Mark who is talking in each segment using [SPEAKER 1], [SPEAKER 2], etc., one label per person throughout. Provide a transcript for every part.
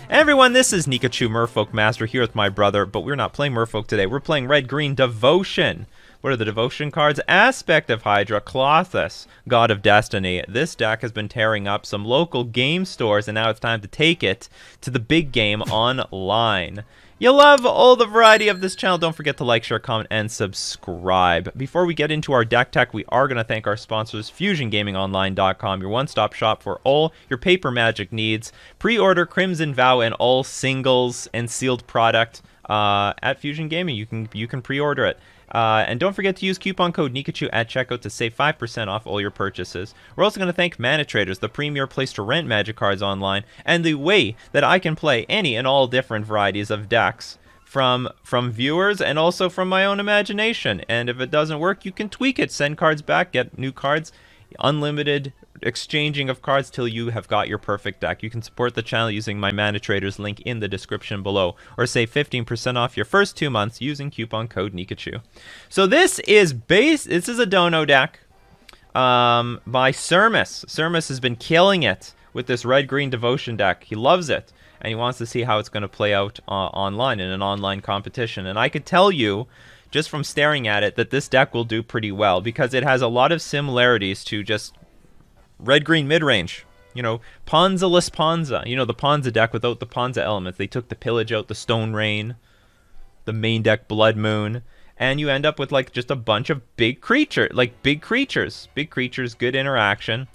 [SPEAKER 1] Everyone, this is Nikachu Merfolk Master here with my brother, but we're not playing Merfolk today. We're playing Red-Green Devotion. What are the Devotion cards? Aspect of Hydra, Colossus, God of Destiny. This deck has been tearing up some local game stores, and now it's time to take it to the big game online. You'll love all the variety of this channel. Don't forget to like, share, comment, and subscribe. Before we get into our deck tech, we are going to thank our sponsors, FusionGamingOnline.com, your one-stop shop for all your paper Magic needs. Pre-order Crimson Vow and all singles and sealed product at Fusion Gaming. You can pre-order it. And don't forget to use coupon code Nikachu at checkout to save 5% off all your purchases. We're also going to thank Mana Traders, the premier place to rent Magic cards online, and the way that I can play any and all different varieties of decks from viewers and also from my own imagination. And if it doesn't work, you can tweak it, send cards back, get new cards, unlimited exchanging of cards till you have got your perfect deck. You can support the channel using my Mana Traders link in the description below, or save 15% off your first 2 months using coupon code Nikachu. So this is a Dono deck by Surmus. Surmus has been killing it with this Red-Green Devotion deck. He loves it, and he wants to see how it's going to play out online in an online competition. And I could tell you, just from staring at it, that this deck will do pretty well, because it has a lot of similarities to just Red-Green mid-range. You know, Ponza-less Ponza. You know, the Ponza deck without the Ponza elements. They took the Pillage out, the Stone Rain, the main deck Blood Moon, and you end up with, like, just a bunch of big creatures. Big creatures, good interaction.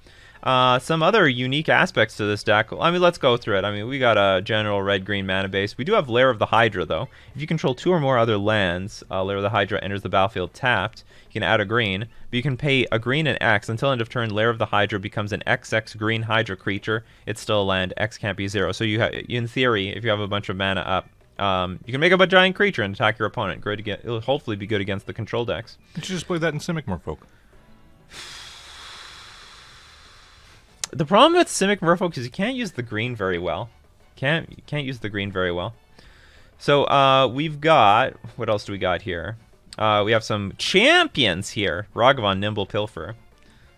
[SPEAKER 1] Some other unique aspects to this deck. I mean, let's go through it. I mean, we got a general red-green mana base. We do have Lair of the Hydra, though. If you control 2 or more other lands, Lair of the Hydra enters the battlefield tapped. You can add a green, but you can pay a green and X. Until end of turn, Lair of the Hydra becomes an XX green Hydra creature. It's still a land. X can't be 0. So you in theory, if you have a bunch of mana up, you can make up a giant creature and attack your opponent. It'll hopefully be good against the control decks.
[SPEAKER 2] You should just play that in Simic Merfolk.
[SPEAKER 1] The problem with Simic Merfolk is you can't use the green very well. You can't use the green very well. So we've got, what else do we got here? We have some champions here. Ragavan Nimble Pilfer,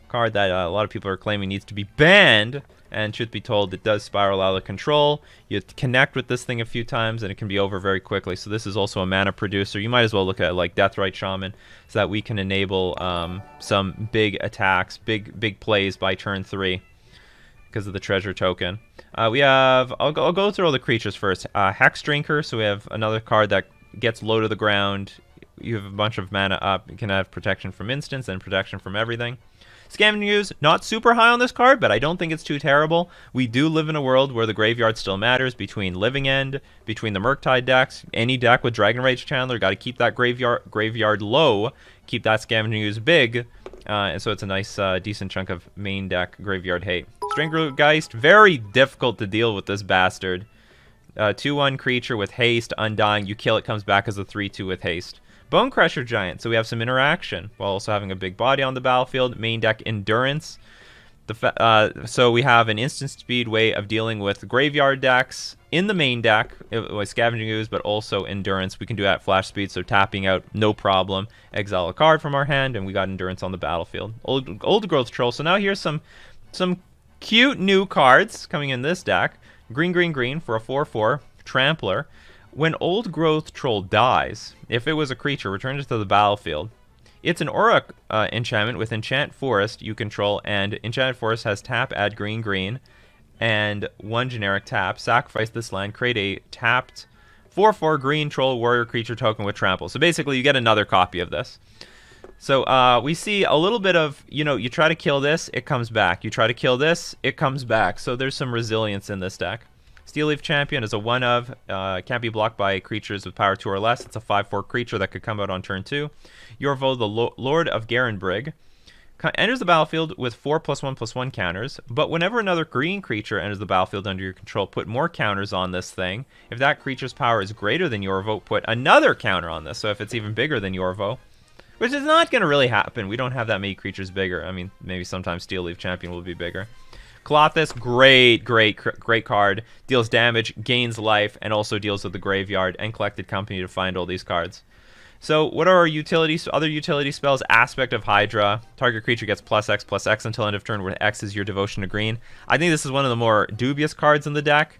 [SPEAKER 1] card that a lot of people are claiming needs to be banned. And truth be told, it does spiral out of control. You connect with this thing a few times, and it can be over very quickly. So this is also a mana producer. You might as well look at it like Deathrite Shaman, so that we can enable some big attacks, big plays by turn 3. Because of the treasure token. We have, I'll go through all the creatures first. Hex Drinker, so we have another card that gets low to the ground. You have a bunch of mana up. You can have protection from instants and protection from everything. Scavenging Ooze, not super high on this card, but I don't think it's too terrible. We do live in a world where the graveyard still matters, between Living End, between the Murktide decks. Any deck with Dragon Rage Channeler, got to keep that graveyard low, keep that Scavenging Ooze big, and so it's a nice, decent chunk of main deck graveyard hate. Stringergeist, very difficult to deal with this bastard. 2/1 creature with haste, undying. You kill it, comes back as a 3/2 with haste. Bonecrusher Giant, so we have some interaction while also having a big body on the battlefield. Main deck Endurance. So we have an instant speed way of dealing with graveyard decks in the main deck with Scavenging Ooze, but also Endurance. We can do that at flash speed, so tapping out, no problem. Exile a card from our hand, and we got Endurance on the battlefield. Old Growth Troll. So now here's some cute new cards coming in this deck. Green, green, green for a 4/4 Trampler. When Old Growth Troll dies, if it was a creature, returns it to the battlefield. It's an aura enchantment with Enchant Forest you control, and Enchanted Forest has tap, add green, green, and 1 generic tap. Sacrifice this land, create a tapped 4/4 green troll warrior creature token with trample. So basically, you get another copy of this. So we see a little bit of, you know, you try to kill this, it comes back. You try to kill this, it comes back. So there's some resilience in this deck. Steel Leaf Champion is a 1/of, can't be blocked by creatures with power 2 or less. It's a 5/4 creature that could come out on turn 2. Yorvo, the Lord of Garenbrig, enters the battlefield with 4+1/+1 counters, but whenever another green creature enters the battlefield under your control, put more counters on this thing. If that creature's power is greater than Yorvo, put another counter on this. So if it's even bigger than Yorvo, which is not going to really happen. We don't have that many creatures bigger. I mean, maybe sometimes Steel Leaf Champion will be bigger. Colossus, great card. Deals damage, gains life, and also deals with the graveyard and Collected Company to find all these cards. So what are our utilities? Other utility spells? Aspect of Hydra. Target creature gets +X until end of turn, where X is your devotion to green. I think this is one of the more dubious cards in the deck.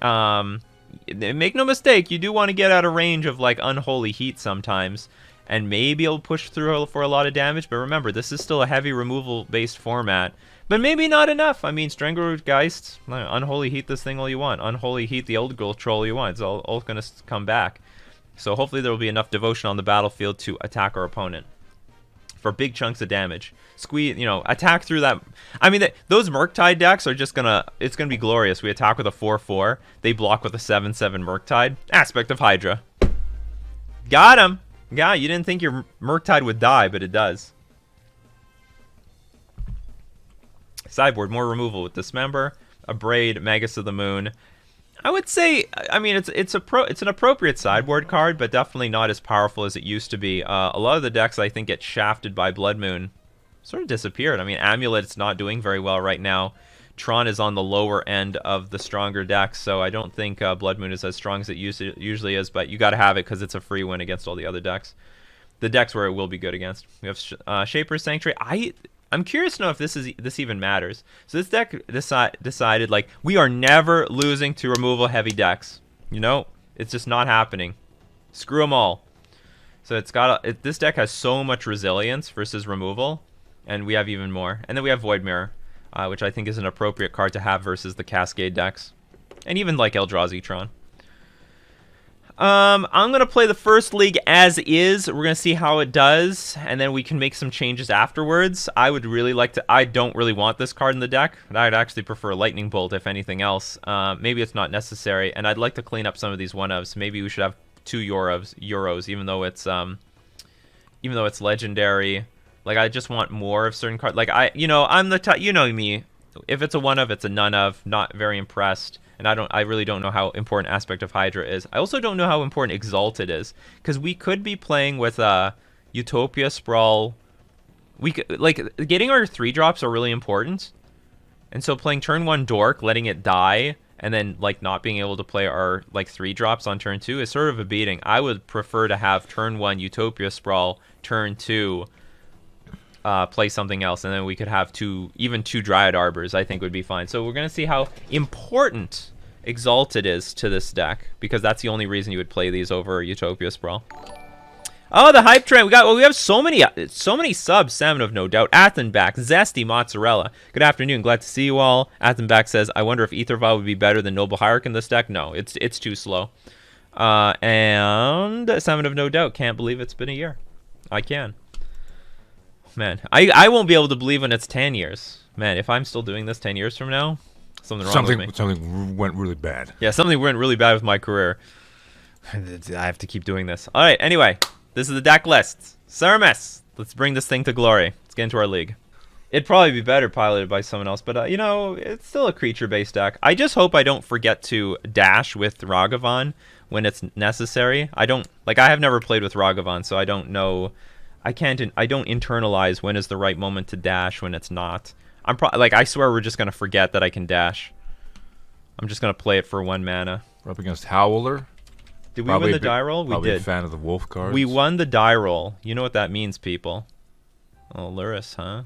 [SPEAKER 1] Make no mistake, you do want to get out of range of like Unholy Heat sometimes, and maybe it'll push through for a lot of damage. But remember, this is still a heavy removal based format, but maybe not enough. I mean, Strangleroot Geist, Unholy Heat this thing all you want, Unholy Heat the old girl troll you want. It's all gonna come back. So hopefully there will be enough devotion on the battlefield to attack our opponent for big chunks of damage. Squeeze, attack through that. I mean, those Murktide decks are just it's gonna be glorious. We attack with a 4/4. They block with a 7/7 Murktide. Aspect of Hydra. Got him. Yeah, you didn't think your Murktide would die, but it does. Sideboard, more removal with Dismember, Abrade, Magus of the Moon. I would say, I mean, it's an appropriate sideboard card, but definitely not as powerful as it used to be. A lot of the decks I think get shafted by Blood Moon sort of disappeared. I mean, Amulet's not doing very well right now. Tron is on the lower end of the stronger decks, so I don't think Blood Moon is as strong as it usually is, but you got to have it because it's a free win against all the other decks. The decks where it will be good against. We have Shaper's Sanctuary. I'm curious to know if this even matters. So this deck decided, like, we are never losing to removal heavy decks. It's just not happening. Screw them all. So this deck has so much resilience versus removal, and we have even more. And then we have Void Mirror, which I think is an appropriate card to have versus the Cascade decks, and even like Eldrazi Tron. I'm gonna play the first league as is. We're gonna see how it does, and then we can make some changes afterwards. I would really like to. I don't really want this card in the deck, but I'd actually prefer Lightning Bolt if anything else. Maybe it's not necessary, and I'd like to clean up some of these 1-ofs. Maybe we should have 2 Euros, even though it's legendary. Like, I just want more of certain cards. Like, I'm the type. You know me. If it's a 1-of, it's a none of. Not very impressed. And I really don't know how important Aspect of Hydra is. I also don't know how important Exalted is, because we could be playing with Utopia, Sprawl. We could, like, getting our 3-drops are really important, and so playing turn 1 Dork, letting it die, and then like not being able to play our like 3-drops on turn 2 is sort of a beating. I would prefer to have turn 1 Utopia, Sprawl, turn 2 play something else, and then we could have even two Dryad Arbors. I think would be fine. So we're gonna see how important Exalted is to this deck, because that's the only reason you would play these over Utopia Sprawl. Oh, the hype train! We have so many subs. Salmon of No Doubt, Athenback, Zesty Mozzarella. Good afternoon, glad to see you all. Athenback says, I wonder if Aether Vial would be better than Noble Hierarch in this deck. No, it's too slow. And Salmon of No Doubt, can't believe it's been a year. I can. Man, I won't be able to believe when it's 10 years. Man, if I'm still doing this 10 years from now, something wrong with me.
[SPEAKER 2] Something went really bad.
[SPEAKER 1] Yeah, something went really bad with my career. I have to keep doing this. All right, anyway, this is the deck list. Ceramis, let's bring this thing to glory. Let's get into our league. It'd probably be better piloted by someone else, but, it's still a creature-based deck. I just hope I don't forget to dash with Ragavan when it's necessary. I have never played with Ragavan, so I don't know. I don't internalize when is the right moment to dash when it's not. I swear we're just going to forget that I can dash. I'm just going to play it for 1 mana.
[SPEAKER 2] We're up against Howler.
[SPEAKER 1] Did we win the die roll? We did.
[SPEAKER 2] A fan of the wolf cards.
[SPEAKER 1] We won the die roll. You know what that means, people. Oh, Lurrus, huh?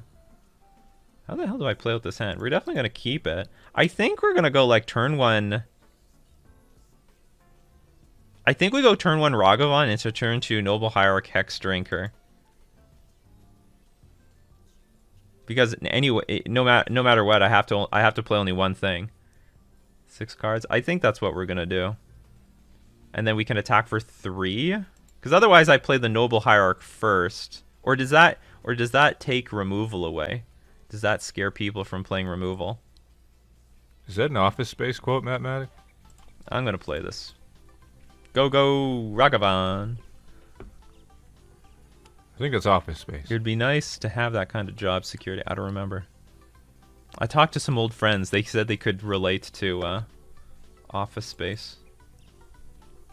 [SPEAKER 1] How the hell do I play with this hand? We're definitely going to keep it. I think we're going to go like turn 1. I think we go turn 1 Ragavan into turn 2 Noble Hierarch Hex Drinker. Because anyway, no matter what, I have to play only one thing. 6 cards. I think that's what we're gonna do. And then we can attack for 3. Because otherwise, I play the Noble Hierarch first. Or does that take removal away? Does that scare people from playing removal?
[SPEAKER 2] Is that an Office Space quote, Mathematic?
[SPEAKER 1] I'm gonna play this. Go Ragavan.
[SPEAKER 2] I think it's Office Space.
[SPEAKER 1] It would be nice to have that kind of job security. I don't remember. I talked to some old friends. They said they could relate to Office Space.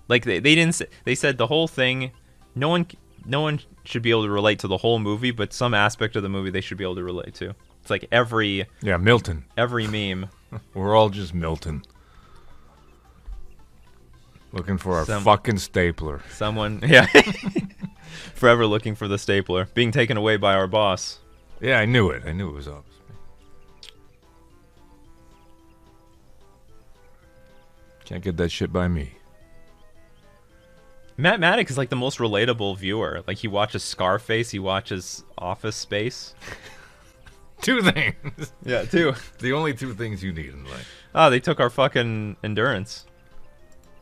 [SPEAKER 1] Like they didn't say, they said the whole thing. No one should be able to relate to the whole movie, but some aspect of the movie they should be able to relate to. It's like
[SPEAKER 2] Milton.
[SPEAKER 1] Every meme.
[SPEAKER 2] We're all just Milton. Looking for our fucking stapler.
[SPEAKER 1] Yeah. Forever looking for the stapler. Being taken away by our boss.
[SPEAKER 2] Yeah, I knew it. I knew it was Office Space. Can't get that shit by me.
[SPEAKER 1] Matt Maddock is like the most relatable viewer. Like he watches Scarface, he watches Office Space.
[SPEAKER 2] 2 things.
[SPEAKER 1] Yeah, 2.
[SPEAKER 2] The only 2 things you need in life.
[SPEAKER 1] Oh, they took our fucking endurance.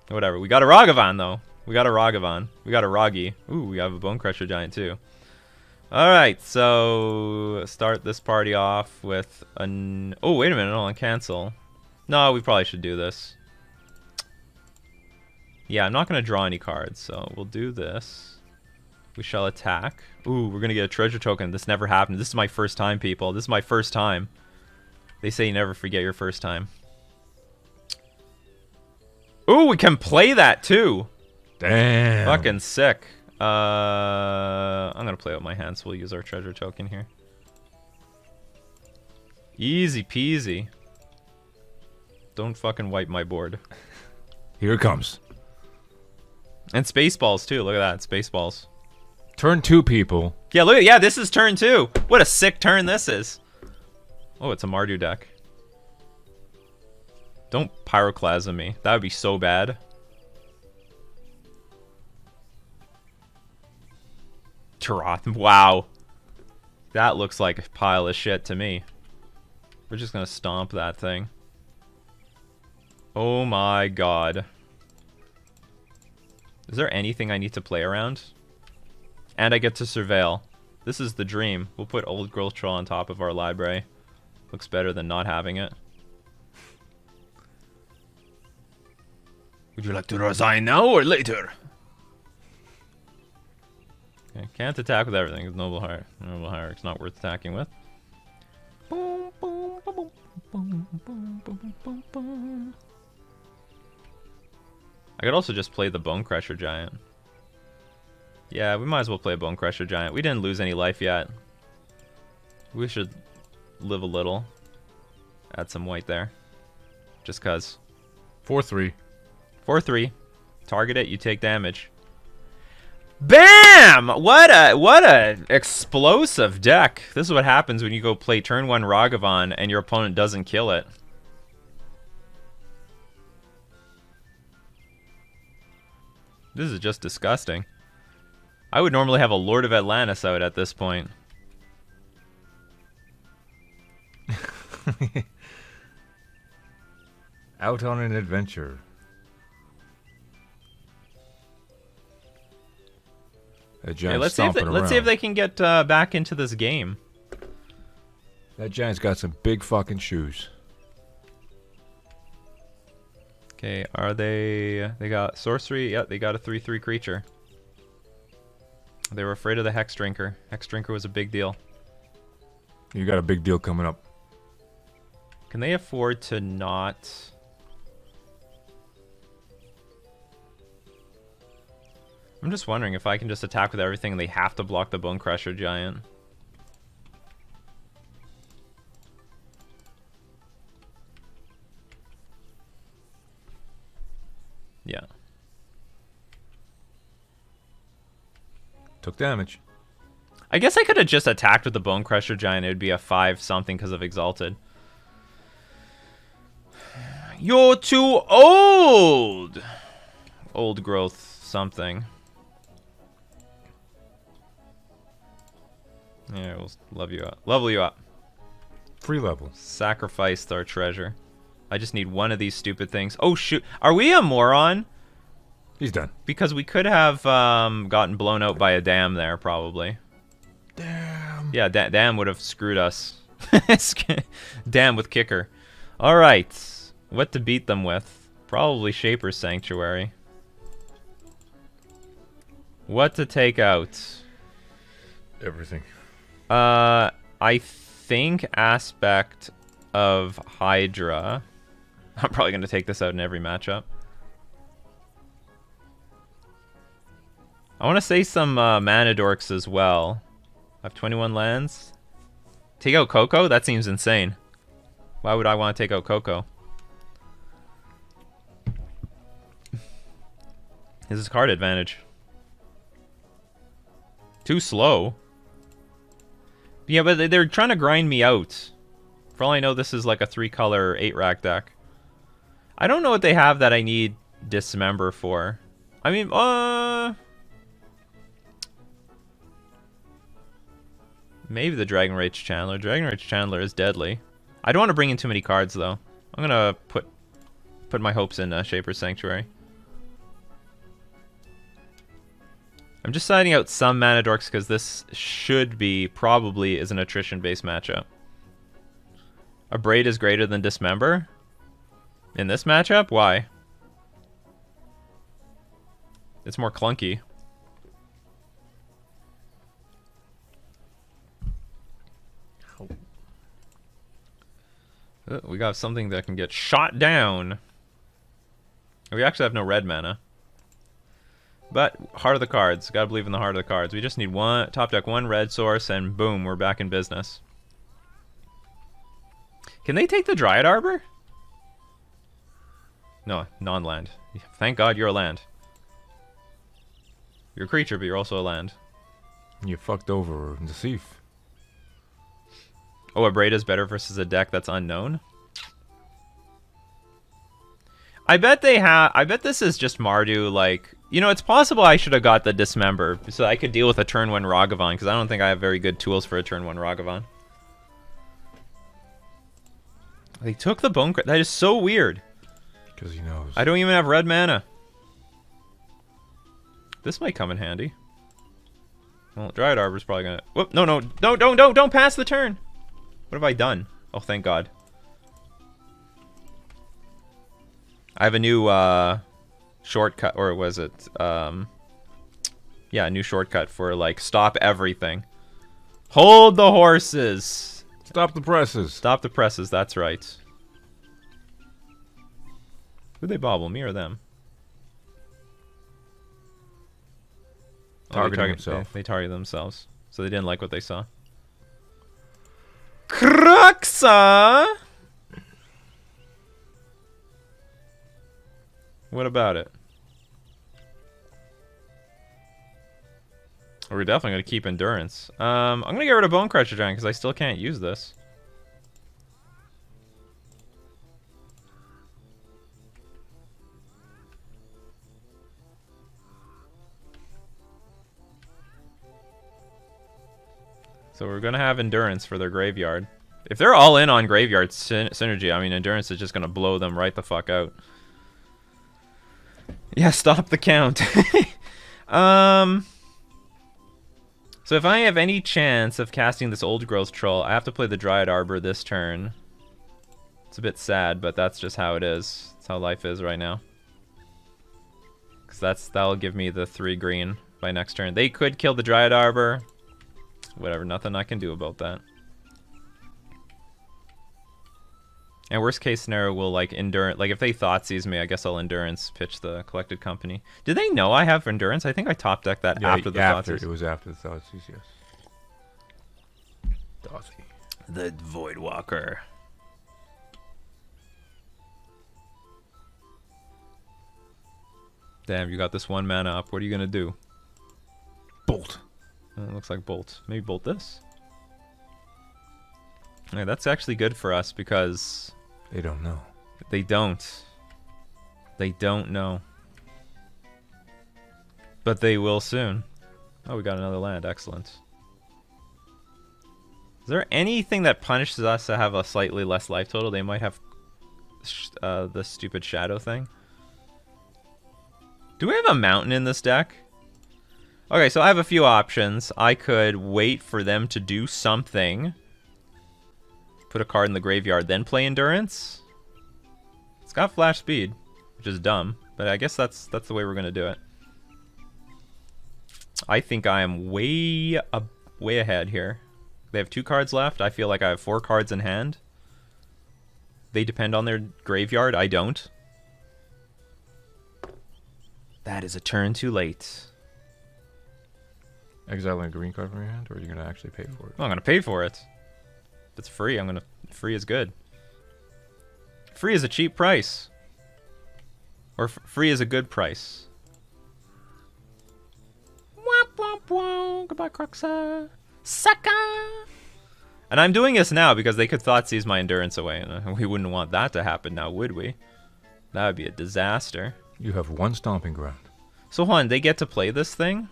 [SPEAKER 1] Whatever. We got a Ragavan though. We got a Ragavan. We got a Ragi. Ooh, we have a Bone Crusher Giant too. Alright, so start this party off with an... Oh, wait a minute. Hold on, cancel. No, we probably should do this. Yeah, I'm not going to draw any cards, so we'll do this. We shall attack. Ooh, we're going to get a treasure token. This never happened. This is my first time, people. This is my first time. They say you never forget your first time. Ooh, we can play that too.
[SPEAKER 2] Damn.
[SPEAKER 1] Fucking sick. I'm going to play with my hands, so we'll use our treasure token here. Easy peasy. Don't fucking wipe my board.
[SPEAKER 2] Here it comes.
[SPEAKER 1] And Spaceballs too. Look at that, Spaceballs.
[SPEAKER 2] Turn 2, people.
[SPEAKER 1] Yeah, look. Yeah, this is turn 2. What a sick turn this is. Oh, it's a Mardu deck. Don't Pyroclasm me. That would be so bad. Taroth. Wow. That looks like a pile of shit to me. We're just gonna stomp that thing. Oh my god. Is there anything I need to play around? And I get to surveil. This is the dream. We'll put Old Growth Troll on top of our library. Looks better than not having it. Would you like to resign now or later? Okay, can't attack with everything. It's Noble Hierarch. Noble Hierarch's not worth attacking with. Boom, boom, boom, boom, boom, boom, boom, boom. I could also just play the Bone Crusher Giant. Yeah, we might as well play a Bone Crusher Giant. We didn't lose any life yet. We should live a little. Add some white there. Just cuz.
[SPEAKER 2] 4-3.
[SPEAKER 1] 4-3. Target it, you take damage. BAM! What a explosive deck. This is what happens when you go play turn 1 Ragavan and your opponent doesn't kill it. This is just disgusting. I would normally have a Lord of Atlantis out at this point.
[SPEAKER 2] Out on an adventure. That giant's
[SPEAKER 1] Hey, let's see if they can get back into this game.
[SPEAKER 2] That giant's got some big fucking shoes.
[SPEAKER 1] Okay, are they... They got sorcery? Yeah, they got a 3/3 creature. They were afraid of the Hex Drinker. Hex Drinker was a big deal.
[SPEAKER 2] You got a big deal coming up.
[SPEAKER 1] Can they afford to not... I'm just wondering if I can just attack with everything and they have to block the Bone Crusher Giant. Yeah.
[SPEAKER 2] Took damage.
[SPEAKER 1] I guess I could have just attacked with the Bone Crusher Giant. It would be a 5-something because of Exalted. You're too old! Old growth something. Yeah, we'll love you up. Level you up.
[SPEAKER 2] Free level.
[SPEAKER 1] Sacrificed our treasure. I just need one of these stupid things. Oh, shoot. Are we a moron?
[SPEAKER 2] He's done.
[SPEAKER 1] Because we could have gotten blown out by a dam there, probably.
[SPEAKER 2] Damn.
[SPEAKER 1] Yeah, dam would have screwed us. Dam with kicker. Alright. What to beat them with? Probably Shaper's Sanctuary. What to take out?
[SPEAKER 2] Everything.
[SPEAKER 1] I think Aspect of Hydra. I'm probably going to take this out in every matchup. I want to say some Mana Dorks as well. I have 21 lands. Take out Coco? That seems insane. Why would I want to take out Coco? This is card advantage. Too slow. Yeah, but they're trying to grind me out. For all I know, this is like a 3-color 8-rack deck. I don't know what they have that I need Dismember for. I mean, maybe the Dragon Rage Chandler. Dragon Rage Chandler is deadly. I don't want to bring in too many cards, though. I'm gonna put my hopes in Shaper's Sanctuary. I'm just siding out some Mana Dorks because this should be, probably, is an attrition-based matchup. Abrade is greater than Dismember? In this matchup? Why? It's more clunky. We got something that can get shot down. We actually have no red mana. But, heart of the cards. Gotta believe in the heart of the cards. We just need one top deck, one red source, and boom, we're back in business. Can they take the Dryad Arbor? No, non-land. Thank God you're a land. You're a creature, but you're also a land.
[SPEAKER 2] You fucked over the Thief.
[SPEAKER 1] Oh, Abrade is better versus a deck that's unknown? I bet they have... I bet this is just Mardu, like... You know, it's possible I should have got the Dismember, so I could deal with a turn 1 Ragavan, because I don't think I have very good tools for a turn 1 Ragavan. They took the Bone Crush. That is so weird.
[SPEAKER 2] Because he knows.
[SPEAKER 1] I don't even have red mana. This might come in handy. Well, Dryad Arbor's probably gonna... Whoop, no, don't pass the turn! What have I done? Oh, thank God. I have a new, shortcut, or was it, yeah, a new shortcut for, like, stop everything. Hold the horses!
[SPEAKER 2] Stop the presses.
[SPEAKER 1] Stop the presses, that's right. Who'd they bobble, me or them?
[SPEAKER 2] Targeting themselves.
[SPEAKER 1] They targeted themselves. So they didn't like what they saw. Kruxa! What about it? We're definitely going to keep Endurance. I'm going to get rid of Bone Crusher Giant because I still can't use this. So we're going to have Endurance for their Graveyard. If they're all in on Graveyard Synergy, I mean, Endurance is just going to blow them right the fuck out. Yeah, stop the count. So if I have any chance of casting this Old Growth Troll, I have to play the Dryad Arbor this turn. It's a bit sad, but that's just how it is. That's how life is right now. Because that'll give me the 3 green by next turn. They could kill the Dryad Arbor. Whatever, nothing I can do about that. And worst case scenario, we'll like Endurance. Like if they Thoughtseize me, I guess I'll Endurance pitch the Collected Company. Do they know I have Endurance? I think I top decked that after the Thoughtseize.
[SPEAKER 2] It was after the Thoughtseize, yes. Thoughtseize.
[SPEAKER 1] The Voidwalker. Damn, you got this 1 mana up. What are you gonna do?
[SPEAKER 2] Bolt.
[SPEAKER 1] It looks like Bolt. Maybe Bolt this? Yeah, that's actually good for us because...
[SPEAKER 2] They don't know.
[SPEAKER 1] They don't. They don't know. But they will soon. Oh, we got another land. Excellent. Is there anything that punishes us to have a slightly less life total? They might have the stupid shadow thing. Do we have a mountain in this deck? Okay, so I have a few options. I could wait for them to do something. Put a card in the graveyard, then play Endurance. It's got flash speed, which is dumb, but I guess that's the way we're gonna do it. I think I am way ahead here. They have 2 cards left. I feel like I have 4 cards in hand. They depend on their graveyard. I don't. That is a turn too late.
[SPEAKER 2] Exiling a green card from your hand, or are you gonna actually pay for it?
[SPEAKER 1] Well, I'm gonna pay for it. If it's free, I'm gonna... Free is good. Free is a cheap price. Or free is a good price. Womp womp womp. Goodbye, Kruxa. Sucker! And I'm doing this now because they could Thoughtseize my Endurance away, and we wouldn't want that to happen now, would we? That would be a disaster.
[SPEAKER 2] You have one stomping ground.
[SPEAKER 1] So, Juan, they get to play this thing?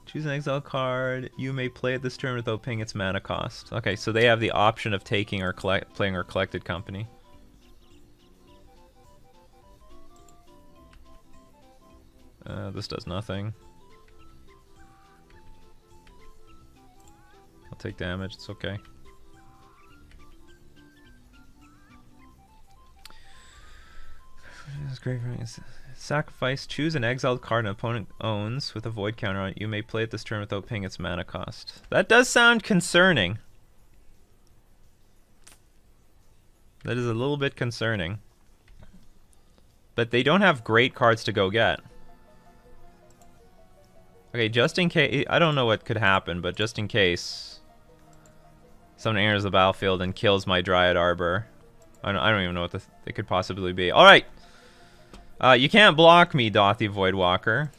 [SPEAKER 1] Choose an exile card. You may play it this turn without paying its mana cost. Okay, so they have the option of taking or playing our collected company. This does nothing. I'll take damage, it's okay. That's great. Sacrifice. Choose an exiled card an opponent owns with a void counter on it. You may play it this turn without paying its mana cost. That does sound concerning. That is a little bit concerning. But they don't have great cards to go get. Okay, just in case... I don't know what could happen, but just in case... someone enters the battlefield and kills my Dryad Arbor. I don't even know what they could possibly be. Alright! You can't block me, Dauthi Voidwalker.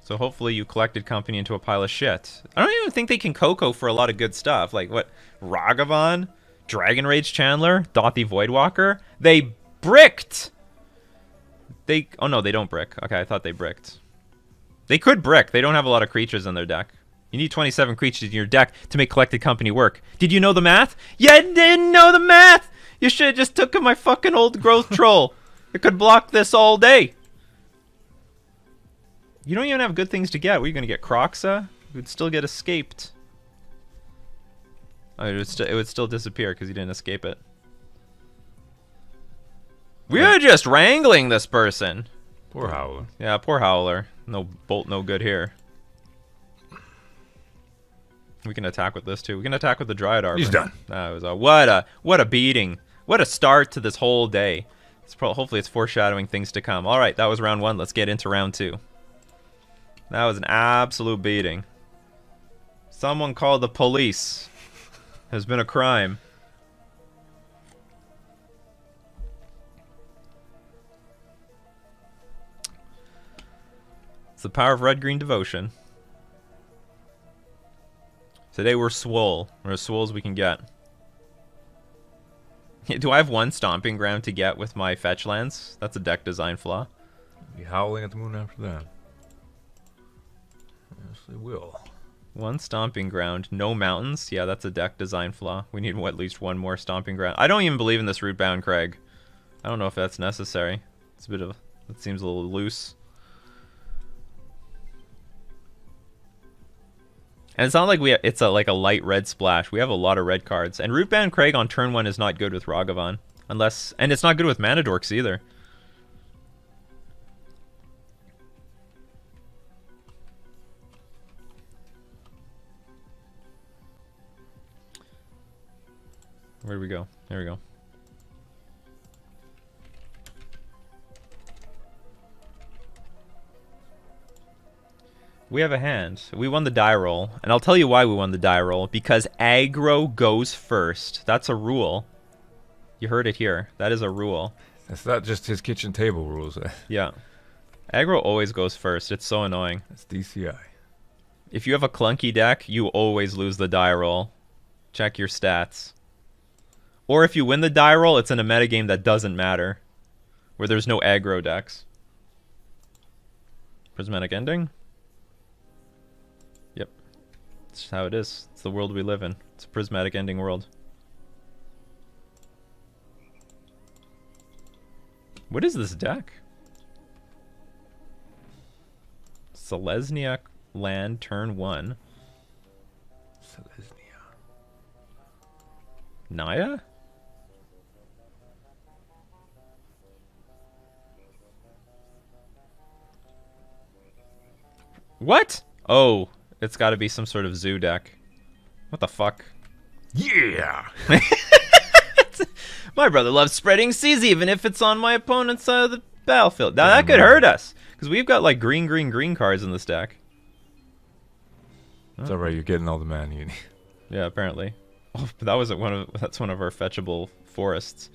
[SPEAKER 1] So hopefully you collected company into a pile of shit. I don't even think they can Coco for a lot of good stuff. Like, what? Ragavan? Dragon Rage Chandler? Dauthi Voidwalker? They bricked! Oh no, they don't brick. Okay, I thought they bricked. They could brick. They don't have a lot of creatures in their deck. You need 27 creatures in your deck to make collected company work. Did you know the math? You didn't know the math! You should have just took my fucking old growth troll. It could block this all day. You don't even have good things to get. What are you going to get? Croxa? You would still get escaped. Oh, it would still disappear because you didn't escape it. We're just wrangling this person.
[SPEAKER 2] Poor Howler.
[SPEAKER 1] Yeah, poor Howler. No bolt, no good here. We can attack with this too. We can attack with the Dryad Arbor.
[SPEAKER 2] He's done.
[SPEAKER 1] That was what a beating. What a start to this whole day. Hopefully it's foreshadowing things to come. All right, that was round 1. Let's get into round 2. That was an absolute beating. Someone called the police. Has been a crime. It's the power of red-green devotion. Today we're swole. We're as swole as we can get. Do I have one stomping ground to get with my fetch lands? That's a deck design flaw.
[SPEAKER 2] Be howling at the moon after that. Yes, they will.
[SPEAKER 1] One stomping ground, no mountains. Yeah, that's a deck design flaw. We need at least one more stomping ground. I don't even believe in this Rootbound Craig. I don't know if that's necessary. It's a bit of... It seems a little loose. And it's not like it's like a light red splash. We have a lot of red cards. And Rootbound Craig on turn 1 is not good with Ragavan. And it's not good with Mana Dorks either. Where do we go? There we go. We have a hand. We won the die roll. And I'll tell you why we won the die roll. Because aggro goes first. That's a rule. You heard it here. That is a rule.
[SPEAKER 2] That's not just his kitchen table rules.
[SPEAKER 1] Yeah. Aggro always goes first. It's so annoying.
[SPEAKER 2] That's DCI.
[SPEAKER 1] If you have a clunky deck, you always lose the die roll. Check your stats. Or if you win the die roll, it's in a metagame that doesn't matter. Where there's no aggro decks. Prismatic Ending? Yep. It's just how it is. It's the world we live in. It's a prismatic ending world. What is this deck? Selesnya land turn 1.
[SPEAKER 2] Selesnya.
[SPEAKER 1] Naya? What? Oh, it's got to be some sort of zoo deck. What the fuck?
[SPEAKER 2] Yeah!
[SPEAKER 1] My brother loves spreading seas even if it's on my opponent's side of the battlefield. Now that could hurt us. Because we've got like green cards in this deck.
[SPEAKER 2] It's alright, you're getting all the mana you need.
[SPEAKER 1] Yeah, apparently. Oh, but that's one of our fetchable forests.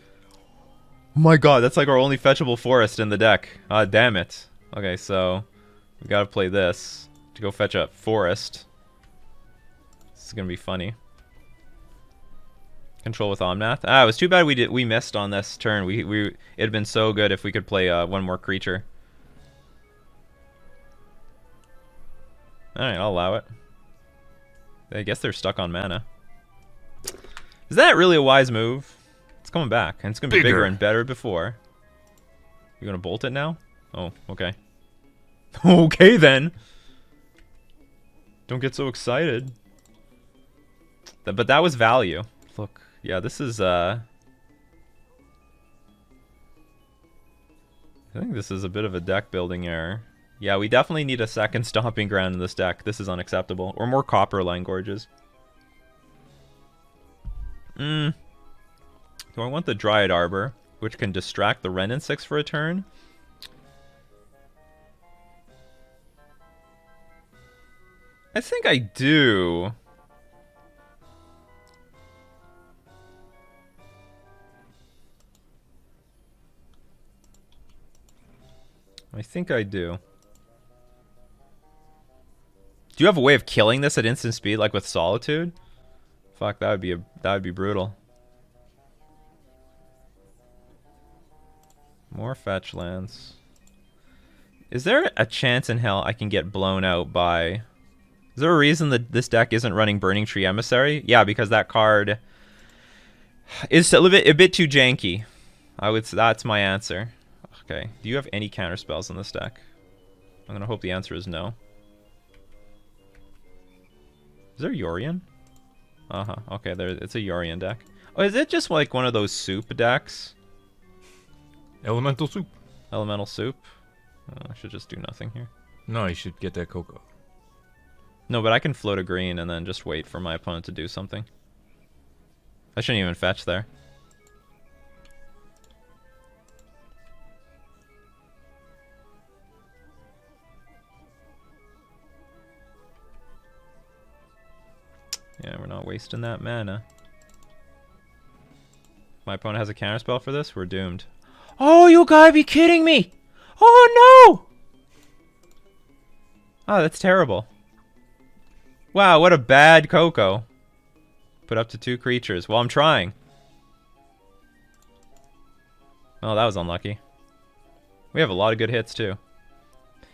[SPEAKER 1] Oh my god, that's like our only fetchable forest in the deck. Ah, damn it. Okay, so we gotta play this to go fetch a forest. This is gonna be funny. Control with Omnath. Ah, it was too bad we missed on this turn. It'd been so good if we could play one more creature. All right, I'll allow it. I guess they're stuck on mana. Is that really a wise move? It's coming back, and it's gonna be bigger and better before. You're gonna bolt it now? Oh, okay. Okay then. Don't get so excited. But that was value. Look, yeah, this is I think this is a bit of a deck building error. Yeah, we definitely need a second stomping ground in this deck. This is unacceptable. Or more copper line gorges. Do I want the Dryad Arbor, which can distract the Wrenn and 6 for a turn? I think I do. I think I do. Do you have a way of killing this at instant speed, like with Solitude? Fuck, that would be brutal. More fetch lands. Is there a chance in hell I can get blown out by... Is there a reason that this deck isn't running Burning Tree Emissary? Yeah, because that card is a bit too janky. That's my answer. Okay. Do you have any counter spells in this deck? I'm gonna hope the answer is no. Is there Yorion? Uh-huh. Okay, it's a Yorion deck. Oh, is it just like one of those soup decks?
[SPEAKER 2] Elemental soup.
[SPEAKER 1] Elemental soup? Oh, I should just do nothing here.
[SPEAKER 2] No, you should get that cocoa.
[SPEAKER 1] No, but I can float a green and then just wait for my opponent to do something. I shouldn't even fetch there. Yeah, we're not wasting that mana. My opponent has a counterspell for this? We're doomed. Oh, you gotta be kidding me! Oh, no! Oh, that's terrible. Wow, what a bad Coco. Put up to 2 creatures. Well, I'm trying. Oh, that was unlucky. We have a lot of good hits, too.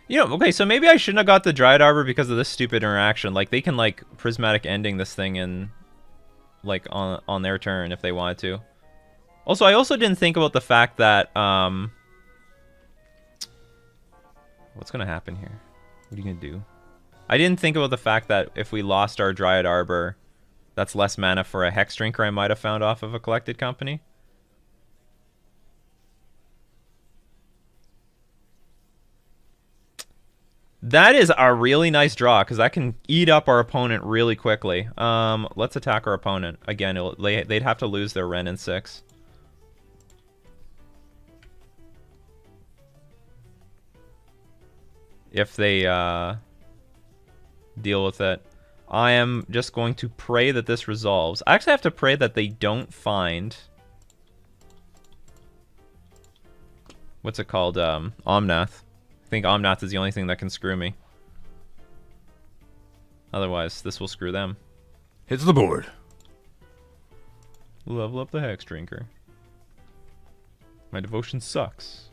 [SPEAKER 1] You know, okay, so maybe I shouldn't have got the Dryad Arbor because of this stupid interaction. Like, they can, like, Prismatic Ending this thing in, like, on their turn if they wanted to. Also, I also didn't think about the fact that, what's gonna happen here? What are you gonna do? I didn't think about the fact that if we lost our Dryad Arbor, that's less mana for a Hex Drinker I might have found off of a Collected Company. That is a really nice draw, because that can eat up our opponent really quickly. Let's attack our opponent. Again, they'd have to lose their Wrenn and 6. If they deal with it. I am just going to pray that this resolves. I actually have to pray that they don't find... What's it called? Omnath. I think Omnath is the only thing that can screw me. Otherwise, this will screw them.
[SPEAKER 2] Hits the board.
[SPEAKER 1] Level up the Hex Drinker. My devotion sucks.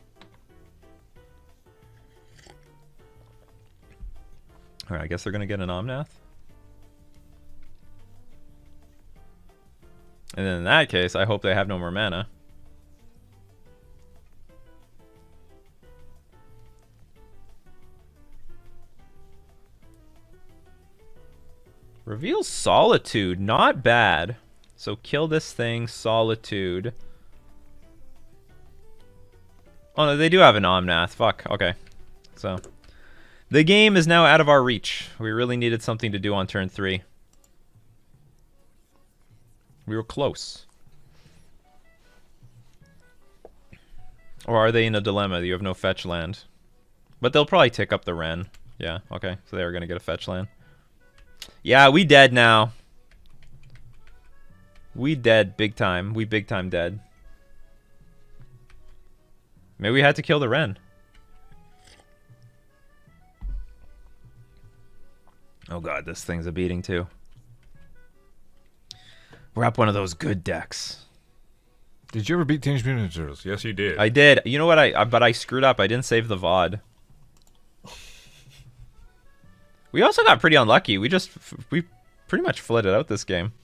[SPEAKER 1] Alright, I guess they're gonna get an Omnath. And then in that case, I hope they have no more mana. Reveal Solitude, not bad. So kill this thing, Solitude. Oh no, they do have an Omnath, fuck, okay. So, the game is now out of our reach. We really needed something to do on turn 3. We were close. Or are they in a dilemma? You have no fetch land. But they'll probably tick up the Wrenn. Yeah, okay. So they were going to get a fetch land. Yeah, we dead now. We dead big time. We big time dead. Maybe we had to kill the Wrenn. Oh god, this thing's a beating too. We're up one of those good decks.
[SPEAKER 2] Did you ever beat Teenage Mutant Ninja Turtles? Yes, you did.
[SPEAKER 1] I did. You know what? But I screwed up. I didn't save the VOD. We also got pretty unlucky. We pretty much flitted out this game.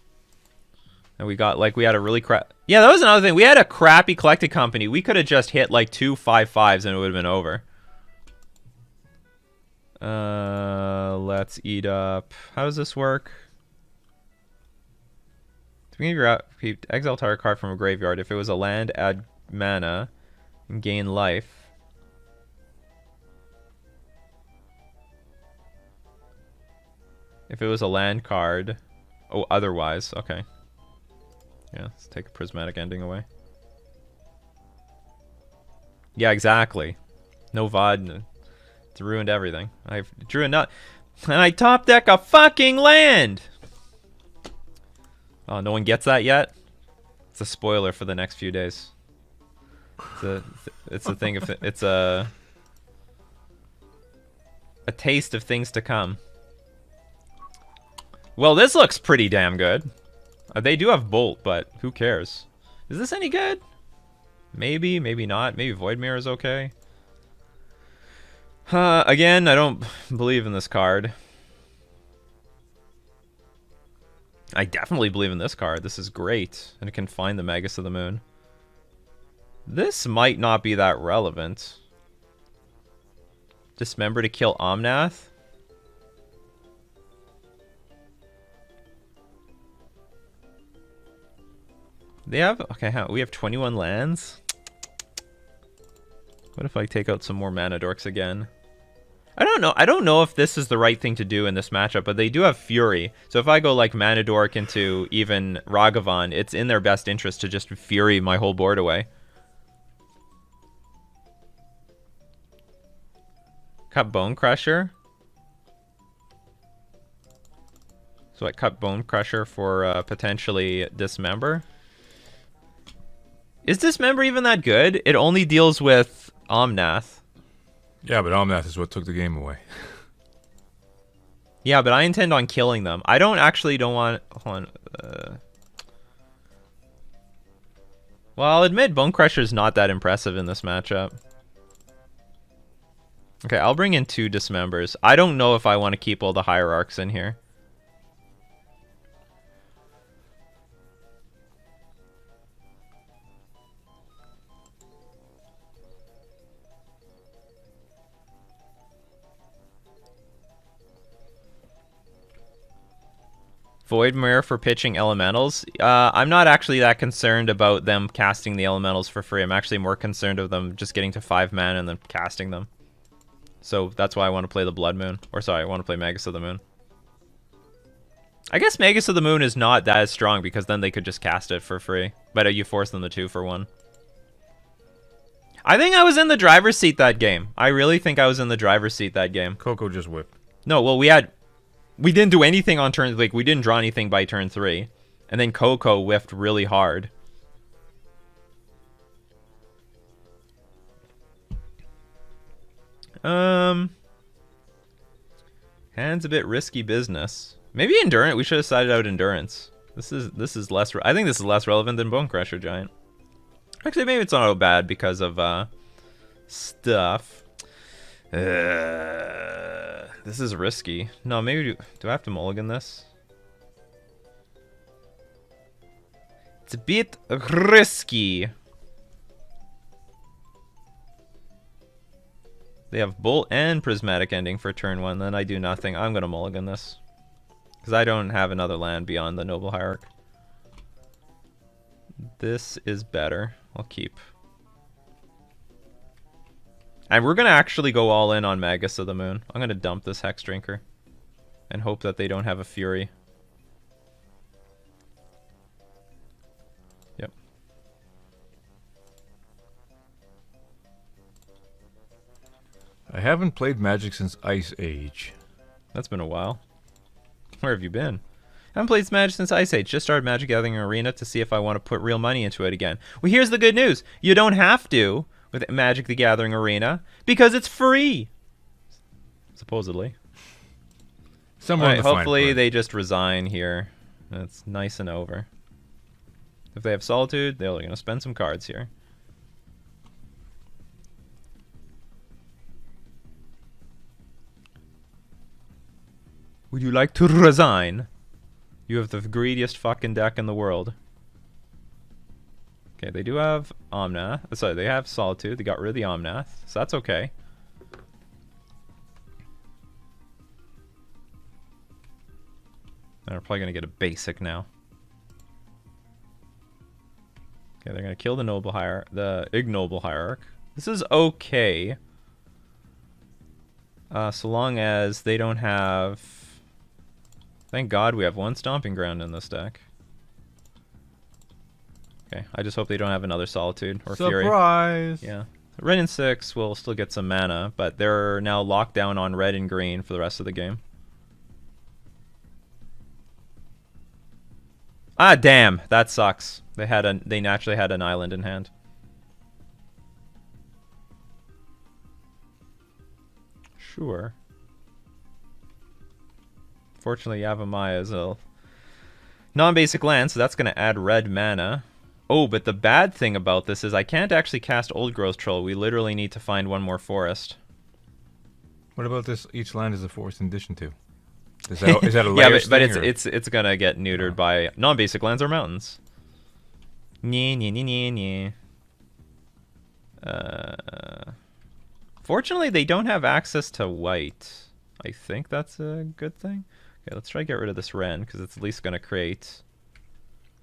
[SPEAKER 1] And we got, like, we had a really crap... Yeah, that was another thing. We had a crappy collected company. We could have just hit, like, 2 5/5s and it would have been over. Let's eat up... How does this work? To begin your upkeep, exile target card from a graveyard. If it was a land, add mana and gain life. If it was a land card... Oh, otherwise. Okay. Yeah, let's take a prismatic ending away. Yeah, exactly. No VOD. It's ruined everything. I drew a nut. And I top deck a fucking land! Oh, no one gets that yet? It's a spoiler for the next few days. It's a thing. It's a taste of things to come. Well, this looks pretty damn good. They do have Bolt, but who cares? Is this any good? Maybe, maybe not. Maybe Void Mirror is okay. Again, I don't believe in this card. I definitely believe in this card. This is great. And it can find the Magus of the Moon. This might not be that relevant. Dismember to kill Omnath? They have... Okay, we have 21 lands? What if I take out some more Mana Dorks again? I don't know. I don't know if this is the right thing to do in this matchup, but they do have Fury. So if I go like Mana Dork into even Ragavan, it's in their best interest to just Fury my whole board away. Cut Bone Crusher. So I cut Bone Crusher for potentially Dismember. Is Dismember even that good? It only deals with Omnath.
[SPEAKER 2] Yeah, but Omnath is what took the game away.
[SPEAKER 1] Yeah, but I intend on killing them. I don't want... Hold on. Well, I'll admit Bone Crusher is not that impressive in this matchup. Okay, I'll bring in 2 Dismembers. I don't know if I want to keep all the Hierarchs in here. Void Mirror for pitching elementals. I'm not actually that concerned about them casting the elementals for free. I'm actually more concerned of them just getting to 5 mana and then casting them. So that's why I want to play the Blood Moon. Or sorry, I want to play Magus of the Moon. I guess Magus of the Moon is not that strong because then they could just cast it for free. But you force them to 2 for 1. I think I was in the driver's seat that game. I really think I was in the driver's seat that game.
[SPEAKER 2] Coco just whipped.
[SPEAKER 1] No, well, we didn't do anything on turn... Like, we didn't draw anything by turn 3. And then Coco whiffed really hard. Hand's a bit risky business. Maybe Endurance. We should have sided out Endurance. This is less... I think this is less relevant than Bone Crusher Giant. Actually, maybe it's not so bad because of, stuff. This is risky. No, maybe do I have to mulligan this? It's a bit risky. They have Bolt and Prismatic Ending for turn 1. Then I do nothing. I'm going to mulligan this. Because I don't have another land beyond the Noble Hierarch. This is better. I'll keep. And we're going to actually go all in on Magus of the Moon. I'm going to dump this Hex Drinker. And hope that they don't have a Fury. Yep.
[SPEAKER 2] I haven't played Magic since Ice Age.
[SPEAKER 1] That's been a while. Where have you been? I haven't played Magic since Ice Age. Just started Magic Gathering Arena to see if I want to put real money into it again. Well, here's the good news. You don't have to with Magic the Gathering Arena because it's free. Supposedly.
[SPEAKER 2] Somewhere
[SPEAKER 1] Alright, hopefully they just resign here. It's nice and over. If they have Solitude, they're going to spend some cards here. Would you like to resign? You have the greediest fucking deck in the world. Okay, they do have Omnath. Sorry, they have Solitude. They got rid of the Omnath, so that's okay. They're probably gonna get a basic now. Okay, they're gonna kill the ignoble hierarch. This is okay, so long as they don't have. Thank God we have one stomping ground in this deck. Okay, I just hope they don't have another Solitude or Fury.
[SPEAKER 2] Surprise!
[SPEAKER 1] Yeah. Red and 6 will still get some mana, but they're now locked down on red and green for the rest of the game. Ah, damn, that sucks. They naturally had an island in hand. Sure. Fortunately, Yavimaya is a non-basic land, so that's going to add red mana. Oh, but the bad thing about this is I can't actually cast Old Growth Troll. We literally need to find one more forest.
[SPEAKER 2] What about this? Each land is a forest in addition to. Is that a layer?
[SPEAKER 1] Yeah, but it's gonna get neutered by non-basic lands or mountains. Fortunately, they don't have access to white. I think that's a good thing. Okay, let's try to get rid of this Wrenn, because it's at least gonna create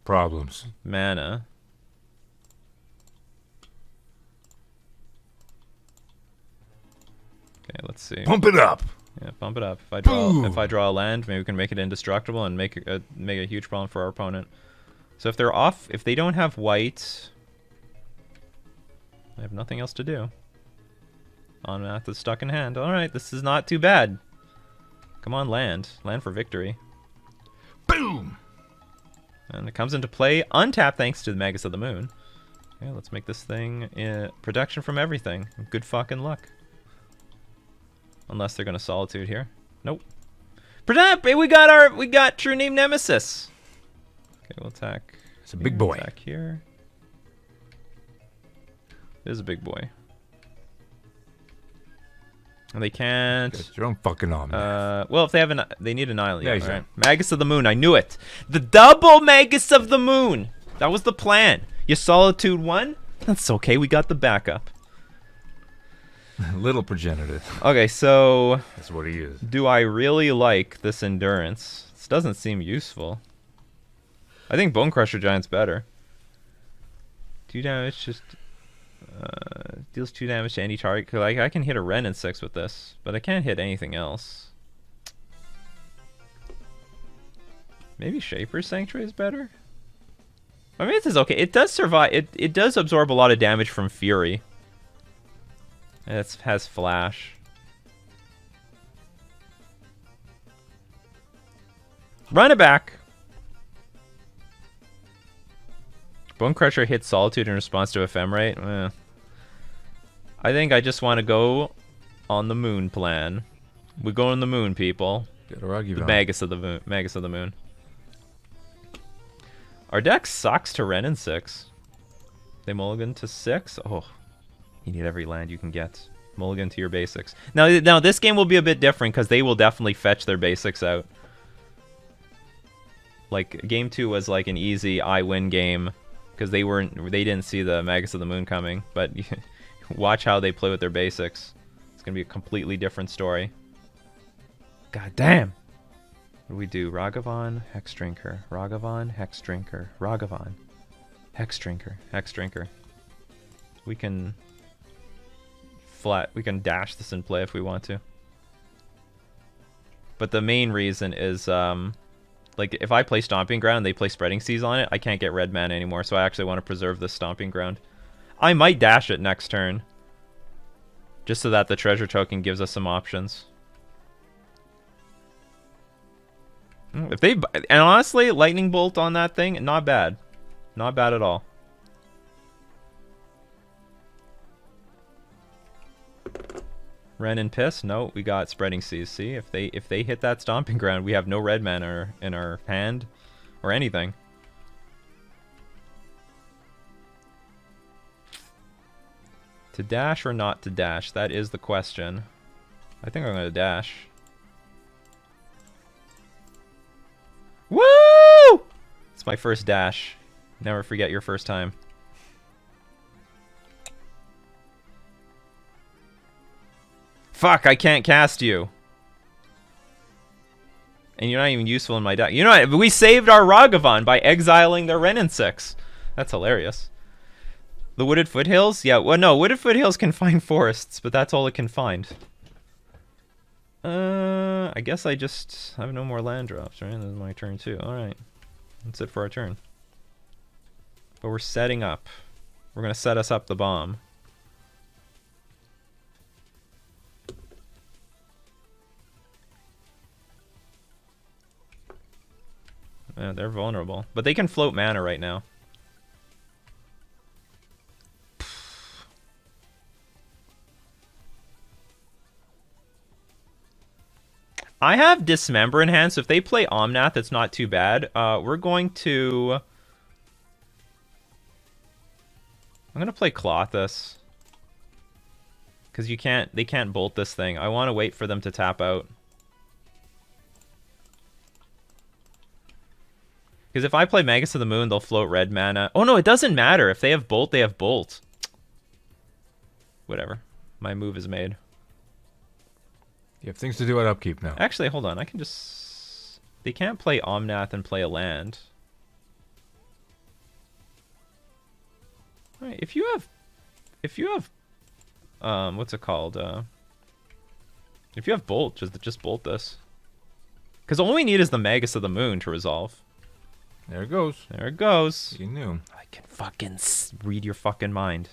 [SPEAKER 2] problems.
[SPEAKER 1] Mana. Okay, let's see.
[SPEAKER 2] Pump it up.
[SPEAKER 1] Yeah, bump it up. If I draw a land, maybe we can make it indestructible and make a huge problem for our opponent. So if they're off, if they don't have white, I have nothing else to do. Omnath is stuck in hand. All right, this is not too bad. Come on, land for victory.
[SPEAKER 2] Boom.
[SPEAKER 1] And it comes into play untap thanks to the Magus of the Moon. Okay, let's make this thing protection from everything. Good fucking luck. Unless they're gonna Solitude here. Nope. We got True Name Nemesis. Okay, we'll attack.
[SPEAKER 2] It's a big boy.
[SPEAKER 1] Attack here. It is a big boy. And they can't.
[SPEAKER 2] Get your own fucking arm.
[SPEAKER 1] Well, if they have they need an island.
[SPEAKER 2] Yeah,
[SPEAKER 1] Yeah, right. Magus of the Moon. I knew it. The double Magus of the Moon. That was the plan. You Solitude one. That's okay. We got the backup.
[SPEAKER 2] Little progenitor.
[SPEAKER 1] Okay, so
[SPEAKER 2] That's what he is.
[SPEAKER 1] do I really like this endurance? This doesn't seem useful. I think Bone Crusher Giant's better. 2 damage, just deals 2 damage to any target. Like I can hit a Wrenn in 6 with this, but I can't hit anything else. Maybe Shaper's Sanctuary is better. I mean, this is okay. It does survive. It does absorb a lot of damage from Fury. It has Flash. Run it back. Bone Crusher hits Solitude in response to Ephemerate. I think I just want to go on the moon plan. We go on the moon, people.
[SPEAKER 2] Get a Ruggy
[SPEAKER 1] The Magus of the Moon. Magus of the Moon. Our deck sucks to Wrenn in 6. They mulligan to 6. Oh. You need every land you can get. Mulligan to your basics. Now this game will be a bit different because they will definitely fetch their basics out. Like game 2 was like an easy I win game because they didn't see the Magus of the Moon coming. But watch how they play with their basics. It's gonna be a completely different story. God damn. What do we do? Ragavan, Hex Drinker, Ragavan, Hex Drinker, Ragavan, Hex Drinker, Hex Drinker. We can dash this in play if we want to. But the main reason is like if I play Stomping Ground, they play Spreading Seas on it, I can't get red mana anymore, so I actually want to preserve this Stomping Ground. I might dash it next turn. Just so that the treasure token gives us some options. And honestly, Lightning Bolt on that thing, not bad. Not bad at all. Wrenn and Piss? No, we got Spreading Seas. See, if they hit that Stomping Ground, we have no red mana in our hand or anything. To dash or not to dash? That is the question. I think I'm going to dash. Woo! It's my first dash. Never forget your first time. Fuck, I can't cast you. And you're not even useful in my deck. You know what? We saved our Ragavan by exiling their Renin 6. That's hilarious. The Wooded Foothills? Yeah, well, no, Wooded Foothills can find forests, but that's all it can find. I guess I just have no more land drops, right? This is my turn too. Alright. That's it for our turn. But we're setting up. We're going to set us up the bomb. Yeah, they're vulnerable. But they can float mana right now. I have Dismember in hand, so if they play Omnath, it's not too bad. We're going to... I'm going to play Klothys. Because they can't bolt this thing. I want to wait for them to tap out. Because if I play Magus of the Moon, they'll float red mana. Oh no, it doesn't matter. If they have Bolt, they have Bolt. Whatever. My move is made.
[SPEAKER 2] You have things to do at upkeep now.
[SPEAKER 1] Actually, hold on. I can just... They can't play Omnath and play a land. All right, if you have... what's it called? If you have Bolt, just Bolt this. Because all we need is the Magus of the Moon to resolve.
[SPEAKER 2] There it goes.
[SPEAKER 1] There it goes.
[SPEAKER 2] You knew.
[SPEAKER 1] I can fucking read your fucking mind.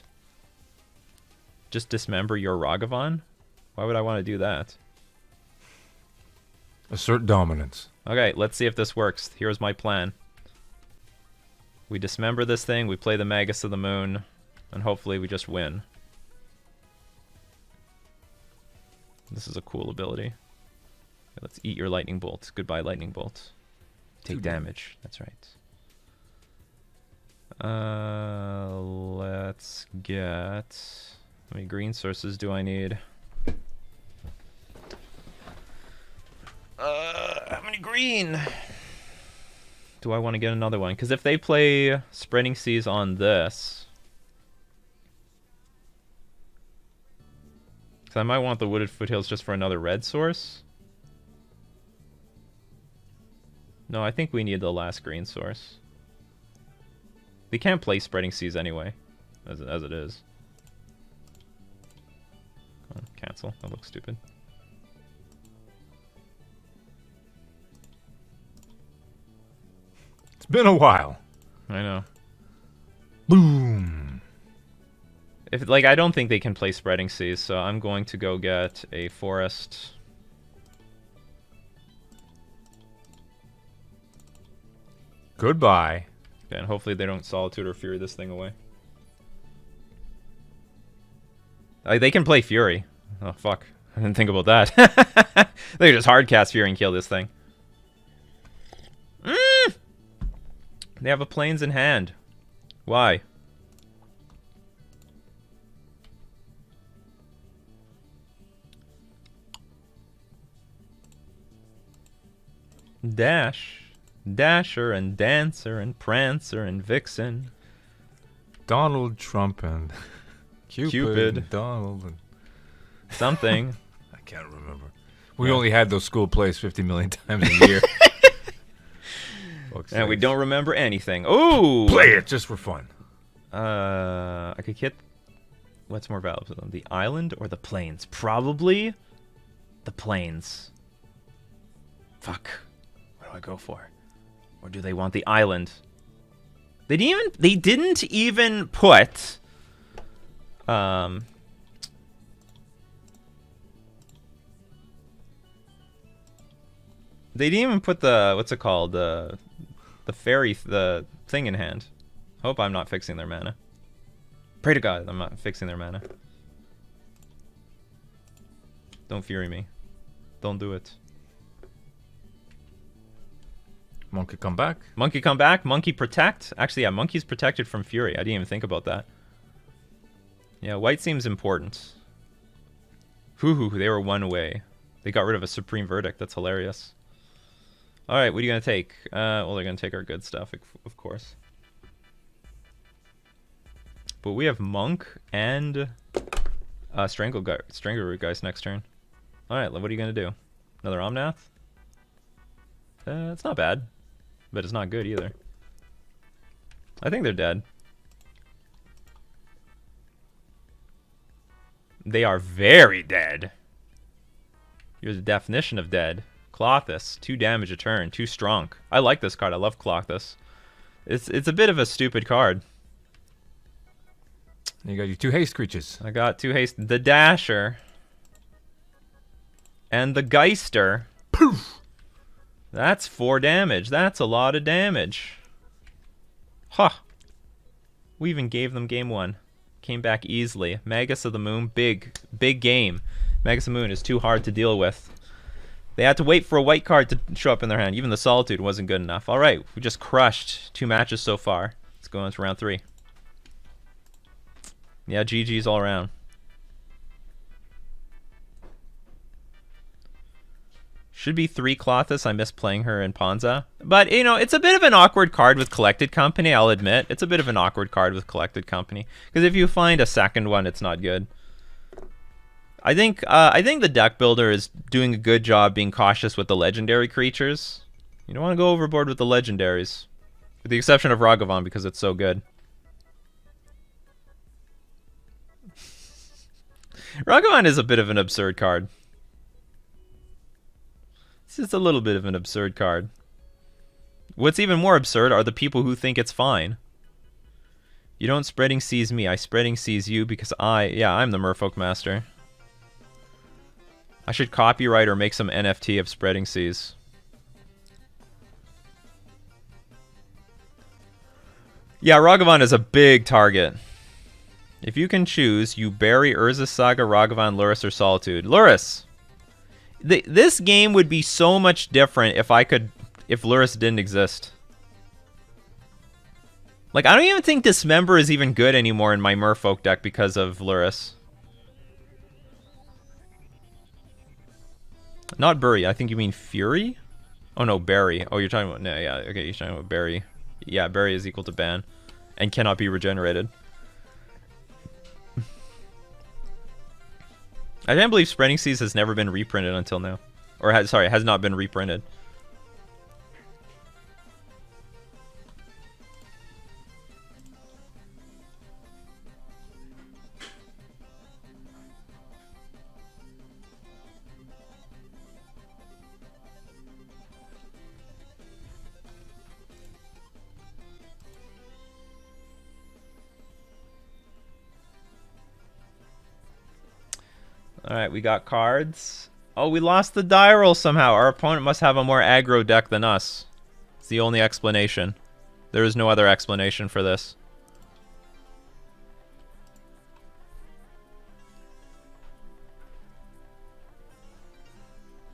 [SPEAKER 1] Just dismember your Ragavan? Why would I want to do that?
[SPEAKER 2] Assert dominance.
[SPEAKER 1] Okay, let's see if this works. Here's my plan. We dismember this thing, we play the Magus of the Moon, and hopefully we just win. This is a cool ability. Okay, let's eat your Lightning Bolt. Goodbye, Lightning Bolt. Take damage. That's right. Let's get... How many green sources do I need? How many green? Do I want to get another one? Because if they play Spreading Seas on this... Because I might want the Wooded Foothills just for another red source. No, I think we need the last green source. They can't play Spreading Seas anyway, as it is. Oh, cancel. That looks stupid.
[SPEAKER 2] It's been a while.
[SPEAKER 1] I know.
[SPEAKER 2] Boom.
[SPEAKER 1] I don't think they can play Spreading Seas, so I'm going to go get a forest.
[SPEAKER 2] Goodbye.
[SPEAKER 1] Okay, and hopefully they don't Solitude or Fury this thing away. They can play Fury. Oh, fuck. I didn't think about that. They just hard cast Fury and kill this thing. They have a Plains in hand. Why? Dash. Dasher and Dancer and Prancer and Vixen.
[SPEAKER 2] Donald Trump and Cupid. And Donald and...
[SPEAKER 1] Something.
[SPEAKER 2] I can't remember. We only had those school plays 50 million times a year.
[SPEAKER 1] And we don't remember anything. Ooh!
[SPEAKER 2] Play it just for fun.
[SPEAKER 1] I could get... What's more valuable to them? The island or the plains? Probably the plains. Fuck. What do I go for? Or do they want the island? They didn't even put they didn't even put the what's it called? The fairy the thing in hand. Hope I'm not fixing their mana. Pray to God I'm not fixing their mana. Don't fury me. Don't do it.
[SPEAKER 2] Monkey come back.
[SPEAKER 1] Monkey come back. Monkey protect. Actually, yeah, Monkey's protected from Fury. I didn't even think about that. Yeah, white seems important. Hoo, they were one away. They got rid of a Supreme Verdict. That's hilarious. Alright, what are you going to take? Well, they're going to take our good stuff, of course. But we have Monk and Strangleroot guys next turn. Alright, what are you going to do? Another Omnath? It's not bad. But it's not good either. I think they're dead. They are very dead. You're the definition of dead. Clothis, 2 damage a turn, 2 strong. I like this card. I love Clothis. It's a bit of a stupid card.
[SPEAKER 2] You got your 2 haste creatures.
[SPEAKER 1] I got 2 haste. The Dasher. And the Geister.
[SPEAKER 2] Poof!
[SPEAKER 1] That's 4 damage. That's a lot of damage. Huh. We even gave them game 1. Came back easily. Magus of the Moon, big game. Magus of the Moon is too hard to deal with. They had to wait for a white card to show up in their hand. Even the Solitude wasn't good enough. Alright, we just crushed 2 matches so far. Let's go on to round 3. Yeah, GG's all around. Should be 3 Clothis. I miss playing her in Ponza. But, you know, it's a bit of an awkward card with Collected Company, I'll admit. It's a bit of an awkward card with Collected Company. Because if you find a second one, it's not good. I think the deck builder is doing a good job being cautious with the legendary creatures. You don't want to go overboard with the legendaries. With the exception of Ragavan, because it's so good. Ragavan is a bit of an absurd card. It's just a little bit of an absurd card. What's even more absurd are the people who think it's fine. You don't spreading seas me, I spreading seas you because I'm the Merfolk Master. I should copyright or make some NFT of spreading seas. Yeah, Ragavan is a big target. If you can choose, you bury Urza Saga, Ragavan, Lurrus, or Solitude. Lurrus! This game would be so much different if Lurrus didn't exist. Like, I don't even think Dismember is even good anymore in my Merfolk deck because of Lurrus. Not Bury, I think you mean Fury? Oh no, Bury. Oh, you're talking about, no, yeah, okay, you're talking about Bury. Yeah, Bury is equal to ban and cannot be regenerated. I can't believe Spreading Seas has never been reprinted until now. Or, has not been reprinted. Alright, we got cards. Oh, we lost the die roll somehow. Our opponent must have a more aggro deck than us. It's the only explanation. There is no other explanation for this.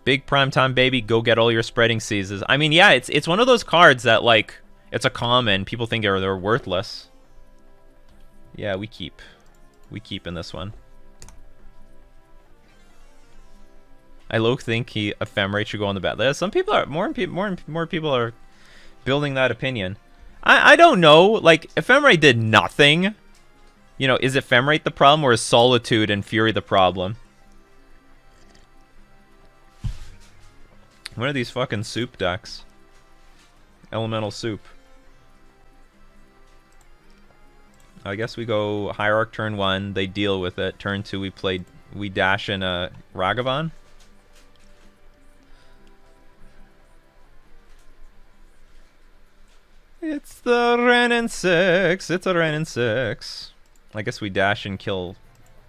[SPEAKER 1] Big primetime baby, go get all your spreading seizes. I mean, yeah, it's one of those cards that, like, it's a common. People think they're worthless. Yeah, we keep. We keep in this one. I think Ephemerate should go on the bat list. Some people are more people are building that opinion. I don't know. Like, Ephemerate did nothing. You know, is Ephemerate the problem or is Solitude and Fury the problem? What are these fucking soup decks? Elemental soup. I guess we go Hierarch turn 1. They deal with it. Turn 2 we dash in a Ragavan. It's the Ren and 6. It's a Ren and 6. I guess we dash and kill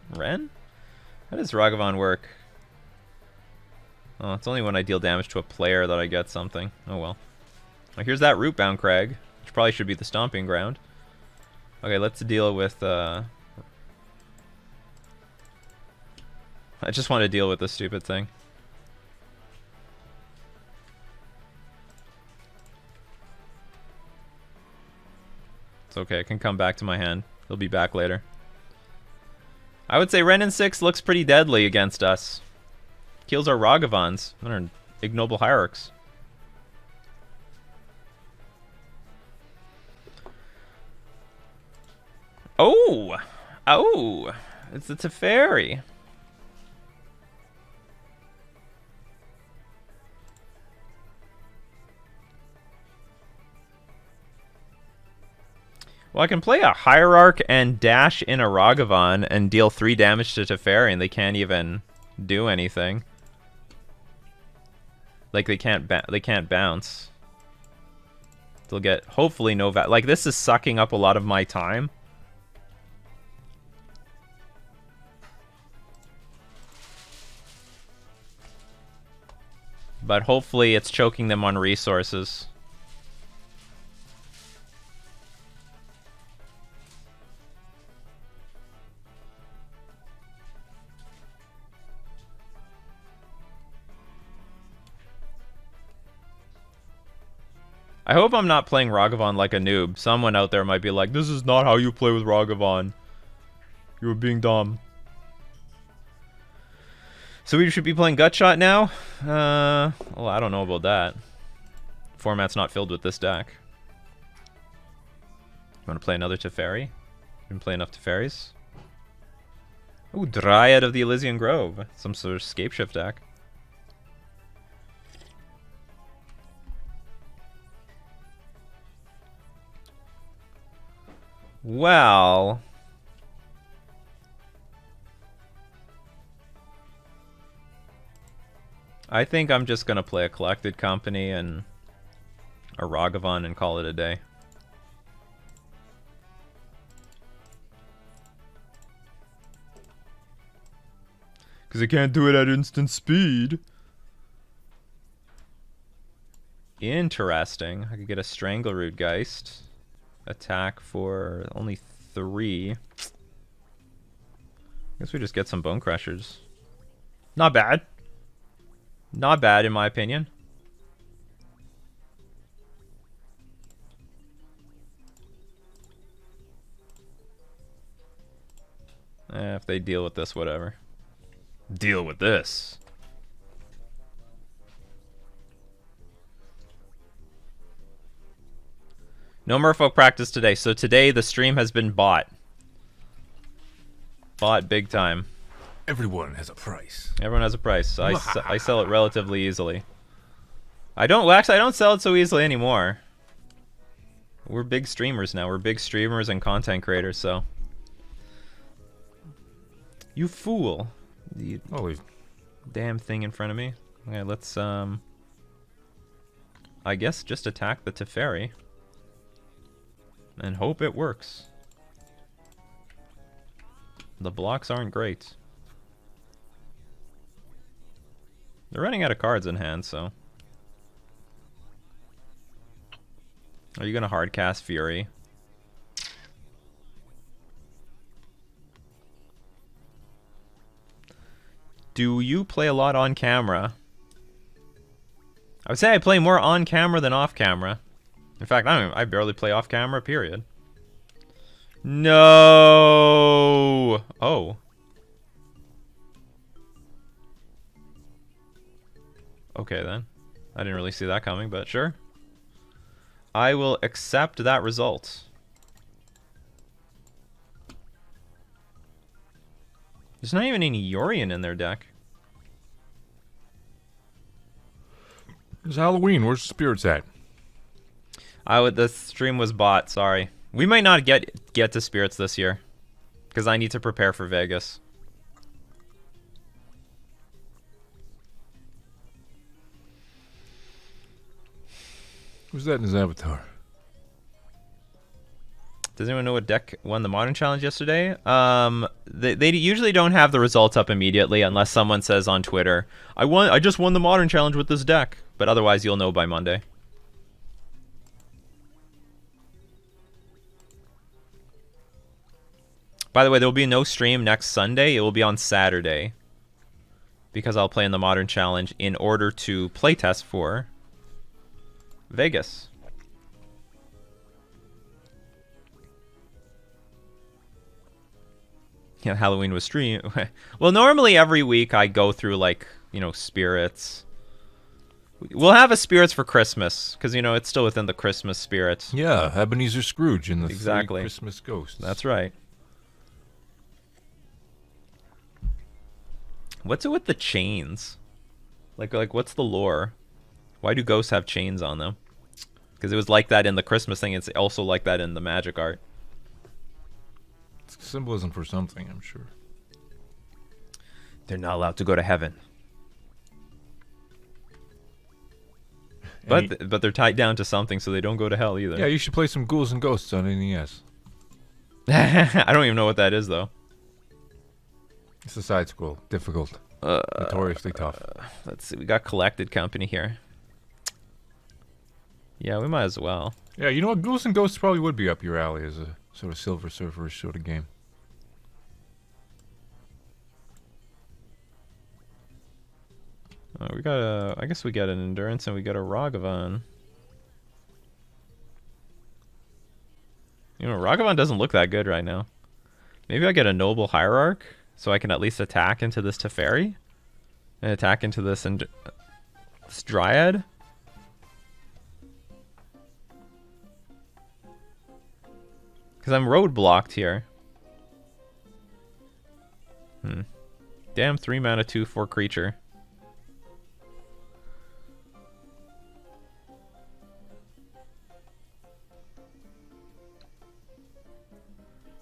[SPEAKER 1] Ren? How does Ragavan work? Oh, it's only when I deal damage to a player that I get something. Oh well. Well, here's that Rootbound Crag, which probably should be the Stomping Ground. Okay, let's deal with... I just want to deal with this stupid thing. It's okay, it can come back to my hand. He'll be back later. I would say Renin 6 looks pretty deadly against us. Kills our Ragavans. Our ignoble hierarchs. Oh! Oh! It's a Teferi. Well, I can play a Hierarch and dash in a Ragavan and deal 3 damage to Teferi, and they can't even do anything. Like, they can't bounce. They'll get, hopefully, no like, this is sucking up a lot of my time. But hopefully it's choking them on resources. I hope I'm not playing Ragavan like a noob. Someone out there might be like, this is not how you play with Ragavan. You're being dumb. So we should be playing Gutshot now? Well, I don't know about that. Format's not filled with this deck. You want to play another Teferi? You can play enough Teferis. Ooh, Dryad of the Elysian Grove. Some sort of Scapeshift deck. Well... I think I'm just going to play a Collected Company and a Ragavan and call it a day. Because I can't do it at instant speed. Interesting. I could get a Strangleroot Geist. Attack for only 3. I guess we just get some Bone Crushers. Not bad. Not bad, in my opinion. If they deal with this, whatever. Deal with this. No Merfolk practice today. So today the stream has been bought. Bought big time.
[SPEAKER 2] Everyone has a price.
[SPEAKER 1] Everyone has a price. I sell it relatively easily. I don't sell it so easily anymore. We're big streamers now. We're big streamers and content creators, so. You fool. The damn thing in front of me. Okay, let's, I guess just attack the Teferi. And hope it works. The blocks aren't great. They're running out of cards in hand, so. Are you gonna hardcast Fury? Do you play a lot on camera? I would say I play more on camera than off camera. In fact, I barely play off camera, period. No! Oh. Okay, then. I didn't really see that coming, but sure. I will accept that result. There's not even any Yorion in their deck.
[SPEAKER 2] It's Halloween. Where's the spirits at?
[SPEAKER 1] The stream was bought, sorry. We might not get to spirits this year. Because I need to prepare for Vegas.
[SPEAKER 2] Who's that in his avatar?
[SPEAKER 1] Does anyone know what deck won the Modern Challenge yesterday? They usually don't have the results up immediately unless someone says on Twitter, I just won the Modern Challenge with this deck. But otherwise you'll know by Monday. By the way, there will be no stream next Sunday. It will be on Saturday. Because I'll play in the Modern Challenge in order to playtest for Vegas. Yeah, Halloween was stream. Well, normally every week I go through like, you know, spirits. We'll have a spirits for Christmas because, you know, it's still within the Christmas spirit.
[SPEAKER 2] Yeah, Ebenezer Scrooge and the
[SPEAKER 1] Exactly.
[SPEAKER 2] Three Christmas Ghosts.
[SPEAKER 1] That's right. What's it with the chains? Like what's the lore? Why do ghosts have chains on them? Because it was like that in the Christmas thing. It's also like that in the magic art.
[SPEAKER 2] It's symbolism for something, I'm sure.
[SPEAKER 1] They're not allowed to go to heaven. But they're tied down to something, so they don't go to hell either.
[SPEAKER 2] Yeah, you should play some Ghouls and Ghosts on NES.
[SPEAKER 1] I don't even know what that is, though.
[SPEAKER 2] It's a side scroll. Difficult. Notoriously tough.
[SPEAKER 1] Let's see. We got Collected Company here. Yeah, we might as well.
[SPEAKER 2] Yeah, you know what? Ghouls and Ghosts probably would be up your alley as a sort of Silver Surfer sort of game.
[SPEAKER 1] We got a. I guess we got an Endurance and we got a Ragavan. You know, Ragavan doesn't look that good right now. Maybe I get a Noble Hierarch so I can at least attack into this Teferi and attack into this this Dryad. Because I'm roadblocked here. Damn, 3 mana 2/4 creature.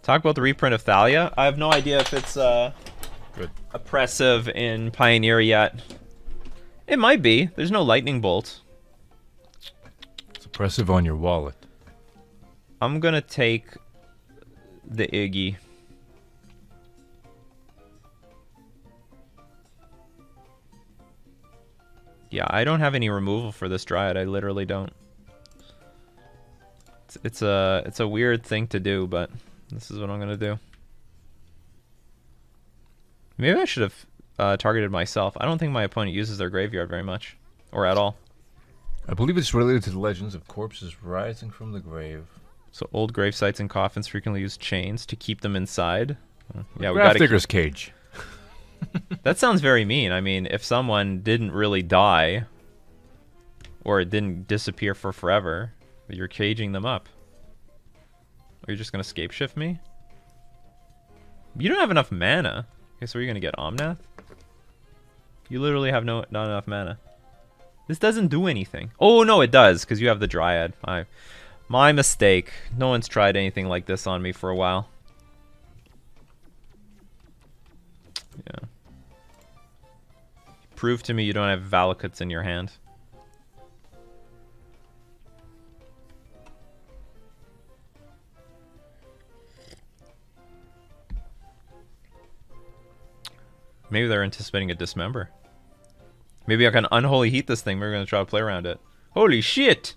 [SPEAKER 1] Talk about the reprint of Thalia. I have no idea if it's
[SPEAKER 2] Good.
[SPEAKER 1] oppressive in Pioneer yet. It might be. There's no lightning bolt.
[SPEAKER 2] It's oppressive on your wallet.
[SPEAKER 1] I'm gonna take the Iggy. Yeah, I don't have any removal for this Dryad. I literally don't. It's a weird thing to do, but this is what I'm gonna do. Maybe I should have targeted myself. I don't think my opponent uses their graveyard very much, or at all.
[SPEAKER 2] I believe it's related to the legends of corpses rising from the grave.
[SPEAKER 1] So old grave sites and coffins frequently use chains to keep them inside. Yeah, we got
[SPEAKER 2] Grafdigger's Cage.
[SPEAKER 1] That sounds very mean. I mean, if someone didn't really die, or it didn't disappear for forever, you're caging them up. Are you just gonna scape shift me? You don't have enough mana. Okay, so are you gonna get Omnath? You literally have not enough mana. This doesn't do anything. Oh no, it does, because you have the Dryad. My mistake. No one's tried anything like this on me for a while. Yeah. Prove to me you don't have Valakuts in your hand. Maybe they're anticipating a Dismember. Maybe I can Unholy Heat this thing. We're going to try to play around it. Holy shit!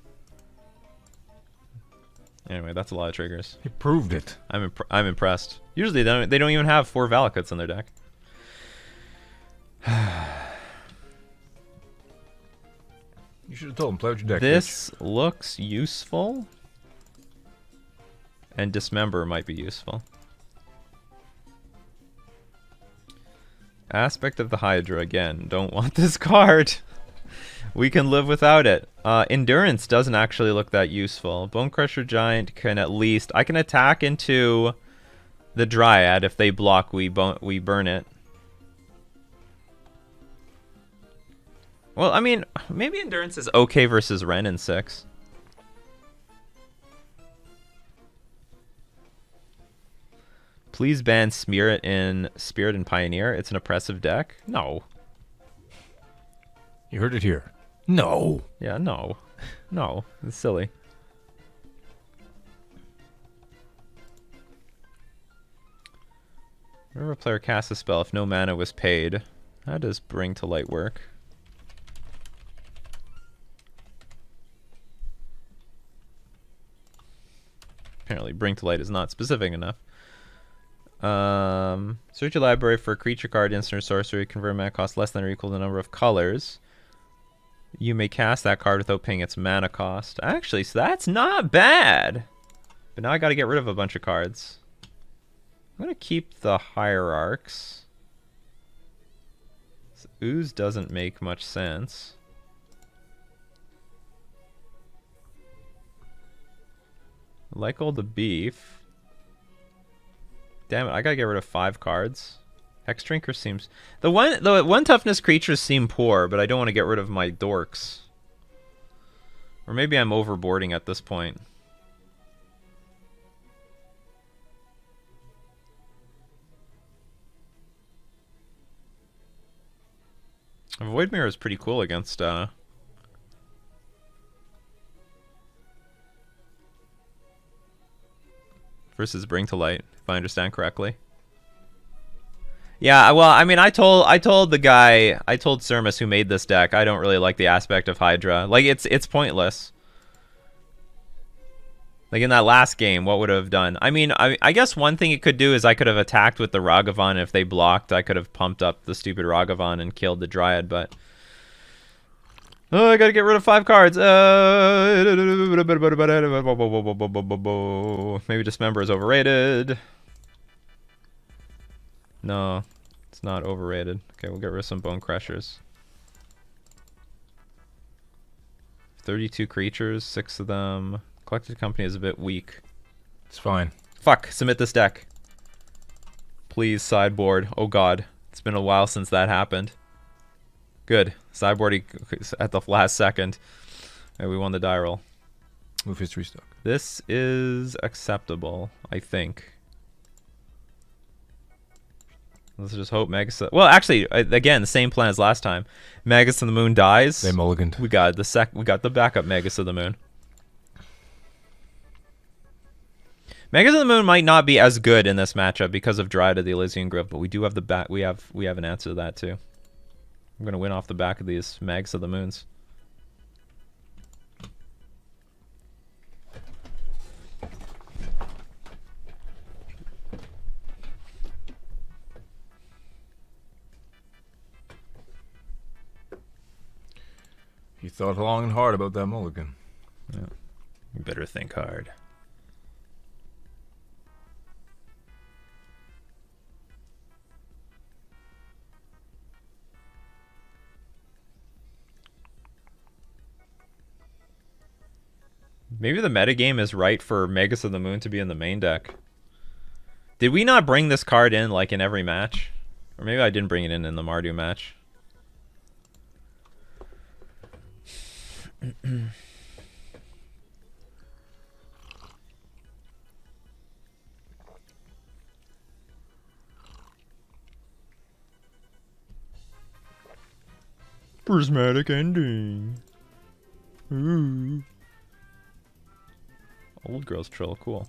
[SPEAKER 1] Anyway, that's a lot of triggers.
[SPEAKER 2] He proved it.
[SPEAKER 1] I'm impressed. Usually they don't even have 4 Valakuts in their deck.
[SPEAKER 2] You should have told him, play with your deck.
[SPEAKER 1] This looks useful. And Dismember might be useful. Aspect of the Hydra again. Don't want this card. We can live without it. Endurance doesn't actually look that useful. Bonecrusher Giant can at least... I can attack into the Dryad. If they block, we burn it. Well, I mean, maybe Endurance is okay versus Ren in 6. Please ban Spirit and Pioneer. It's an oppressive deck. No.
[SPEAKER 2] You heard it here. No.
[SPEAKER 1] Yeah, no. No. It's silly. Whenever a player casts a spell, if no mana was paid, how does Bring to Light work? Apparently Bring to Light is not specific enough. Search your library for a creature card, instant or sorcery, convert mana cost less than or equal to the number of colors. You may cast that card without paying its mana cost. Actually, so that's not bad. But now I gotta get rid of a bunch of cards. I'm I'm going to keep the Hierarchs. So Ooze doesn't make much sense. I like all the beef. Damn it, I gotta get rid of 5 cards. Hex Drinker seems... The one toughness creatures seem poor, but I don't want to get rid of my dorks. Or maybe I'm overboarding at this point. Void Mirror is pretty cool against... versus Bring to Light, if I understand correctly. Yeah, well, I mean, I told Surmus who made this deck, I don't really like the aspect of Hydra. Like, it's pointless. Like, in that last game, what would it have done? I mean, I guess one thing it could do is I could have attacked with the Ragavan. If they blocked, I could have pumped up the stupid Ragavan and killed the Dryad, but... Oh, I gotta get rid of 5 cards. Maybe Dismember is overrated. No, it's not overrated. Okay, we'll get rid of some Bone Crushers. 32 creatures, 6 of them. Collected Company is a bit weak.
[SPEAKER 2] It's fine.
[SPEAKER 1] Fuck, submit this deck. Please, sideboard. Oh god, it's been a while since that happened. Good. Sideboarding at the last second. And we won the die roll.
[SPEAKER 2] Move history stock.
[SPEAKER 1] This is acceptable, I think. Let's just hope Magus... Well, actually, again, the same plan as last time. Magus of the Moon dies.
[SPEAKER 2] They mulliganed.
[SPEAKER 1] We got the backup Magus of the Moon. Magus of the Moon might not be as good in this matchup because of Dryad of the Elysian Grove, but we do have the back. We have an answer to that too. I'm gonna win off the back of these Mags of the Moons.
[SPEAKER 2] You thought long and hard about that mulligan.
[SPEAKER 1] Yeah. You better think hard. Maybe the metagame is right for Magus of the Moon to be in the main deck. Did we not bring this card in like in every match? Or maybe I didn't bring it in the Mardu match. Prismatic Ending. Ooh. Old Girls Trill, cool.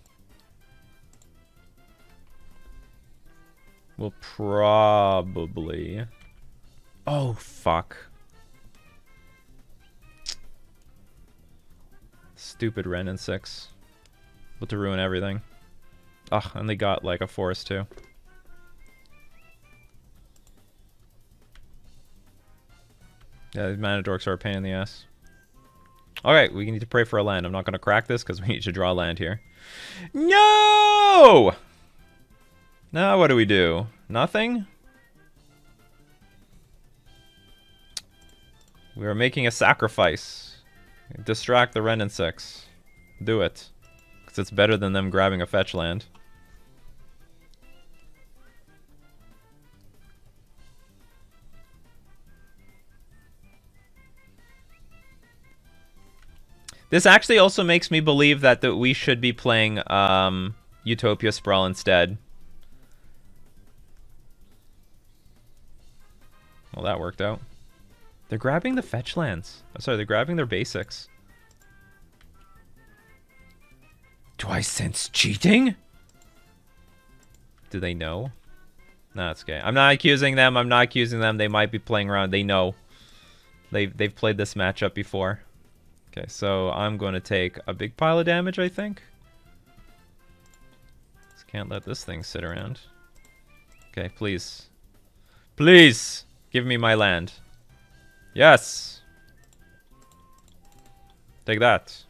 [SPEAKER 1] We'll probably... Oh, fuck. Stupid Wrenn and 6. About to ruin everything. Ugh, and they got like a forest too. Yeah, the mana dorks are a pain in the ass. Alright, we need to pray for a land. I'm not going to crack this because we need to draw land here. No! Now what do we do? Nothing? We are making a sacrifice. Distract the Wrenn and 6. Do it. Because it's better than them grabbing a fetch land. This actually also makes me believe that we should be playing Utopia Sprawl instead. Well, that worked out. They're grabbing the fetch lands. Oh, sorry, they're grabbing their basics. Do I sense cheating? Do they know? No, it's okay. I'm not accusing them. I'm not accusing them. They might be playing around. They know. They've played this matchup before. Okay, so I'm going to take a big pile of damage, I think. Just can't let this thing sit around. Okay, please. Please! Give me my land. Yes! Take that.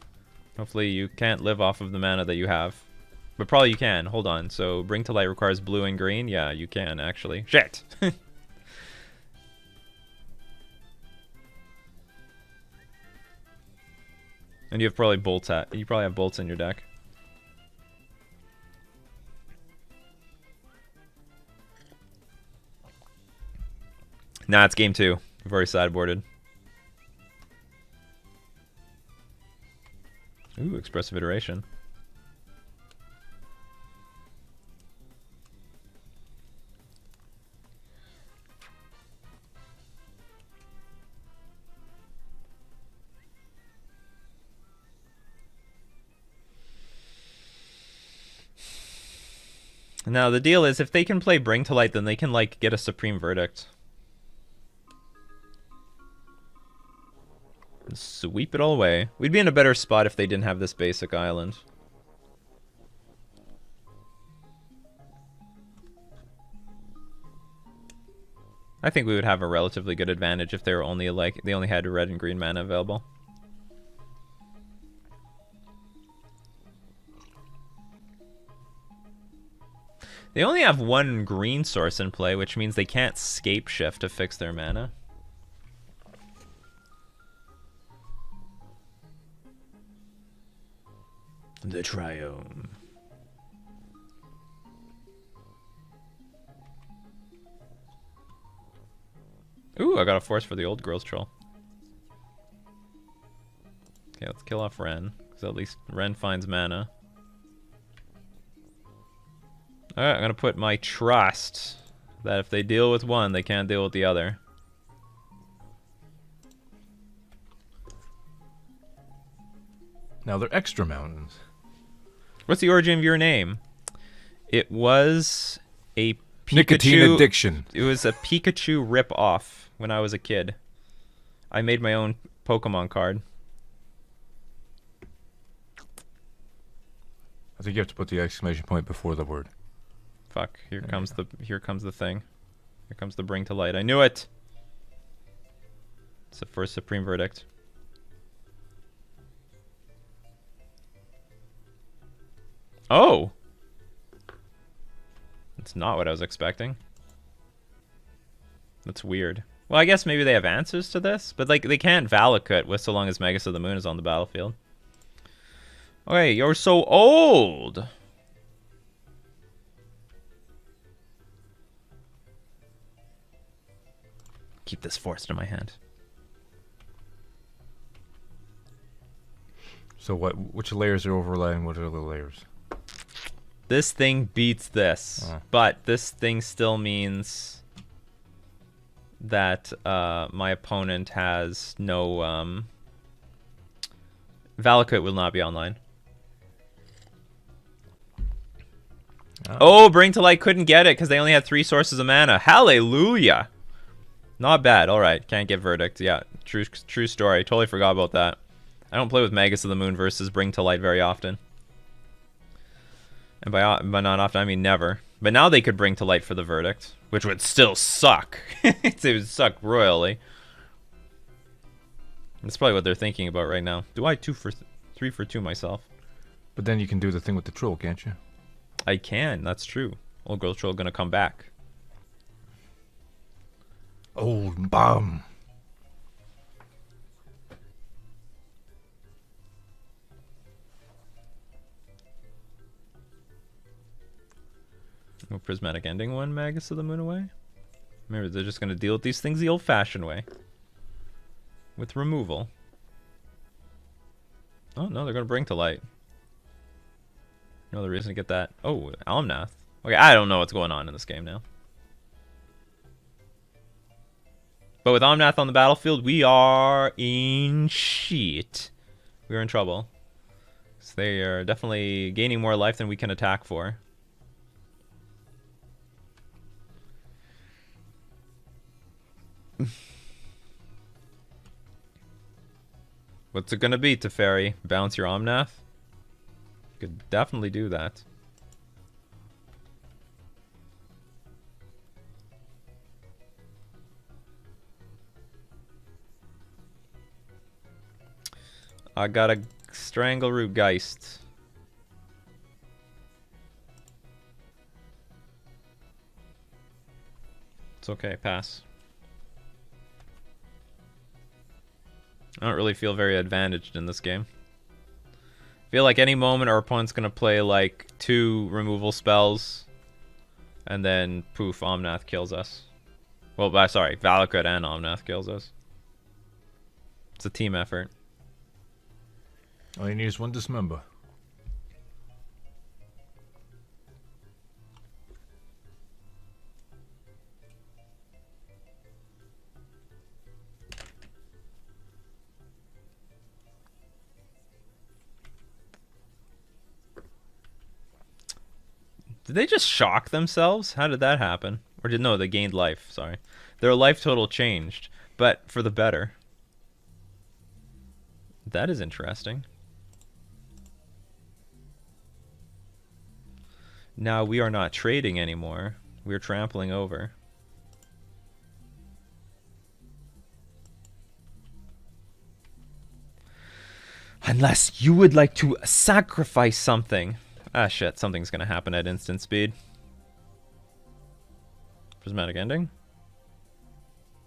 [SPEAKER 1] Hopefully you can't live off of the mana that you have. But probably you can. Hold on. So Bring to Light requires blue and green. Yeah, you can actually. Shit. And you have probably bolts at. You probably have bolts in your deck. Nah, it's game 2. We've already sideboarded. Ooh, Expressive Iteration. Now, the deal is, if they can play Bring to Light, then they can, like, get a Supreme Verdict. Sweep it all away. We'd be in a better spot if they didn't have this basic island. I think we would have a relatively good advantage if they were only, like, they only had red and green mana available. They only have one green source in play, which means they can't scape shift to fix their mana. The Triome. Ooh, I got a force for the old girls troll. Okay, let's kill off Ren, because at least Ren finds mana. Alright, I'm gonna put my trust that if they deal with one, they can't deal with the other.
[SPEAKER 2] Now they're extra mountains.
[SPEAKER 1] What's the origin of your name? It was a Pikachu.
[SPEAKER 2] Nicotine addiction.
[SPEAKER 1] It was a Pikachu rip-off when I was a kid. I made my own Pokemon card.
[SPEAKER 2] I think you have to put the exclamation point before the word.
[SPEAKER 1] Fuck, here comes the thing. Here comes the Bring to Light. I knew it. It's the first Supreme Verdict. Oh! That's not what I was expecting. That's weird. Well, I guess maybe they have answers to this, but like they can't Valakut with so long as Magus of the Moon is on the battlefield. Okay, you're so old! Keep this forced in my hand.
[SPEAKER 2] So what? Which layers are overlaying? What are the layers?
[SPEAKER 1] This thing beats this, but this thing still means that my opponent has no... Valakut will not be online. Oh, Bring to Light couldn't get it because they only had 3 sources of mana. Hallelujah! Not bad. All right, can't get Verdict. Yeah, true story. Totally forgot about that. I don't play with Magus of the Moon versus Bring to Light very often. And by not often, I mean never. But now they could Bring to Light for the Verdict, which would still suck. It would suck royally. That's probably what they're thinking about right now. Do I 3 for 2 myself?
[SPEAKER 2] But then you can do the thing with the troll, can't you?
[SPEAKER 1] I can. That's true. Old girl troll gonna come back.
[SPEAKER 2] Old bum.
[SPEAKER 1] No Prismatic Ending one Magus of the Moon away? Maybe they're just going to deal with these things the old-fashioned way. With removal. Oh, no, they're going to Bring to Light. No other reason to get that. Oh, Almnath. Okay, I don't know what's going on in this game now. But with Omnath on the battlefield, we are in shit. We are in trouble. So they are definitely gaining more life than we can attack for. What's it gonna be, Teferi? Bounce your Omnath? Could definitely do that. I got a Strangleroot Geist. It's okay. Pass. I don't really feel very advantaged in this game. I feel like any moment our opponent's gonna play like 2 removal spells, and then poof, Omnath kills us. Well, sorry, Valakut and Omnath kills us. It's a team effort.
[SPEAKER 2] All you need is one dismember.
[SPEAKER 1] Did they just shock themselves? How did that happen? Or no, they gained life, sorry. Their life total changed, but for the better. That is interesting. Now we are not trading anymore. We're trampling over. Unless you would like to sacrifice something. Ah, shit. Something's going to happen at instant speed. Prismatic Ending.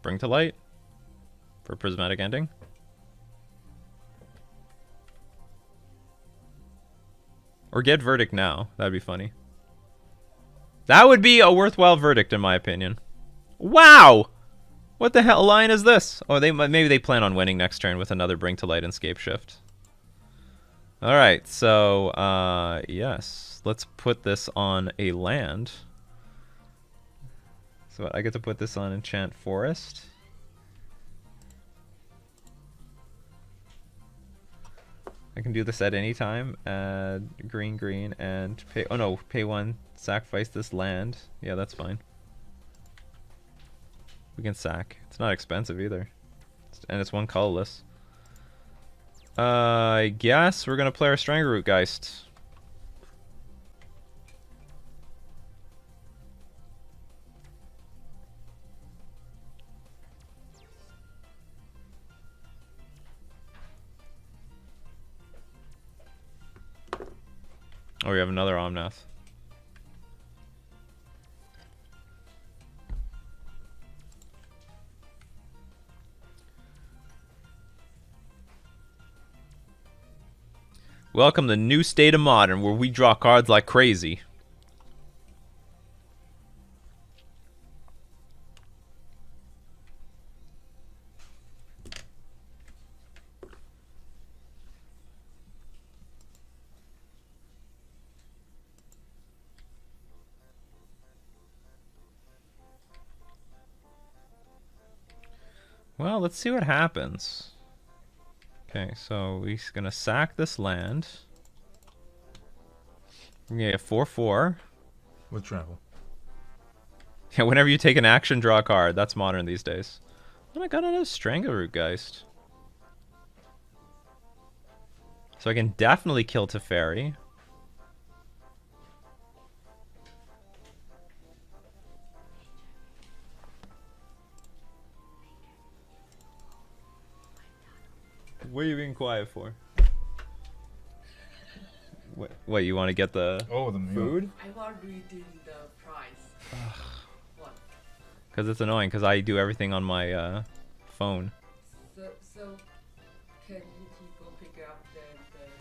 [SPEAKER 1] Bring to light. For Prismatic Ending. Or get Verdict now. That'd be funny. That would be a worthwhile verdict, in my opinion. Wow! What the hell line is this? Oh, maybe they plan on winning next turn with another Bring to Light and Scape Shift. Alright, so, yes. Let's put this on a land. So I get to put this on Enchant Forest. I can do this at any time. Add green, and pay... Oh no, pay 1, sacrifice this land. Yeah, that's fine. We can sack. It's not expensive either. And it's 1 colorless. I guess we're gonna play our Strangleroot Geist. Oh, we have another Omnath. Welcome to New State of Modern, where we draw cards like crazy. Well, let's see what happens. Okay, so we're gonna sack this land. Yeah, 4/4.
[SPEAKER 2] With travel.
[SPEAKER 1] Yeah, whenever you take an action, draw a card. That's modern these days. And I got another Strangleroot Geist. So I can definitely kill Teferi. What are you being quiet for? What you want to get the food?
[SPEAKER 3] I want reading the price. What?
[SPEAKER 1] Because it's annoying, because I do everything on my phone.
[SPEAKER 3] So can you go pick it up then?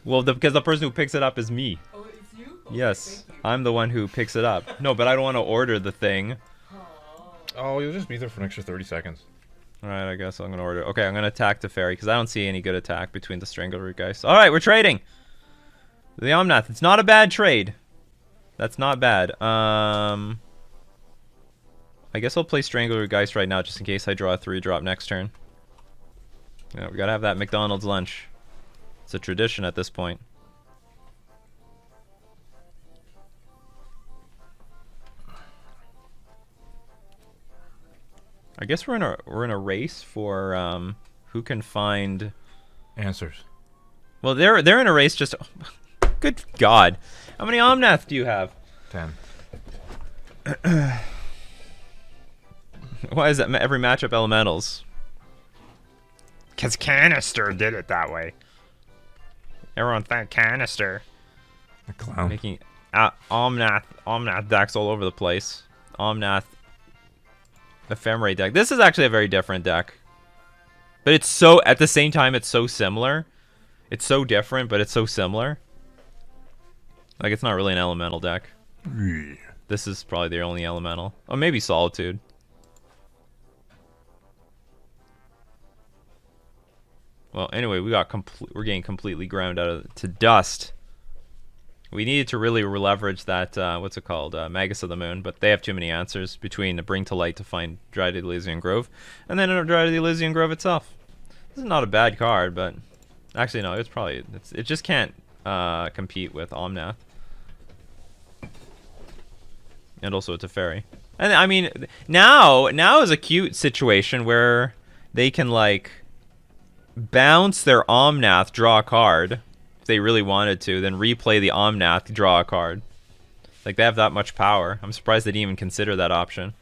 [SPEAKER 1] Well, because the person who picks it up is me.
[SPEAKER 3] Oh, it's you? Okay,
[SPEAKER 1] Yes,
[SPEAKER 3] thank you.
[SPEAKER 1] I'm the one who picks it up. No, but I don't want to order the thing.
[SPEAKER 2] Oh, you'll just be there for an extra 30 seconds.
[SPEAKER 1] Alright, I guess I'm going to order. Okay, I'm going to attack Teferi, because I don't see any good attack between the Strangleroot Geist. Alright, we're trading! The Omnath. It's not a bad trade. That's not bad. I guess I'll play Strangleroot Geist right now, just in case I draw a 3-drop next turn. Yeah, we gotta have that McDonald's lunch. It's a tradition at this point. I guess we're in a race for who can find
[SPEAKER 2] Answers.
[SPEAKER 1] Well, they're in a race just good God. How many Omnath do you have?
[SPEAKER 2] 10.
[SPEAKER 1] Why is that every matchup elementals? Cuz Canister did it that way. Everyone thank Canister.
[SPEAKER 2] A clown.
[SPEAKER 1] Making Omnath decks all over the place. Omnath Ephemerate deck. This is actually a very different deck. But it's so, at the same time, it's so similar. It's so different, but it's so similar. Like, it's not really an elemental deck. This is probably the only elemental. Oh, maybe Solitude. Well, anyway, we're getting completely ground out to dust. We needed to really leverage that, what's it called, Magus of the Moon, but they have too many answers between the Bring to Light to find Dryad of the Elysian Grove, and then Dryad of the Elysian Grove itself. This is not a bad card, but actually no, it just can't compete with Omnath. And also it's a fairy. And I mean, now is a cute situation where they can like bounce their Omnath, draw a card, if they really wanted to, then replay the Omnath, draw a card. Like, they have that much power. I'm surprised they didn't even consider that option.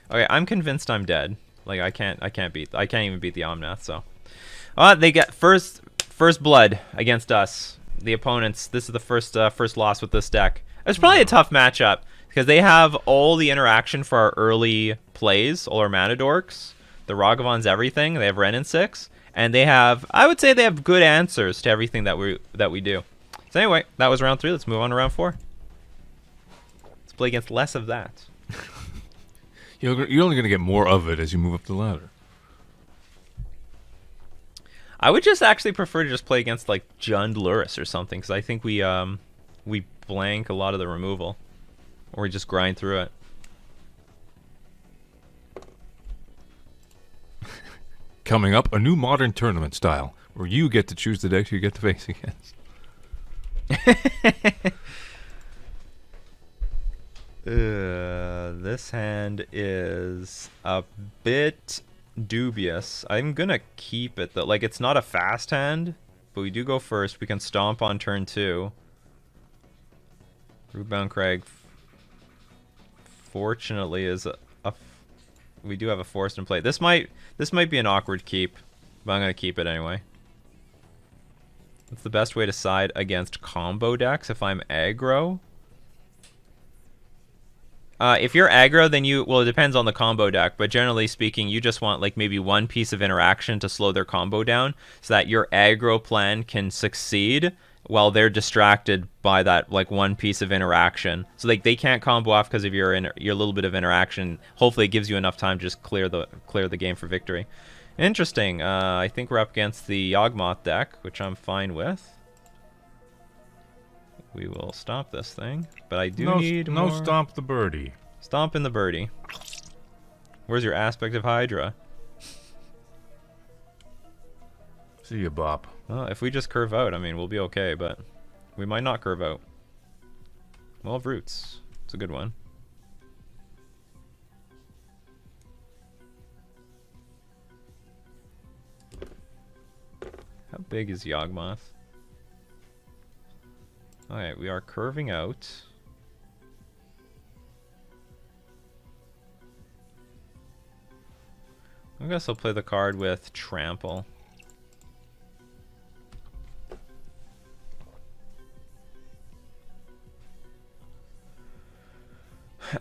[SPEAKER 1] Okay, I'm convinced I'm dead. Like, I can't even beat the Omnath, so. They get first blood against us. The opponents. This is the first loss with this deck. It's probably a tough matchup because they have all the interaction for our early plays, all our mana dorks, the Ragavans, everything. They have Ren and 6, and they have, I would say, they have good answers to everything that we do. So anyway, that was round 3. Let's move on to round 4. Let's play against less of that.
[SPEAKER 2] You're only going to get more of it as you move up the ladder.
[SPEAKER 1] I would just actually prefer to just play against like Jund Lurrus or something, because I think we blank a lot of the removal, or we just grind through it.
[SPEAKER 2] Coming up, a new modern tournament style where you get to choose the decks you get to face against.
[SPEAKER 1] This hand is a bit dubious. I'm gonna keep it though. Like, it's not a fast hand, but we do go first. We can stomp on turn 2. Rootbound Crag fortunately is we do have a forest in play. This might be an awkward keep, but I'm gonna keep it anyway. It's the best way to side against combo decks if I'm aggro. If you're aggro, then it depends on the combo deck, but generally speaking, you just want like maybe one piece of interaction to slow their combo down so that your aggro plan can succeed while they're distracted by that like one piece of interaction. So like they can't combo off because of your little bit of interaction. Hopefully it gives you enough time to just clear the game for victory. Interesting. I think we're up against the Yawgmoth deck, which I'm fine with. We will stop this thing, but I do need more.
[SPEAKER 2] No, stomp the birdie.
[SPEAKER 1] Stomp in the birdie. Where's your Aspect of Hydra?
[SPEAKER 2] See ya, Bop.
[SPEAKER 1] Well, if we just curve out, I mean, we'll be okay, but we might not curve out. Well, Roots. It's a good one. How big is Yawgmoth? Alright, we are curving out. I guess I'll play the card with Trample.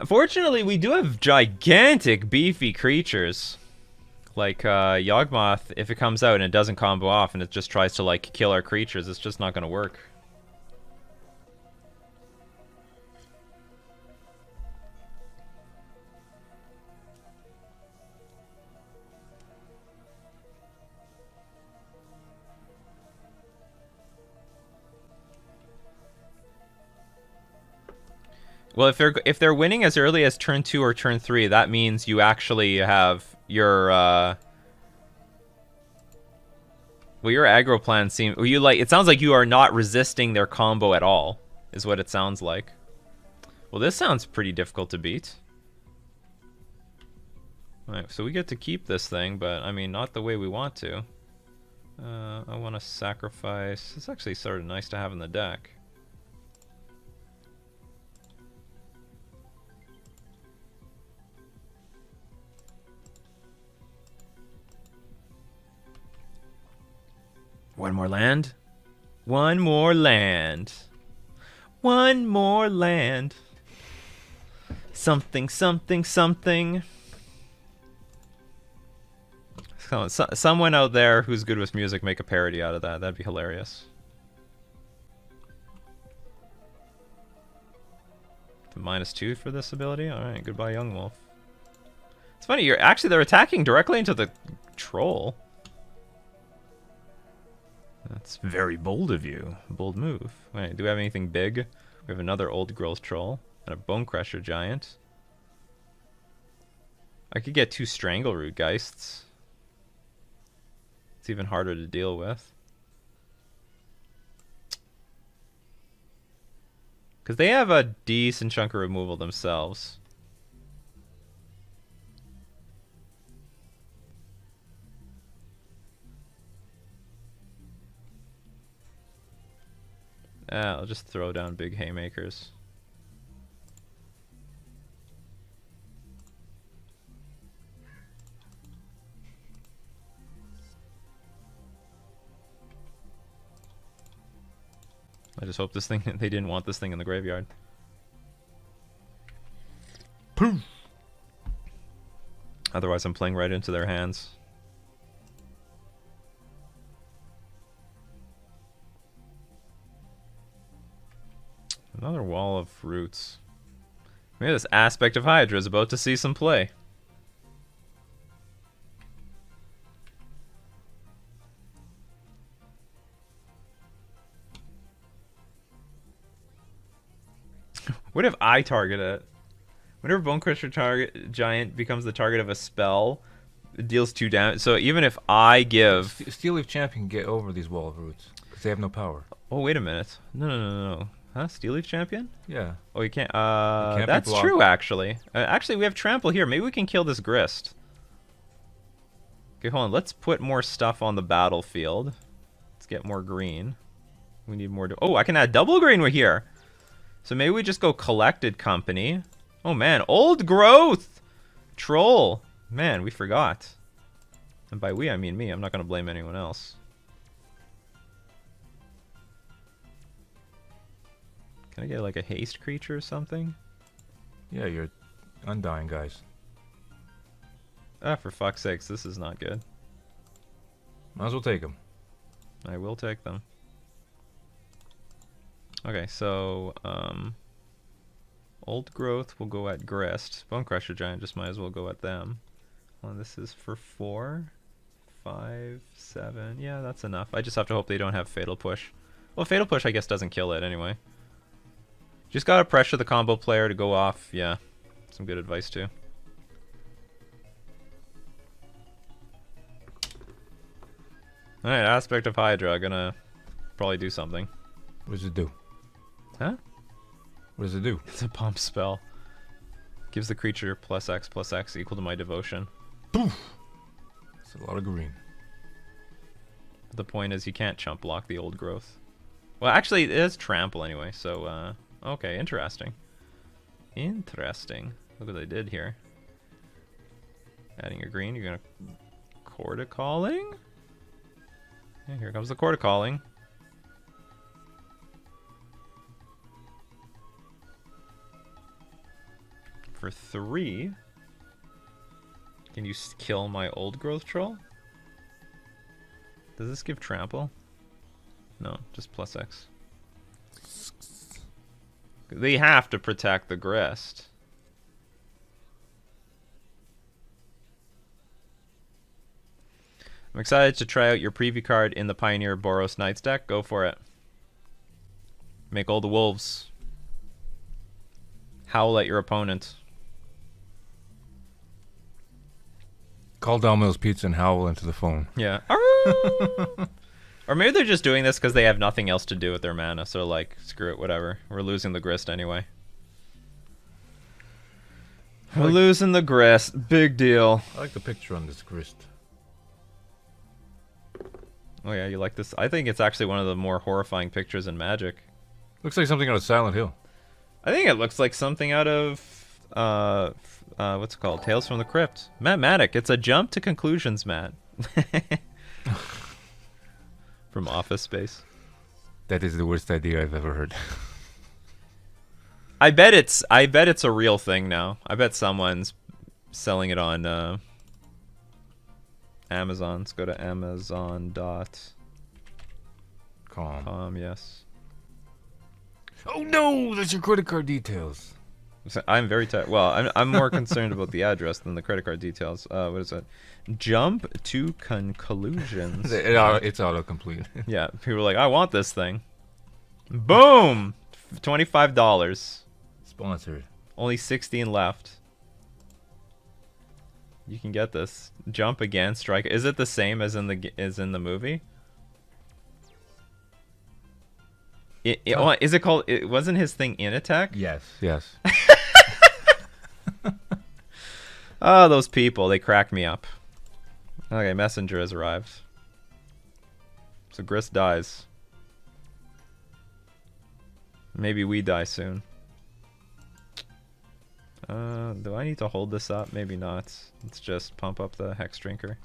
[SPEAKER 1] Fortunately, we do have gigantic, beefy creatures. Like, Yawgmoth, if it comes out and it doesn't combo off and it just tries to, like, kill our creatures, it's just not gonna work. Well, if they're winning as early as turn 2 or turn 3, that means you actually have your your aggro plan it sounds like you are not resisting their combo at all, is what it sounds like. Well, this sounds pretty difficult to beat. Alright, so we get to keep this thing, but I mean, not the way we want to. I want to sacrifice. It's actually sort of nice to have in the deck. One more land. One more land. One more land. Something, something, something. Someone out there who's good with music make a parody out of that. That'd be hilarious. -2 for this ability? Alright, goodbye, Young Wolf. It's funny, they're attacking directly into the troll. That's very bold of you. Bold move. Wait, do we have anything big? We have another old growth troll and a bone crusher giant. I could get 2 strangle root geists. It's even harder to deal with. Because they have a decent chunk of removal themselves. I'll just throw down big haymakers. I just hope this thing, they didn't want this thing in the graveyard.
[SPEAKER 2] Poof.
[SPEAKER 1] Otherwise I'm playing right into their hands. Another wall of roots. Maybe this aspect of Hydra is about to see some play. What if I target it? Whenever Bone Crusher Giant becomes the target of a spell, it deals 2 damage. So even if I give...
[SPEAKER 2] Steel Leaf Champion can get over these wall of roots, because they have no power.
[SPEAKER 1] Oh, wait a minute. No. Huh? Steel Leaf Champion?
[SPEAKER 2] Yeah.
[SPEAKER 1] Oh, you can't...
[SPEAKER 2] It can't
[SPEAKER 1] that's
[SPEAKER 2] be
[SPEAKER 1] true, actually. Actually, we have Trample here. Maybe we can kill this Grist. Okay, hold on. Let's put more stuff on the battlefield. Let's get more green. We need more... Oh, I can add double green with here. So maybe we just go Collected Company. Oh man, Old Growth! Troll! Man, we forgot. And by we, I mean me. I'm not going to blame anyone else. Can I get like a haste creature or something?
[SPEAKER 2] Yeah, you're undying, guys.
[SPEAKER 1] Ah, for fuck's sakes, this is not good.
[SPEAKER 2] Might as well take them.
[SPEAKER 1] I will take them. Okay, so, Old Growth will go at Grist. Bone Crusher Giant just might as well go at them. Well, this is for 4, 5, 7. Yeah, that's enough. I just have to hope they don't have Fatal Push. Well, Fatal Push, I guess, doesn't kill it anyway. Just gotta pressure the combo player to go off. Yeah, some good advice, too. Alright, Aspect of Hydra. Gonna probably do something.
[SPEAKER 2] What does it do?
[SPEAKER 1] Huh?
[SPEAKER 2] What does it do?
[SPEAKER 1] It's a pump spell. Gives the creature +X equal to my devotion.
[SPEAKER 2] Poof! That's a lot of green.
[SPEAKER 1] The point is you can't chump block the Old Growth. Well, actually, it is Trample anyway, so, okay, interesting. Interesting. Look what they did here. Adding a green, you're gonna... Chord of Calling? Yeah, here comes the Chord of Calling. For 3, can you kill my Old Growth Troll? Does this give Trample? No, just +X. They have to protect the Grist. I'm excited to try out your preview card in the Pioneer Boros Knights deck. Go for it. Make all the wolves howl at your opponent.
[SPEAKER 2] Call Domino's Pizza and howl into the phone.
[SPEAKER 1] Yeah. Or maybe they're just doing this because they have nothing else to do with their mana. So like, screw it, whatever. We're losing the Grist anyway. We're losing the Grist. Big deal.
[SPEAKER 2] I like the picture on this Grist.
[SPEAKER 1] Oh yeah, you like this? I think it's actually one of the more horrifying pictures in Magic.
[SPEAKER 2] Looks like something out of Silent Hill.
[SPEAKER 1] I think it looks like something out of what's it called? Tales from the Crypt. Matt Maddock. It's a jump to conclusions, Matt. From Office Space.
[SPEAKER 2] That is the worst idea I've ever heard.
[SPEAKER 1] I bet it's a real thing now. I bet someone's selling it on Amazon. Let's go to Amazon.com.
[SPEAKER 2] Calm.
[SPEAKER 1] Yes.
[SPEAKER 2] Oh no, that's your credit card details.
[SPEAKER 1] So I'm very tired. Well, I'm more concerned about the address than the credit card details. What is it? Jump to conclusions.
[SPEAKER 2] It's autocomplete.
[SPEAKER 1] Yeah, people are like, I want this thing. Boom! $25.
[SPEAKER 2] Sponsored.
[SPEAKER 1] Only 16 left. You can get this. Jump again, strike. Is it the same as in the movie? Is it called? It wasn't his thing in attack?
[SPEAKER 2] Yes. Yes.
[SPEAKER 1] Oh, those people, they crack me up. Okay, messenger has arrived. So Grist dies. Maybe we die soon. Do I need to hold this up? Maybe not. Let's just pump up the Hex Drinker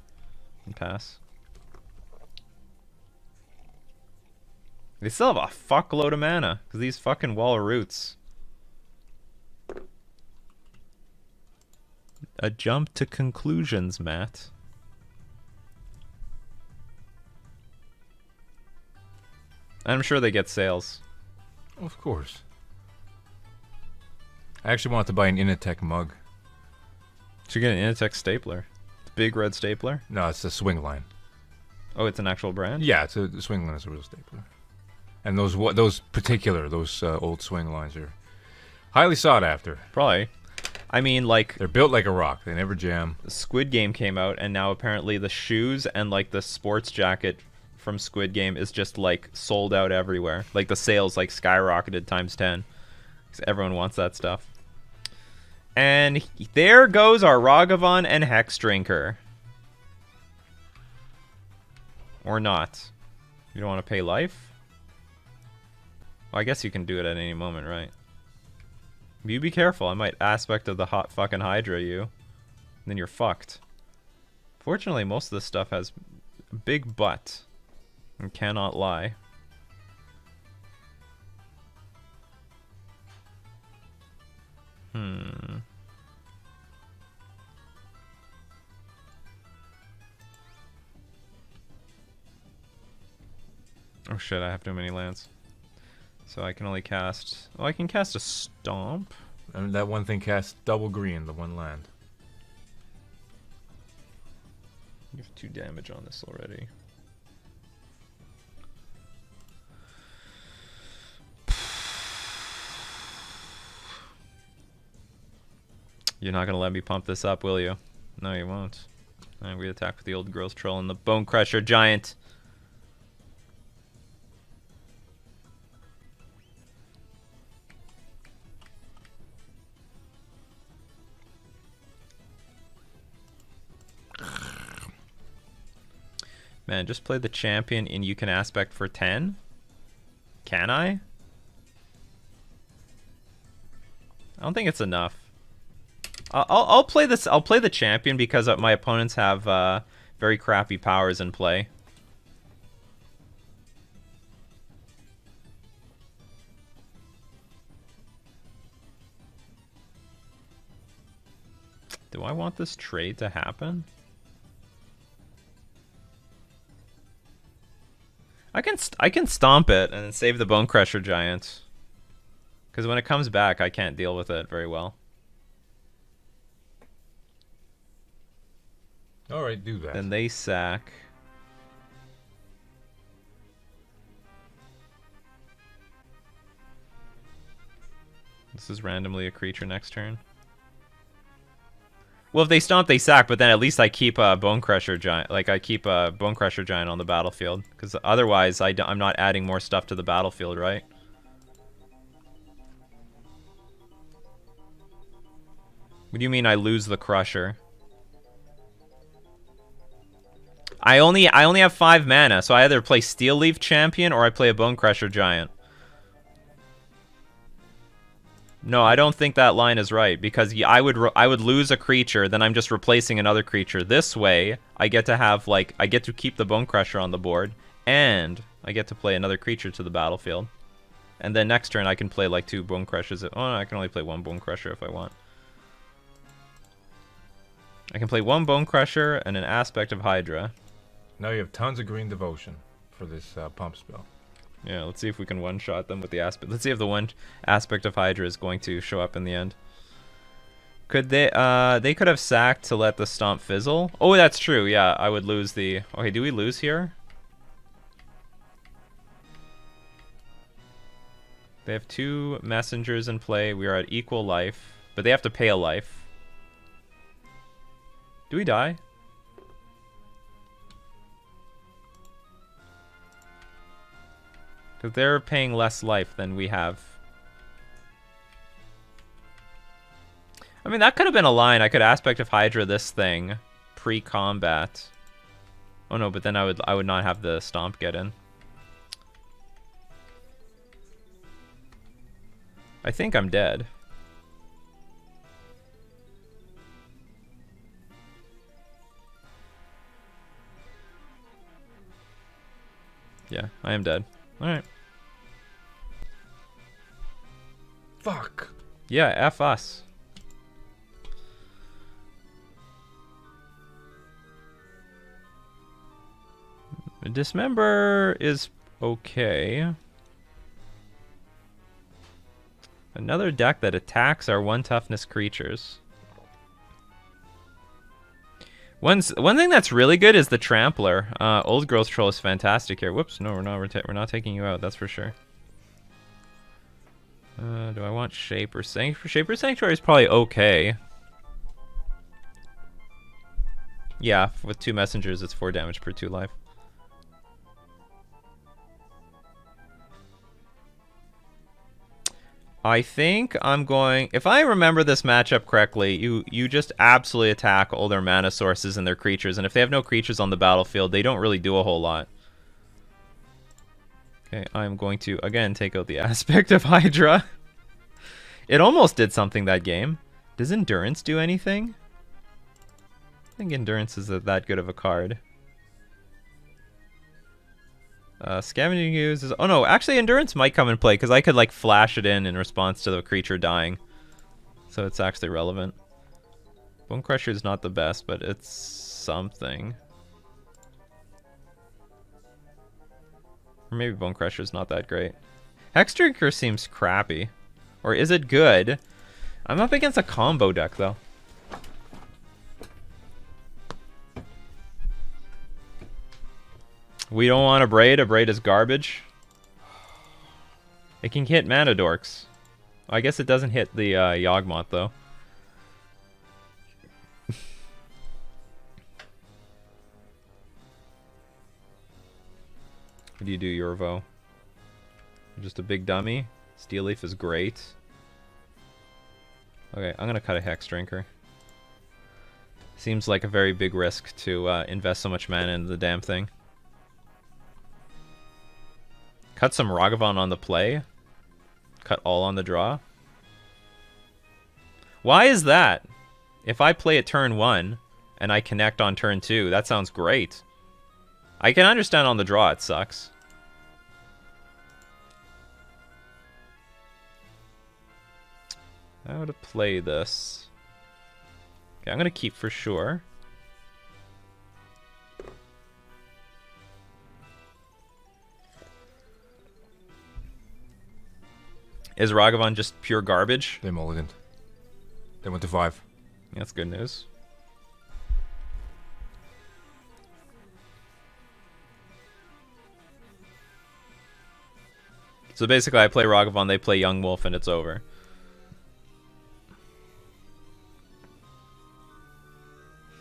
[SPEAKER 1] and pass. They still have a fuckload of mana, because these fucking wall of roots. A jump to conclusions, Matt. I'm sure they get sales.
[SPEAKER 2] Of course. I actually wanted to buy an Initech mug.
[SPEAKER 1] Should get an Initech stapler. The big red stapler.
[SPEAKER 2] No, it's a swing line.
[SPEAKER 1] Oh, it's an actual brand?
[SPEAKER 2] Yeah, the swing line is a real stapler. And those old swing lines are highly sought after.
[SPEAKER 1] Probably. I mean, like,
[SPEAKER 2] They're built like a rock. They never jam.
[SPEAKER 1] Squid Game came out, and now apparently the shoes and like the sports jacket from Squid Game is just like sold out everywhere. Like the sales like skyrocketed times 10. 'Cause everyone wants that stuff. And there goes our Ragavan and Hex Drinker. Or not. You don't want to pay life? Well, I guess you can do it at any moment, right? You be careful. I might aspect of the hot fucking Hydra you. And then you're fucked. Fortunately, most of this stuff has a big butt. And cannot lie. Oh shit, I have too many lands. So I can only cast... Oh, I can cast a Stomp.
[SPEAKER 2] And that one thing casts double green, the one land.
[SPEAKER 1] You have 2 damage on this already. You're not gonna let me pump this up, will you? No, you won't. Alright, we attack with the old growth troll and the Bone Crusher Giant. Man, just play the champion and you can aspect for 10? Can I? I don't think it's enough. I'll play this. I'll play the champion because my opponents have very crappy powers in play. Do I want this trade to happen? I can stomp it and save the Bone Crusher Giant. Because when it comes back, I can't deal with it very well.
[SPEAKER 2] Alright, do that.
[SPEAKER 1] Then they sack. This is randomly a creature next turn. Well, if they stomp, they sack, but then at least I keep a Bone Crusher Giant. Like, I keep a Bone Crusher Giant on the battlefield. Because otherwise, I'm not adding more stuff to the battlefield, right? What do you mean I lose the Crusher? I only have 5 mana, so I either play Steel Leaf Champion or I play a Bone Crusher Giant. No, I don't think that line is right because I would lose a creature, then I'm just replacing another creature. This way, I get to have I get to keep the Bone Crusher on the board, and I get to play another creature to the battlefield. And then next turn I can play like 2 Bone Crushers. Oh, no, I can only play 1 Bone Crusher if I want. I can play 1 Bone Crusher and an Aspect of Hydra.
[SPEAKER 2] Now you have tons of green devotion for this pump spell.
[SPEAKER 1] Yeah, let's see if we can one-shot them with the Aspect. Let's see if the one Aspect of Hydra is going to show up in the end. Could they could have sacked to let the Stomp fizzle. Oh, that's true. Yeah, I would lose the... Okay, do we lose here? They have 2 messengers in play. We are at equal life, but they have to pay a life. Do we die? Because they're paying less life than we have. I mean, that could have been a line. I could Aspect of Hydra this thing pre-combat. Oh no, but then I would not have the Stomp get in. I think I'm dead. Yeah, I am dead. Alright.
[SPEAKER 2] Fuck.
[SPEAKER 1] Yeah, F us. Dismember is okay. Another deck that attacks our 1 toughness creatures. One thing that's really good is the Trampler. Old Growth Troll is fantastic here. Whoops, no, we're not taking you out, that's for sure. Do I want Shaper Sanctuary? Shaper Sanctuary is probably okay. Yeah, with 2 messengers, it's 4 damage per 2 life. I think I'm going... If I remember this matchup correctly, you just absolutely attack all their mana sources and their creatures, and if they have no creatures on the battlefield, they don't really do a whole lot. Okay, I'm going to, again, take out the Aspect of Hydra. It almost did something that game. Does Endurance do anything? I think Endurance is that good of a card. Scavenging Ooze is... Oh no, actually Endurance might come in play, because I could like flash it in response to the creature dying. So it's actually relevant. Bone Crusher is not the best, but it's something. Or maybe Bone Crusher is not that great. Hexdrinker seems crappy. Or is it good? I'm up against a combo deck, though. We don't want a Braid. A Braid is garbage. It can hit Mana Dorks. I guess it doesn't hit the Yawgmoth, though. What do you do, Yorvo? Just a big dummy? Steel Leaf is great. Okay, I'm gonna cut a Hexdrinker. Seems like a very big risk to invest so much mana into the damn thing. Cut some Ragavan on the play. Cut all on the draw. Why is that? If I play at turn 1 and I connect on turn 2, that sounds great. I can understand on the draw it sucks. How to play this? Okay, I'm gonna keep for sure. Is Ragavan just pure garbage?
[SPEAKER 2] They mulliganed. They went to 5.
[SPEAKER 1] That's good news. So basically I play Ragavan, they play Young Wolf, and it's over.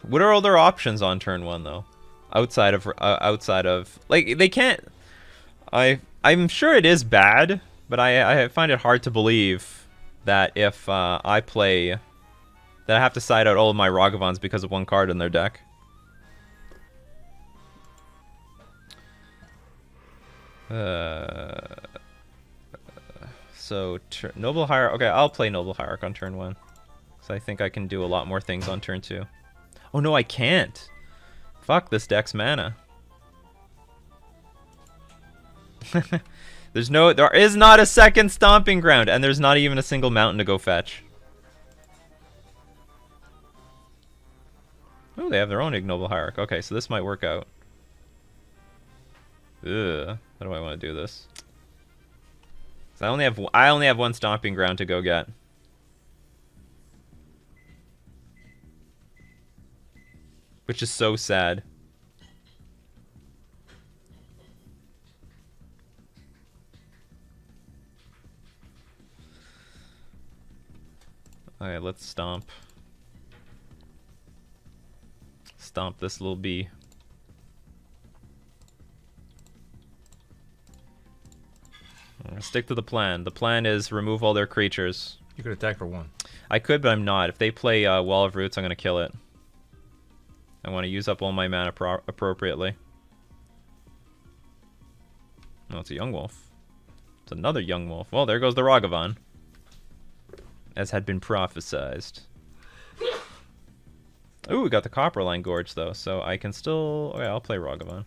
[SPEAKER 1] What are all their options on turn 1 though? Outside of like they can't. I'm sure it is bad, but I find it hard to believe that if I play, that I have to side out all of my Ragavans because of one card in their deck. So Noble Hierarch. Okay, I'll play Noble Hierarch on turn 1, so I think I can do a lot more things on turn 2. Oh no, I can't. Fuck this deck's mana. There is not a second stomping ground, and there's not even a single mountain to go fetch. Oh, they have their own ignoble hierarch. Okay, so this might work out. Ugh, how do I want to do this? So I only have one stomping ground to go get. Which is so sad. Alright, let's stomp. Stomp this little bee. Stick to the plan. The plan is remove all their creatures.
[SPEAKER 2] You could attack for 1.
[SPEAKER 1] I could, but I'm not. If they play Wall of Roots, I'm going to kill it. I want to use up all my mana appropriately. Oh, it's a young wolf. It's another young wolf. Well, there goes the Ragavan. As had been prophesized. Ooh, we got the Copperline Gorge, though, so I can still... Oh, yeah, I'll play Ragavan.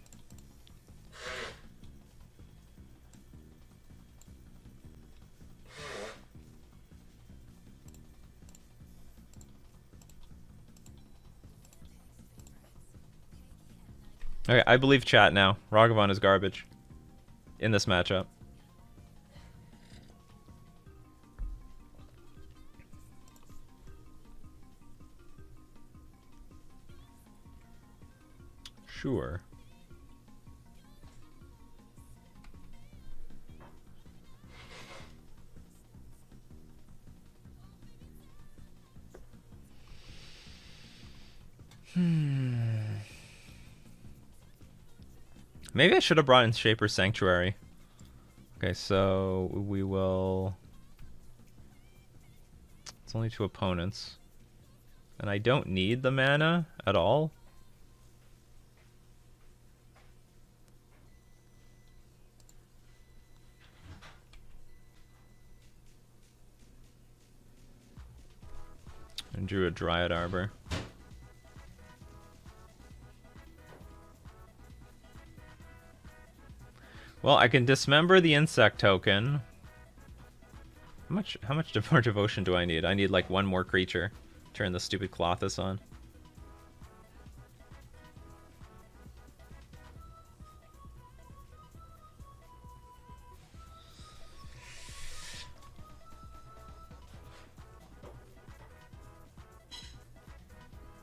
[SPEAKER 1] Okay, I believe chat now. Ragavan is garbage. In this matchup. Sure. Maybe I should have brought in Shaper's Sanctuary. Okay, so we will... It's only 2 opponents. And I don't need the mana at all. And drew a Dryad Arbor. Well, I can dismember the insect token. How much more devotion do I need? I need like 1 more creature. Turn the stupid Clothis on.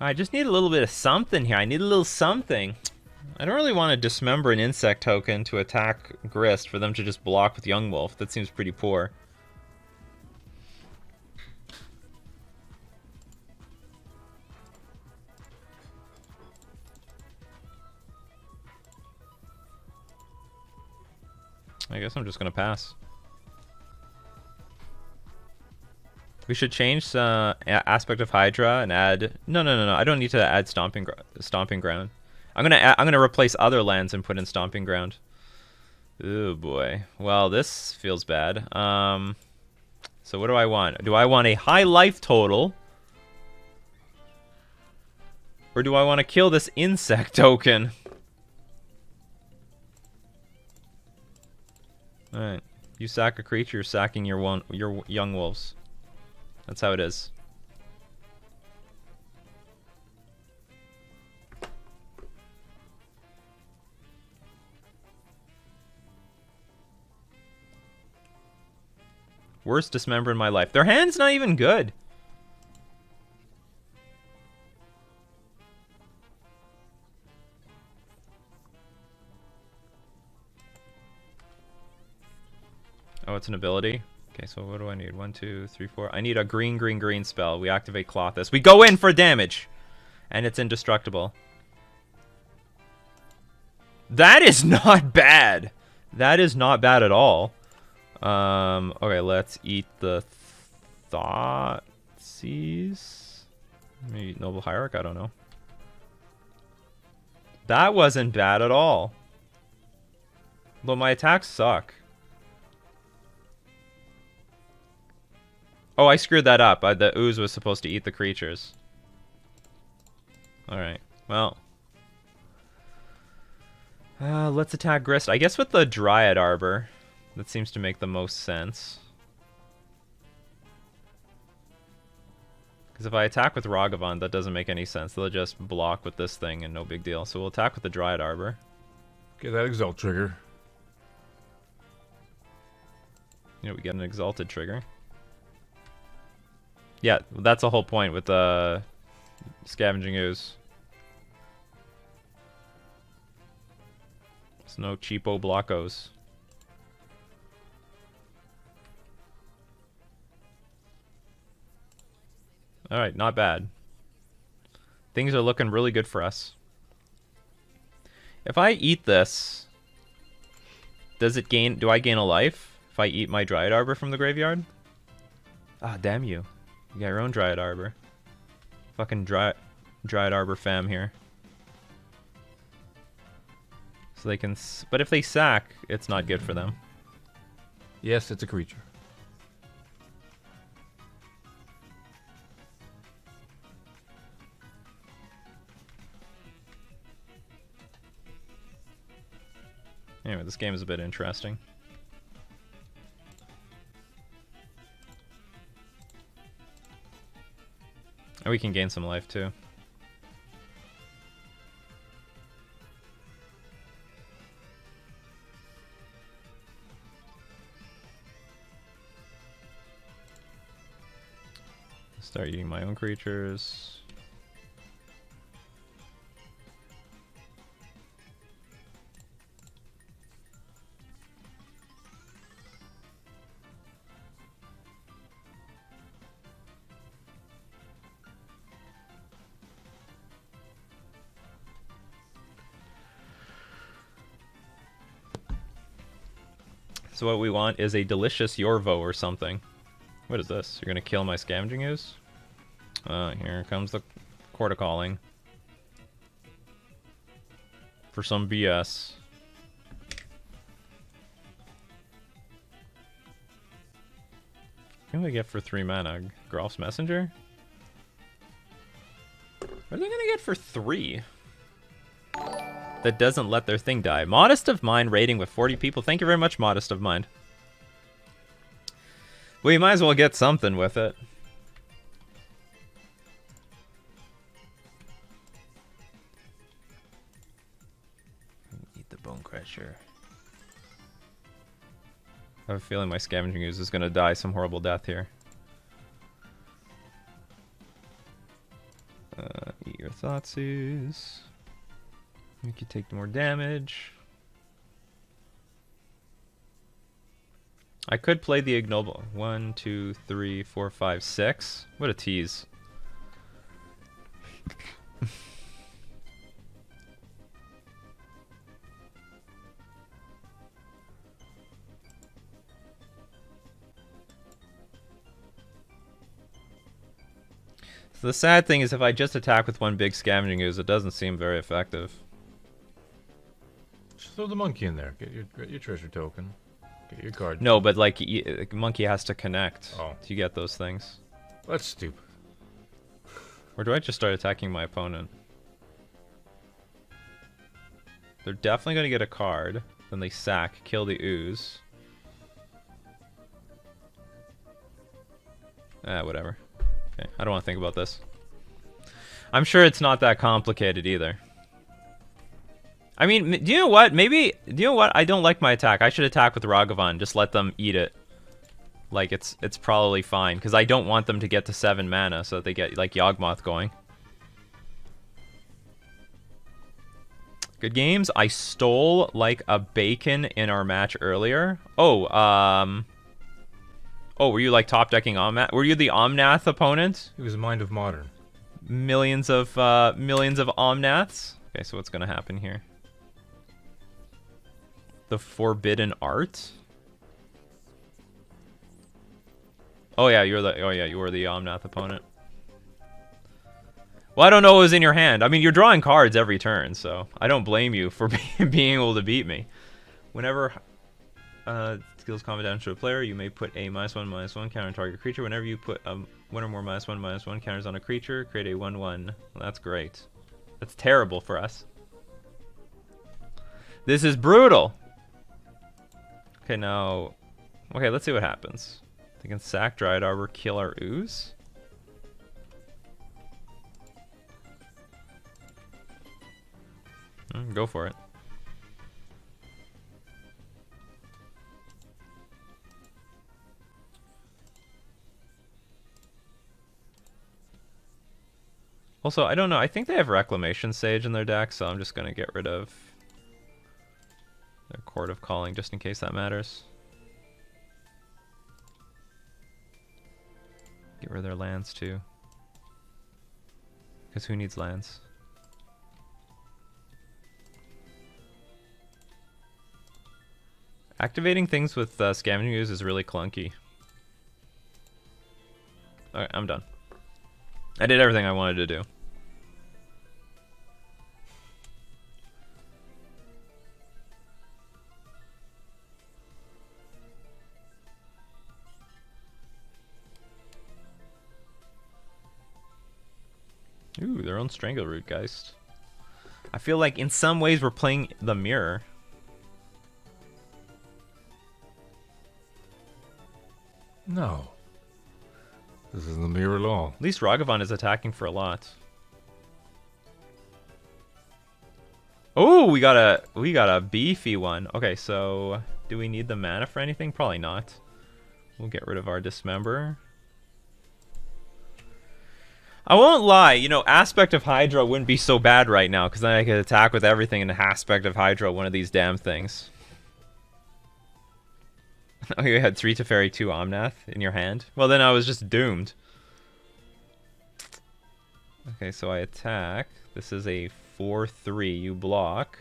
[SPEAKER 1] I just need a little bit of something here. I need a little something. I don't really want to dismember an insect token to attack Grist for them to just block with Young Wolf. That seems pretty poor. I guess I'm just gonna pass. We should change aspect of Hydra and add. No. I don't need to add stomping ground. I'm gonna replace other lands and put in stomping ground. Oh boy. Well, this feels bad. So what do I want? Do I want a high life total, or do I want to kill this insect token? All right. You sack a creature, you're sacking your young wolves. That's how it is. Worst dismember in my life. Their hand's not even good. Oh, it's an ability? Okay, so what do I need? 1, 2, 3, 4. I need a green spell. We activate Clothis. We go in for damage! And it's indestructible. That is not bad! That is not bad at all. Okay, let's eat the Thoughtseize. Maybe Noble Hierarch, I don't know. That wasn't bad at all. Though my attacks suck. Oh, I screwed that up. The ooze was supposed to eat the creatures. Alright, well. Let's attack Grist. I guess with the Dryad Arbor. That seems to make the most sense. Because if I attack with Ragavan, that doesn't make any sense. They'll just block with this thing and no big deal. So we'll attack with the Dryad Arbor.
[SPEAKER 2] Get that Exalt trigger.
[SPEAKER 1] You know, we get an Exalted trigger. Yeah, that's the whole point with the Scavenging Ooze. There's no cheapo blockos. Alright, not bad. Things are looking really good for us. If I eat this, does it gain... Do I gain a life if I eat my Dryad Arbor from the graveyard? Ah, damn you. You got your own Dryad Arbor. Fucking Dryad Arbor fam here. So they can... But if they sack, it's not good for them.
[SPEAKER 2] Yes, it's a creature.
[SPEAKER 1] Anyway, this game is a bit interesting. And we can gain some life too. Start eating my own creatures. So what we want is a delicious Yorvo or something. What is this? You're gonna kill my Scavenging Ooze? Here comes the Court of Calling. For some BS. What can we get for 3 mana? Grolf's Messenger? What are they gonna get for 3? That doesn't let their thing die. Modest of Mind rating with 40 people. Thank you very much, Modest of Mind. Well, you might as well get something with it. Eat the Bone Crusher. I have a feeling my Scavenging Ooze is going to die some horrible death here. Eat your Thoughtseize. Make you take more damage. I could play the Ignoble. 1, 2, 3, 4, 5, 6. What a tease. So the sad thing is if I just attack with one big Scavenging Ooze, it doesn't seem very effective.
[SPEAKER 2] Just throw the monkey in there. Get your treasure token. Get your card.
[SPEAKER 1] No, but like monkey has to connect to get those things.
[SPEAKER 2] That's stupid.
[SPEAKER 1] Or do I just start attacking my opponent? They're definitely going to get a card. Then they sack, kill the ooze. Whatever. Okay, I don't want to think about this. I'm sure it's not that complicated either. I mean, do you know what? Maybe, do you know what? I don't like my attack. I should attack with Ragavan. Just let them eat it. Like, it's probably fine. Because I don't want them to get to 7 mana so that they get, like, Yawgmoth going. Good games. I stole, like, a bacon in our match earlier. Oh, oh, were you, like, top-decking Omnath? Were you the Omnath opponent?
[SPEAKER 2] It was Mind of Modern.
[SPEAKER 1] Millions of Omnaths? Okay, so what's going to happen here? The Forbidden Art? Oh yeah, you were the Omnath opponent. Well, I don't know what was in your hand. I mean, you're drawing cards every turn, so I don't blame you for being able to beat me. Whenever skills combat damage to a player, you may put a -1/-1 counter on target creature. Whenever you put one or more -1/-1 counters on a creature, create a 1/1. Well, that's great. That's terrible for us. This is brutal. Okay, now... Okay, let's see what happens. They can sack Dryad Arbor, kill our ooze? Go for it. Also, I don't know. I think they have Reclamation Sage in their deck, so I'm just going to get rid of their Court of Calling just in case that matters. Get rid of their lands too. Because who needs lands? Activating things with Scavenging Ooze is really clunky. Alright, I'm done. I did everything I wanted to do. Ooh, their own Strangleroot Geist. I feel like in some ways we're playing the mirror.
[SPEAKER 2] No. This isn't the mirror at all.
[SPEAKER 1] At least Ragavan is attacking for a lot. Oh, we got a beefy one. Okay, so do we need the mana for anything? Probably not. We'll get rid of our Dismember. I won't lie, you know, Aspect of Hydra wouldn't be so bad right now, because then I could attack with everything in Aspect of Hydra, one of these damn things. Oh, you had 3 Teferi, 2 Omnath in your hand? Well, then I was just doomed. Okay, so I attack. This is a 4/3. You block.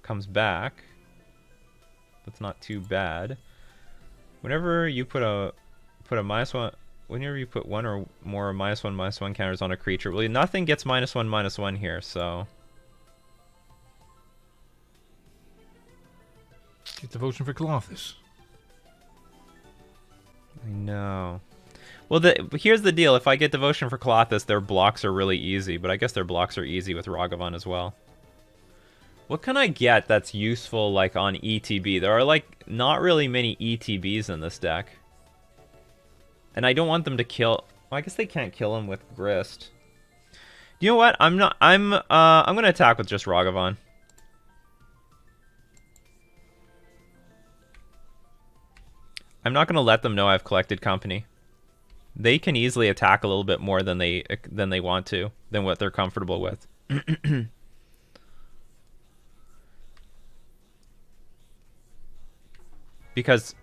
[SPEAKER 1] Comes back. That's not too bad. Whenever you put a -1... Whenever you put one or more -1/-1 counters on a creature, well, nothing gets -1/-1 here, so...
[SPEAKER 2] Get Devotion for Colossus.
[SPEAKER 1] I know. Well, here's the deal. If I get Devotion for Colossus, their blocks are really easy, but I guess their blocks are easy with Ragavan as well. What can I get that's useful, like, on ETB? There are, like, not really many ETBs in this deck. And I don't want them to kill... Well, I guess they can't kill him with Grist. You know what? I'm gonna attack with just Ragavan. I'm not gonna let them know I've collected company. They can easily attack a little bit more than they want to, than what they're comfortable with. Because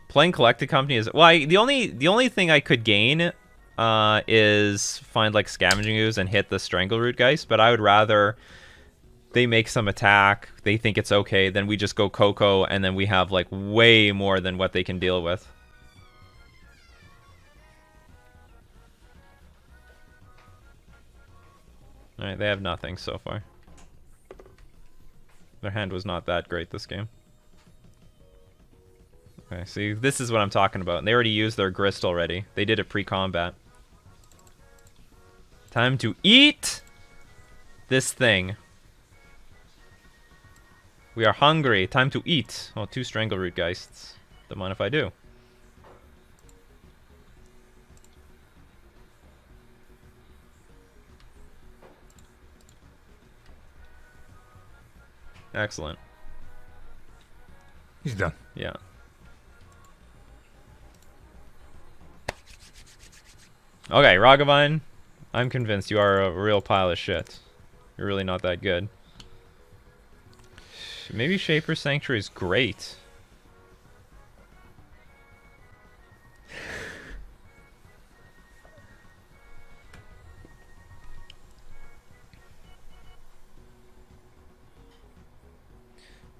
[SPEAKER 1] playing collected company is the only thing I could gain is find like Scavenging Ooze and hit the Strangleroot Geist, but I would rather they make some attack, they think it's okay, then we just go Coco, and then we have like way more than what they can deal with. Alright, they have nothing so far. Their hand was not that great this game. Okay, see, this is what I'm talking about. And they already used their Grist already. They did it pre-combat. Time to eat this thing. We are hungry. Time to eat. Oh, 2 Strangleroot Geists. Don't mind if I do. Excellent.
[SPEAKER 2] He's done.
[SPEAKER 1] Yeah. Okay, Ragavan, I'm convinced you are a real pile of shit. You're really not that good. Maybe Shaper's Sanctuary is great.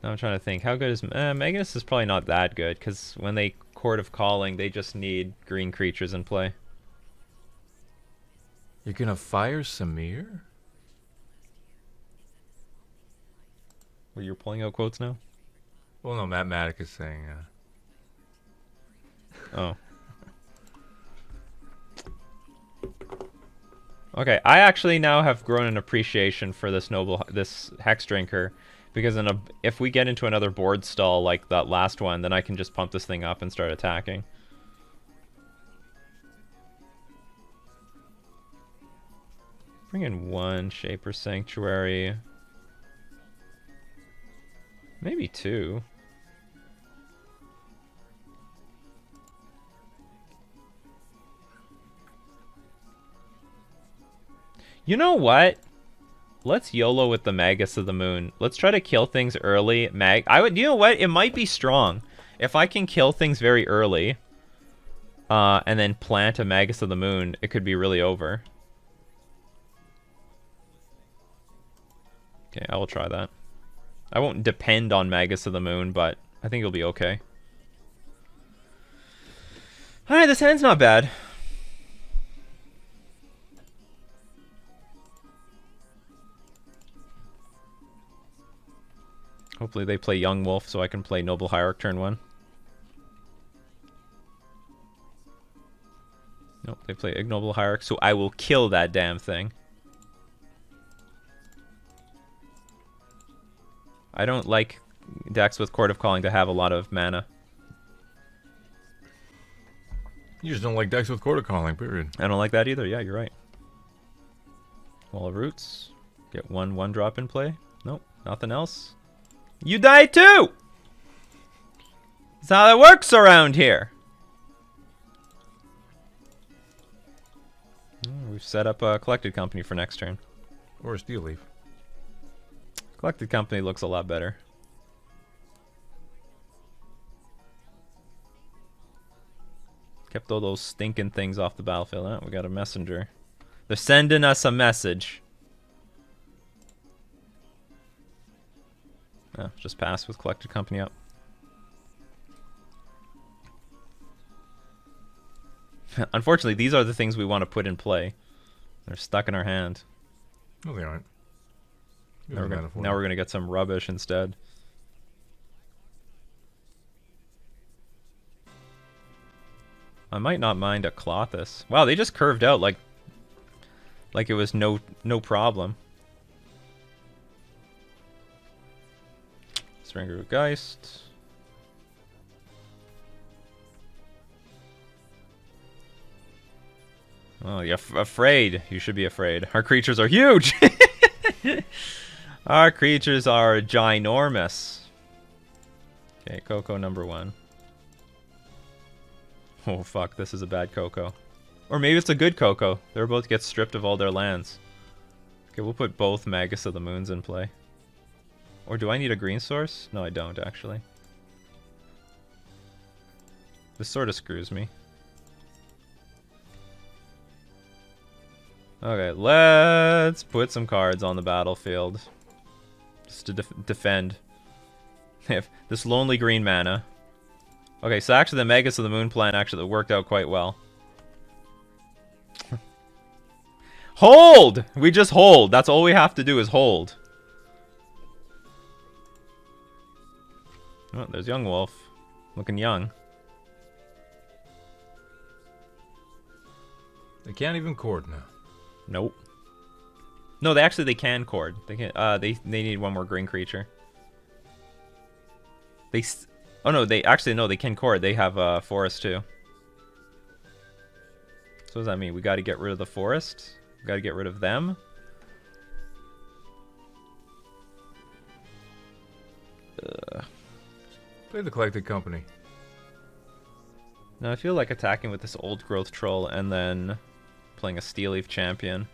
[SPEAKER 1] Now I'm trying to think. How good is... Magnus is probably not that good, because when they Court of Calling, they just need green creatures in play.
[SPEAKER 2] You're gonna fire Samir?
[SPEAKER 1] Well, you're pulling out quotes now?
[SPEAKER 2] Well, no, Matt Maddock is saying,
[SPEAKER 1] Oh. Okay, I actually now have grown an appreciation for this Hex Drinker, Because if we get into another board stall like that last one, then I can just pump this thing up and start attacking. Bring in one Shaper Sanctuary. Maybe two. You know what? Let's YOLO with the Magus of the Moon. Let's try to kill things early. You know what? It might be strong. If I can kill things very early, and then plant a Magus of the Moon, it could be really over. Okay, I will try that. I won't depend on Magus of the Moon, but I think it'll be okay. Alright, this hand's not bad. Hopefully they play Young Wolf so I can play Noble Hierarch turn 1. Nope, they play Ignoble Hierarch, so I will kill that damn thing. I don't like decks with Court of Calling to have a lot of mana.
[SPEAKER 2] You just don't like decks with Court of Calling, period.
[SPEAKER 1] I don't like that either. Yeah, you're right. Wall of Roots. Get one drop in play. Nope, nothing else. You die too! That's how that works around here. We've set up a Collected Company for next turn.
[SPEAKER 2] Or a Steel Leaf.
[SPEAKER 1] Collected Company looks a lot better. Kept all those stinking things off the battlefield. Oh, we got a messenger. They're sending us a message. Oh, just pass with Collected Company up. Unfortunately, these are the things we want to put in play. They're stuck in our hand.
[SPEAKER 2] No, they aren't.
[SPEAKER 1] Now we're gonna get some rubbish instead. I might not mind a Clothis. Wow, they just curved out like it was no problem. Stringer Geist. Oh, you're afraid. You should be afraid. Our creatures are huge. Our creatures are ginormous. Okay, Coco number 1. Oh fuck, this is a bad Coco. Or maybe it's a good Coco. They're about to get stripped of all their lands. Okay, we'll put both Magus of the Moons in play. Or do I need a green source? No, I don't, actually. This sort of screws me. Okay, let's put some cards on the battlefield. Just to defend. This lonely green mana. Okay, so actually the Magus of the Moon plan actually worked out quite well. Hold! We just hold. That's all we have to do is hold. Oh, there's Young Wolf. Looking young.
[SPEAKER 2] They can't even cord now.
[SPEAKER 1] Nope. No, they can cord. They can. They need one more green creature. Oh no, they can cord. They have forest too. So what does that mean? We got to get rid of the forest. We got to get rid of them.
[SPEAKER 2] Play the Collected Company.
[SPEAKER 1] Now I feel like attacking with this old growth troll and then playing a Steel Leaf champion.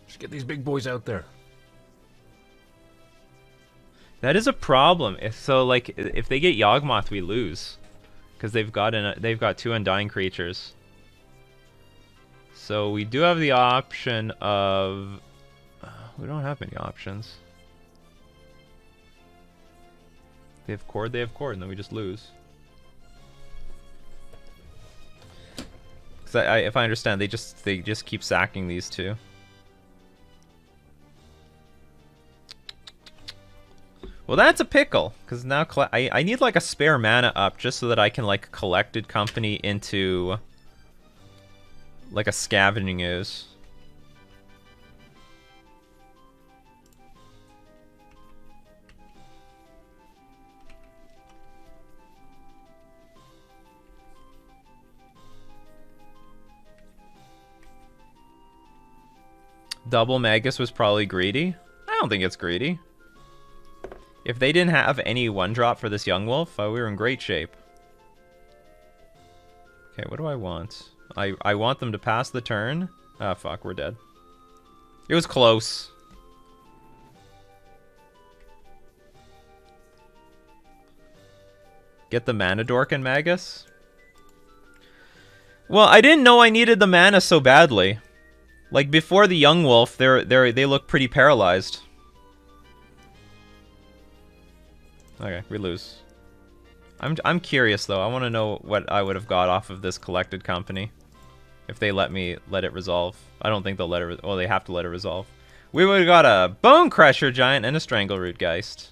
[SPEAKER 2] Just get these big boys out there.
[SPEAKER 1] That is a problem. If they get Yawgmoth, we lose, because they've got 2 Undying creatures. So we do have the option of. We don't have many options. They have cord, and then we just lose. Because if I understand, they just keep sacking these 2. Well, that's a pickle, because now I need like a spare mana up just so that I can like Collected Company into like a Scavenging Ooze. Double Magus was probably greedy. I don't think it's greedy. If they didn't have any 1-drop for this Young Wolf, we were in great shape. Okay, what do I want? I want them to pass the turn. Ah, fuck, we're dead. It was close. Get the mana dork and Magus? Well, I didn't know I needed the mana so badly. Like, before the Young Wolf, they look pretty paralyzed. Okay, we lose. I'm curious, though. I want to know what I would have got off of this collected company. If they let it resolve. I don't think they'll let it... Well, they have to let it resolve. We would have got a Bone Crusher Giant and a Strangleroot Geist.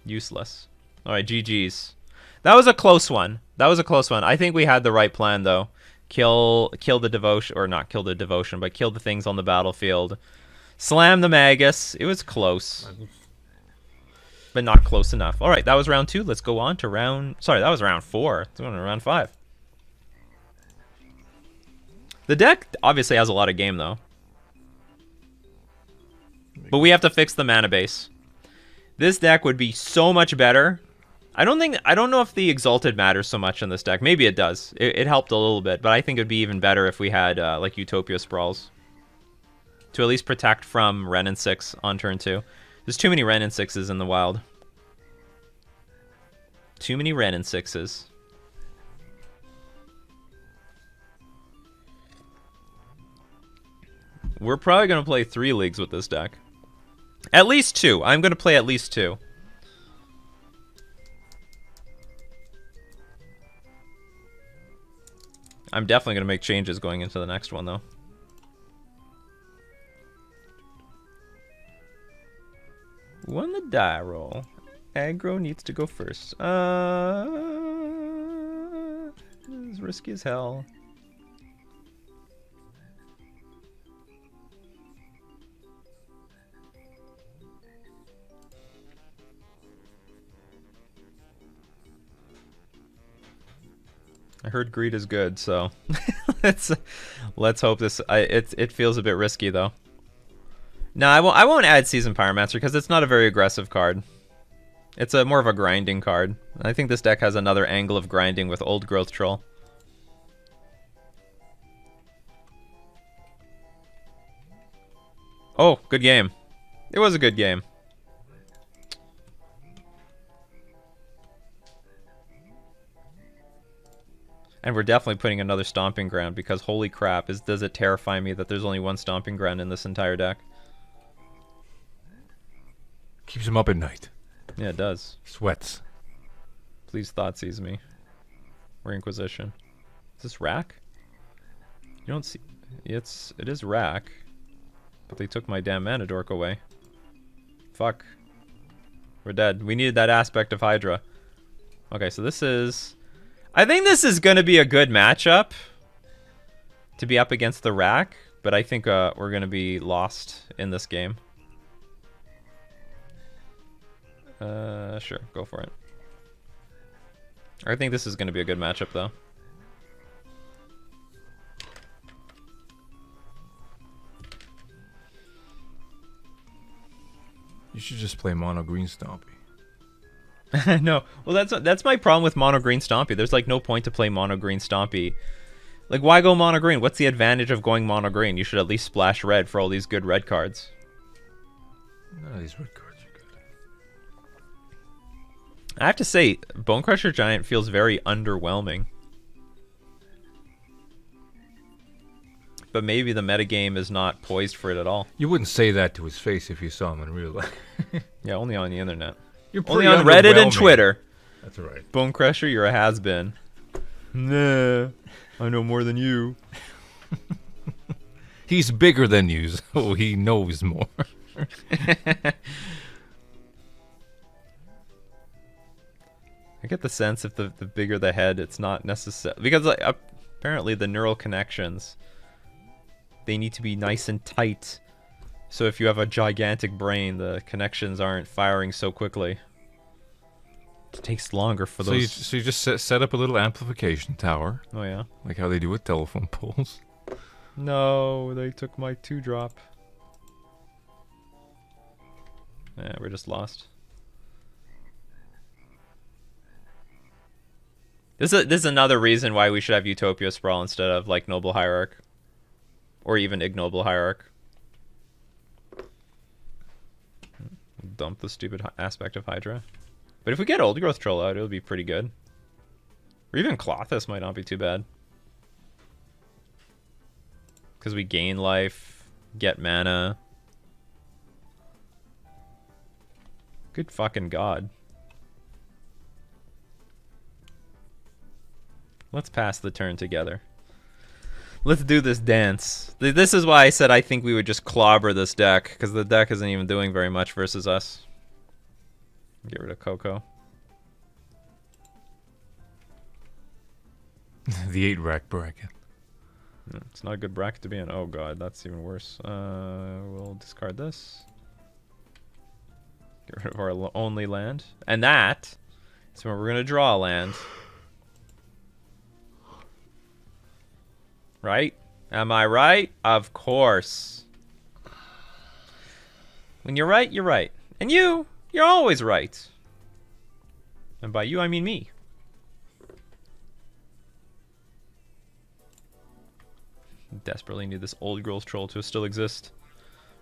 [SPEAKER 1] Useless. Alright, GG's. That was a close one. That was a close one. I think we had the right plan, though. Kill the devotion, or not kill the devotion, but kill the things on the battlefield. Slam the Magus. It was close. But not close enough. Alright, that was round 2. Let's go on to round... Sorry, that was round 4. Let's go on to round 5. The deck obviously has a lot of game, though. But we have to fix the mana base. This deck would be so much better. I don't know if the Exalted matters so much in this deck. Maybe it does. It helped a little bit, but I think it'd be even better if we had like Utopia Sprawls to at least protect from Wrenn and 6 on turn 2. There's too many Wrenn and 6s in the wild. Too many Wrenn and 6s. We're probably going to play 3 leagues with this deck. At least 2. I'm going to play at least 2. I'm definitely going to make changes going into the next one, though. Won the die roll. Aggro needs to go first. This is risky as hell. I heard greed is good, so let's hope this. It feels a bit risky though. No, I won't add Seasoned Pyromancer because it's not a very aggressive card. It's more of a grinding card. I think this deck has another angle of grinding with Old Growth Troll. Oh, good game. It was a good game. And we're definitely putting another Stomping Ground because holy crap, does it terrify me that there's only one Stomping Ground in this entire deck.
[SPEAKER 2] Keeps him up at night.
[SPEAKER 1] Yeah, it does.
[SPEAKER 2] Sweats.
[SPEAKER 1] Please Thoughtseize me. We're Inquisition. Is this Rack? You don't see... It is Rack. But they took my damn Mana Dork away. Fuck. We're dead. We needed that aspect of Hydra. Okay, so this is... I think this is going to be a good matchup to be up against the Rack, but I think we're going to be lost in this game. Sure, go for it. I think this is going to be a good matchup, though.
[SPEAKER 2] You should just play Mono Green Stompy.
[SPEAKER 1] No, well that's my problem with Mono Green Stompy. There's like no point to play Mono Green Stompy. Like, why go Mono Green? What's the advantage of going Mono Green? You should at least splash red for all these good red cards.
[SPEAKER 2] None of these red cards are good.
[SPEAKER 1] I have to say, Bone Crusher Giant feels very underwhelming. But maybe the metagame is not poised for it at all.
[SPEAKER 2] You wouldn't say that to his face if you saw him in real life.
[SPEAKER 1] Yeah, only on the internet.
[SPEAKER 2] You're
[SPEAKER 1] only on Reddit and Twitter.
[SPEAKER 2] That's right.
[SPEAKER 1] Bone Crusher, you're a has-been. Nah, I know more than you.
[SPEAKER 2] He's bigger than you, so he knows more.
[SPEAKER 1] I get the sense if the bigger the head, it's not necessary. Because like, apparently the neural connections, they need to be nice and tight. So if you have a gigantic brain, the connections aren't firing so quickly. It takes longer for those.
[SPEAKER 2] So you just set up a little amplification tower.
[SPEAKER 1] Oh yeah.
[SPEAKER 2] Like how they do with telephone poles.
[SPEAKER 1] No, they took my 2-drop. Yeah, we're just lost. This is another reason why we should have Utopia Sprawl instead of like Noble Hierarch. Or even Ignoble Hierarch. Dump the stupid aspect of Hydra. But if we get Old Growth Troll out, it'll be pretty good. Or even Klothys might not be too bad. Because we gain life, get mana. Good fucking god. Let's pass the turn together. Let's do this dance. This is why I said I think we would just clobber this deck, because the deck isn't even doing very much versus us. Get rid of Coco.
[SPEAKER 2] The 8 rack bracket.
[SPEAKER 1] It's not a good bracket to be in. Oh god, that's even worse. We'll discard this. Get rid of our only land. And that is where we're going to draw a land. Right? Am I right? Of course. When you're right, you're right. And you're always right. And by you, I mean me. Desperately need this Old Growth Troll to still exist.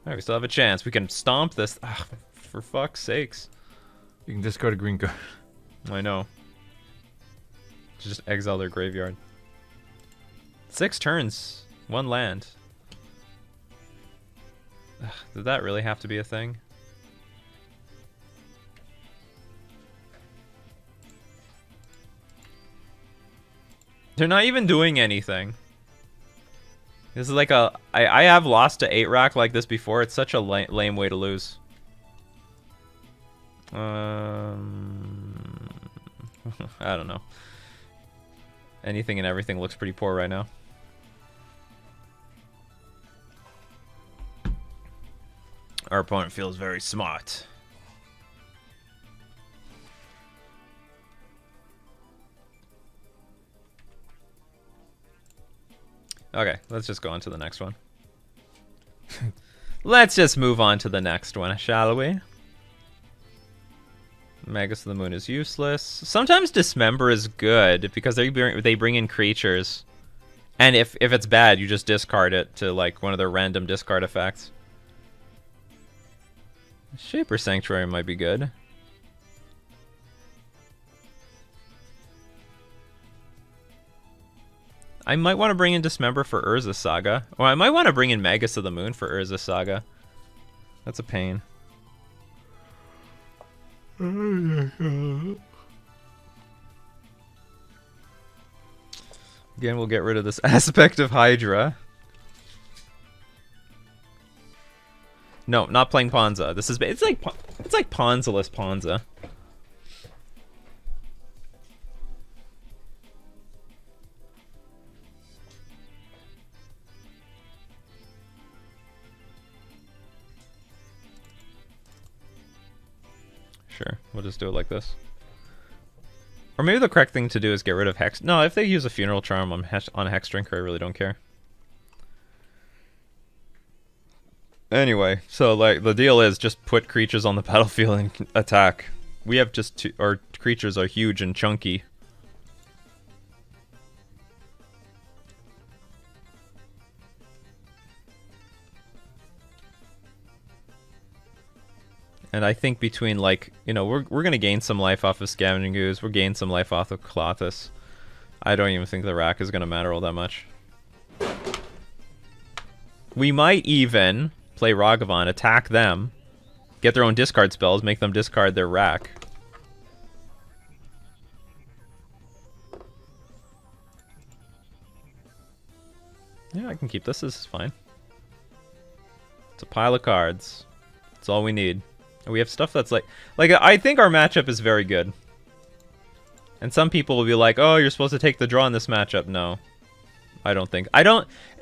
[SPEAKER 1] Alright, we still have a chance. We can stomp this. Ugh, for fuck's sakes.
[SPEAKER 2] You can discard a green card.
[SPEAKER 1] I know. Just exile their graveyard. 6 turns. 1 land. Ugh, did that really have to be a thing? They're not even doing anything. This is like a... I have lost to 8 rack like this before. It's such a lame way to lose. I don't know. Anything and everything looks pretty poor right now. Our opponent feels very smart. Okay, let's just go on to the next one. Let's just move on to the next one, shall we? Magus of the Moon is useless. Sometimes Dismember is good because they bring in creatures. And if it's bad, you just discard it to like one of their random discard effects. Shaper Sanctuary might be good. I might want to bring in Dismember for Urza Saga. Or I might want to bring in Magus of the Moon for Urza Saga. That's a pain. Again, we'll get rid of this aspect of Hydra. No, not playing Ponza. This is it's like Ponza-less Ponza. Sure, we'll just do it like this. Or maybe the correct thing to do is get rid of Hex. No, if they use a Funeral Charm on a Hex Drinker, I really don't care. Anyway, so like the deal is just put creatures on the battlefield and attack. We have just two, our creatures are huge and chunky. And I think between like, you know, we're gonna gain some life off of Scavenging Ooze, we're gain some life off of Klothys. I don't even think the rack is gonna matter all that much. We might even play Ragavan, attack them, get their own discard spells, make them discard their rack. Yeah, I can keep this. This is fine. It's a pile of cards. That's all we need. And we have stuff that's like I think our matchup is very good. And some people will be like, "Oh, you're supposed to take the draw in this matchup." No. I don't think.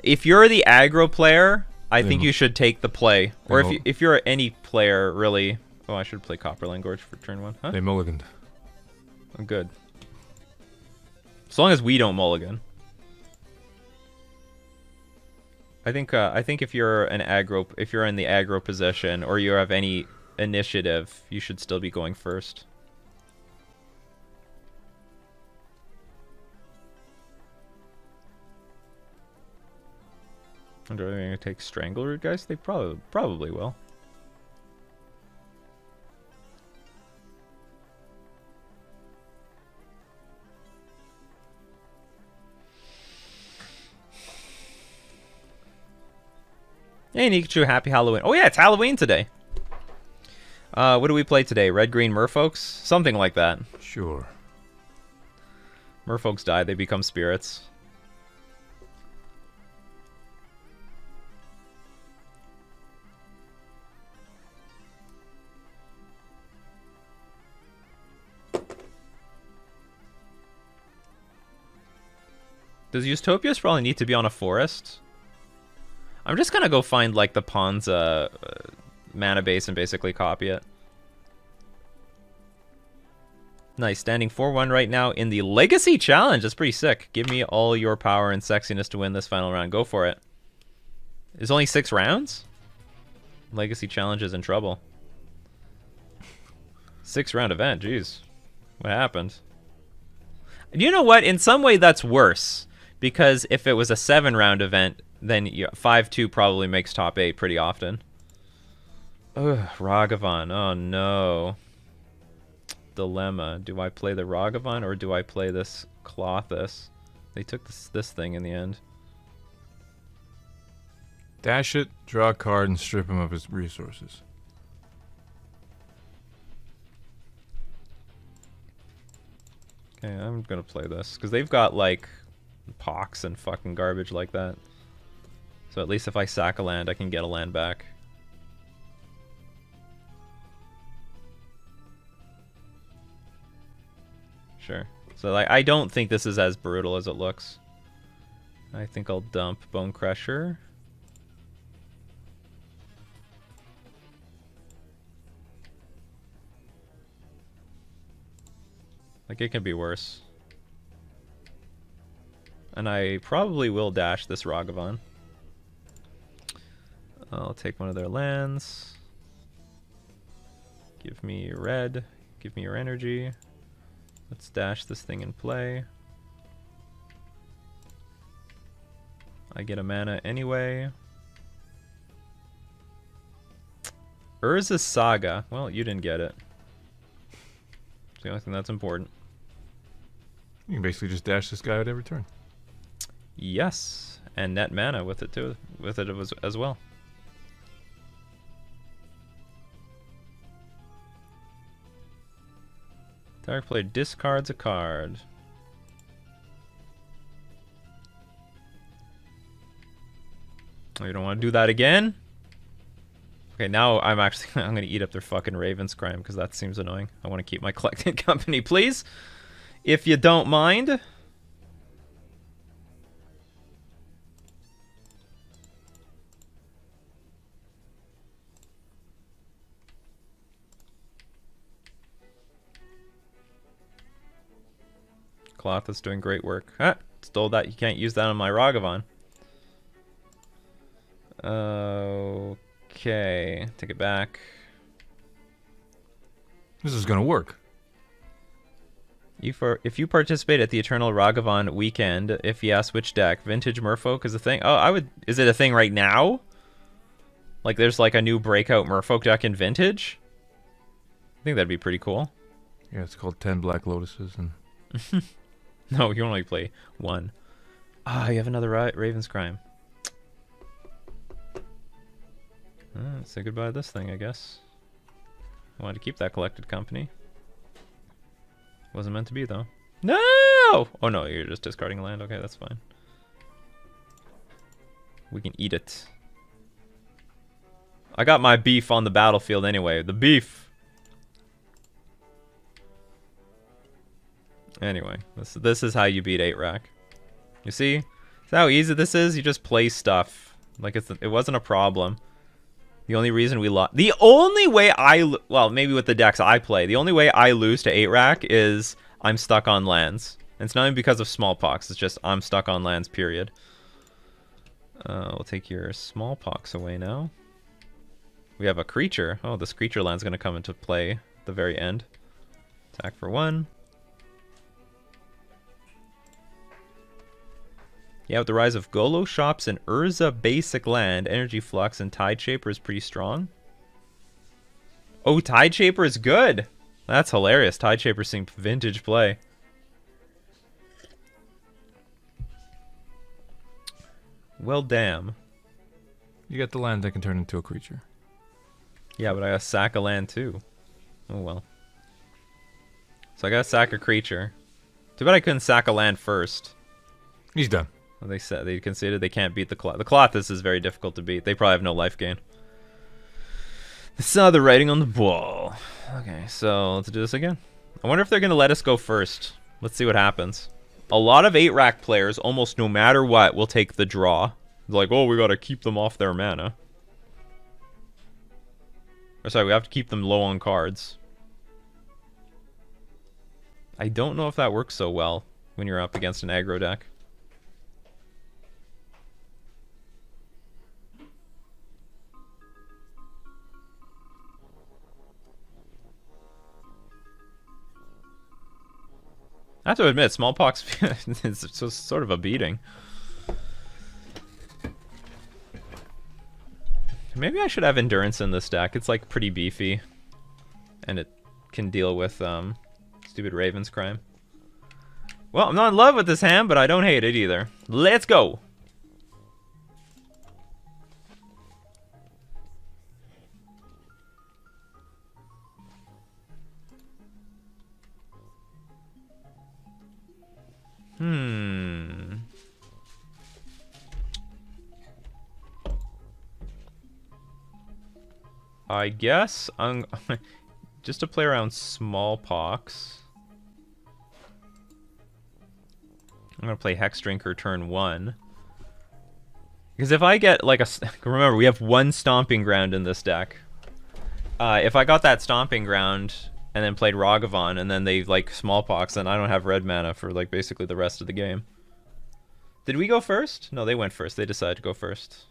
[SPEAKER 1] If you're the aggro player, I think you should take the play. Or if you're any player, really. Oh, I should play Copperline Gorge for turn 1. Huh?
[SPEAKER 2] They mulliganed.
[SPEAKER 1] I'm good. As long as we don't mulligan. I think if you're an aggro, if you're in the aggro position or you have any initiative, you should still be going first. And are they going to take Strangleroot, guys? They probably will. Hey, Nikachu, happy Halloween. Oh yeah, it's Halloween today. What do we play today? Red, green, merfolks? Something like that.
[SPEAKER 2] Sure.
[SPEAKER 1] Merfolks die, they become spirits. Does Eustopius probably need to be on a forest? I'm just gonna go find like the Ponza mana base and basically copy it. Nice, standing 4-1 right now in the Legacy Challenge. That's pretty sick. Give me all your power and sexiness to win this final round. Go for it. There's only 6 rounds? Legacy Challenge is in trouble. 6-round event, jeez. What happened? You know what? In some way that's worse. Because if it was a 7-round event, then 5-2 probably makes top 8 pretty often. Ugh, Ragavan. Oh no. Dilemma. Do I play the Ragavan or do I play this Clothis? They took this thing in the end.
[SPEAKER 2] Dash it, draw a card, and strip him of his resources.
[SPEAKER 1] Okay, I'm gonna play this. Because they've got like pox and fucking garbage like that. So at least if I sack a land, I can get a land back. Sure. So like, I don't think this is as brutal as it looks. I think I'll dump Bone Crusher. Like, it can be worse. And I probably will dash this Ragavan. I'll take one of their lands. Give me your red. Give me your energy. Let's dash this thing in play. I get a mana anyway. Urza's Saga. Well, you didn't get it. It's the only thing that's important.
[SPEAKER 2] You can basically just dash this guy out every turn.
[SPEAKER 1] Yes, and net mana with it too. With it as well. Target player discards a card. Oh, you don't want to do that again? Okay, now I'm going to eat up their fucking Ravenscrime because that seems annoying. I want to keep my collecting company, please. If you don't mind. Cloth is doing great work. Ah, stole that. You can't use that on my Ragavan. Okay, take it back.
[SPEAKER 2] This is gonna work.
[SPEAKER 1] If you participate at the Eternal Ragavan weekend, if yes, which deck? Vintage Merfolk is a thing? Oh, I would. Is it a thing right now? Like there's like a new breakout Merfolk deck in Vintage? I think that'd be pretty cool.
[SPEAKER 2] Yeah, it's called 10 Black Lotuses and...
[SPEAKER 1] No, you only play 1. Ah, you have another Ravenscrime. Say goodbye to this thing, I guess. I wanted to keep that collected company. Wasn't meant to be, though. No! Oh, no, you're just discarding land. Okay, that's fine. We can eat it. I got my beef on the battlefield anyway. The beef! Anyway, this is how you beat 8-rack. You see? See how easy this is? You just play stuff. Like, it wasn't a problem. The only reason we lost... The only way well, maybe with the decks I play, the only way I lose to 8-rack is I'm stuck on lands. And it's not even because of smallpox, it's just I'm stuck on lands, period. We'll take your smallpox away now. We have a creature. Oh, this creature land's going to come into play at the very end. Attack for 1. Yeah, with the rise of Golo Shops and Urza Basic Land, Energy Flux and Tide Shaper is pretty strong. Oh, Tide Shaper is good! That's hilarious. Tide Shaper seeing vintage play. Well, damn.
[SPEAKER 2] You got the land that can turn into a creature.
[SPEAKER 1] Yeah, but I gotta sack a land too. Oh well. So I gotta sack a creature. Too bad I couldn't sack a land first.
[SPEAKER 2] He's done.
[SPEAKER 1] Well, they said they considered they can't beat the Cloth. The Clothis is very difficult to beat. They probably have no life gain. They saw the writing on the wall. Okay, so let's do this again. I wonder if they're gonna let us go first. Let's see what happens. A lot of 8-rack players, almost no matter what, will take the draw. They're like, oh, we gotta keep them off their mana. Or sorry, we have to keep them low on cards. I don't know if that works so well when you're up against an aggro deck. I have to admit, Smallpox is sort of a beating. Maybe I should have Endurance in this deck. It's like pretty beefy. And it can deal with stupid Raven's Crime. Well, I'm not in love with this hand, but I don't hate it either. Let's go! I guess I'm just to play around Smallpox. I'm gonna play Hex Drinker turn 1. Because if I get like a remember we have 1 Stomping Ground in this deck. If I got that Stomping Ground and then played Ragavan and then they like Smallpox, then I don't have red mana for like basically the rest of the game. Did we go first? No, they went first. They decided to go first.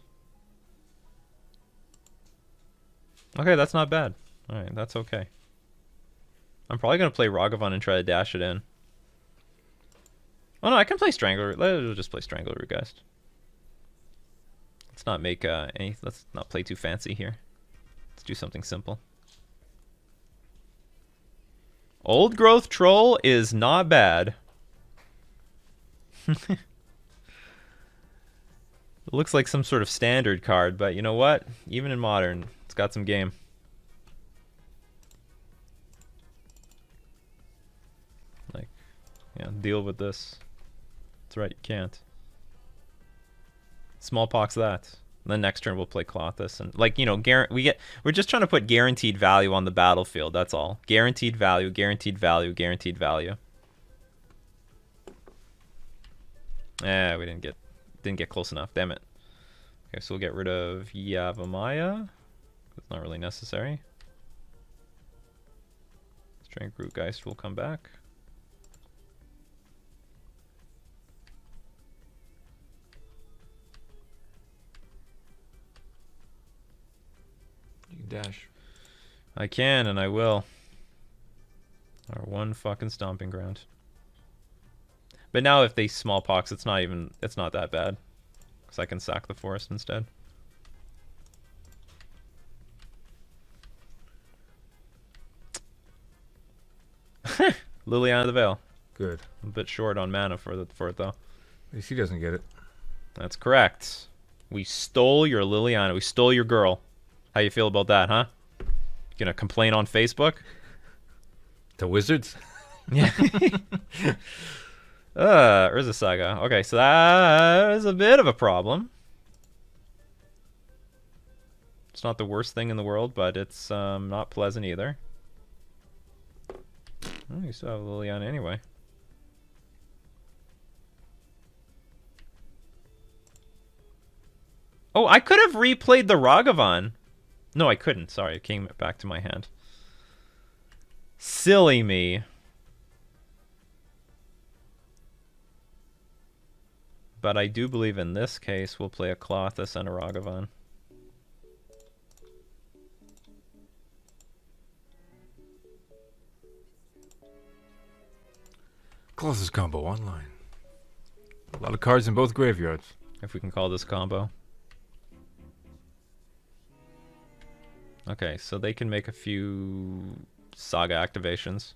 [SPEAKER 1] Okay, that's not bad. Alright, that's okay. I'm probably going to play Ragavan and try to dash it in. Oh no, I can play Strangler. Let's just play Strangler Geist. Let's not make let's not play too fancy here. Let's do something simple. Old Growth Troll is not bad. It looks like some sort of standard card, but you know what? Even in Modern, it's got some game. Like, yeah, deal with this. That's right, you can't. Smallpox that. And then next turn we'll play Clothis, and like, you know, we're just trying to put guaranteed value on the battlefield. That's all. Guaranteed value, guaranteed value, guaranteed value. We didn't get close enough. Damn it. Okay, so we'll get rid of Yavimaya. It's not really necessary. Strength Geist will come back.
[SPEAKER 2] You can dash.
[SPEAKER 1] I can and I will. Our 1 fucking Stomping Ground. But now if they Smallpox, it's not that bad. Because I can sack the forest instead. Liliana of the Veil.
[SPEAKER 2] Good.
[SPEAKER 1] A bit short on mana for it though.
[SPEAKER 2] At least he doesn't get it.
[SPEAKER 1] That's correct. We stole your Liliana. We stole your girl. How you feel about that, huh? Gonna complain on Facebook?
[SPEAKER 2] The Wizards?
[SPEAKER 1] Yeah. Urza Saga. Okay, so that is a bit of a problem. It's not the worst thing in the world, but it's not pleasant either. Oh, you still have Liliana anyway. Oh, I could have replayed the Ragavan. No, I couldn't. Sorry, it came back to my hand. Silly me. But I do believe in this case we'll play a Klothys and a Ragavan.
[SPEAKER 2] Closest combo online. A lot of cards in both graveyards.
[SPEAKER 1] If we can call this combo. Okay, so they can make a few Saga activations.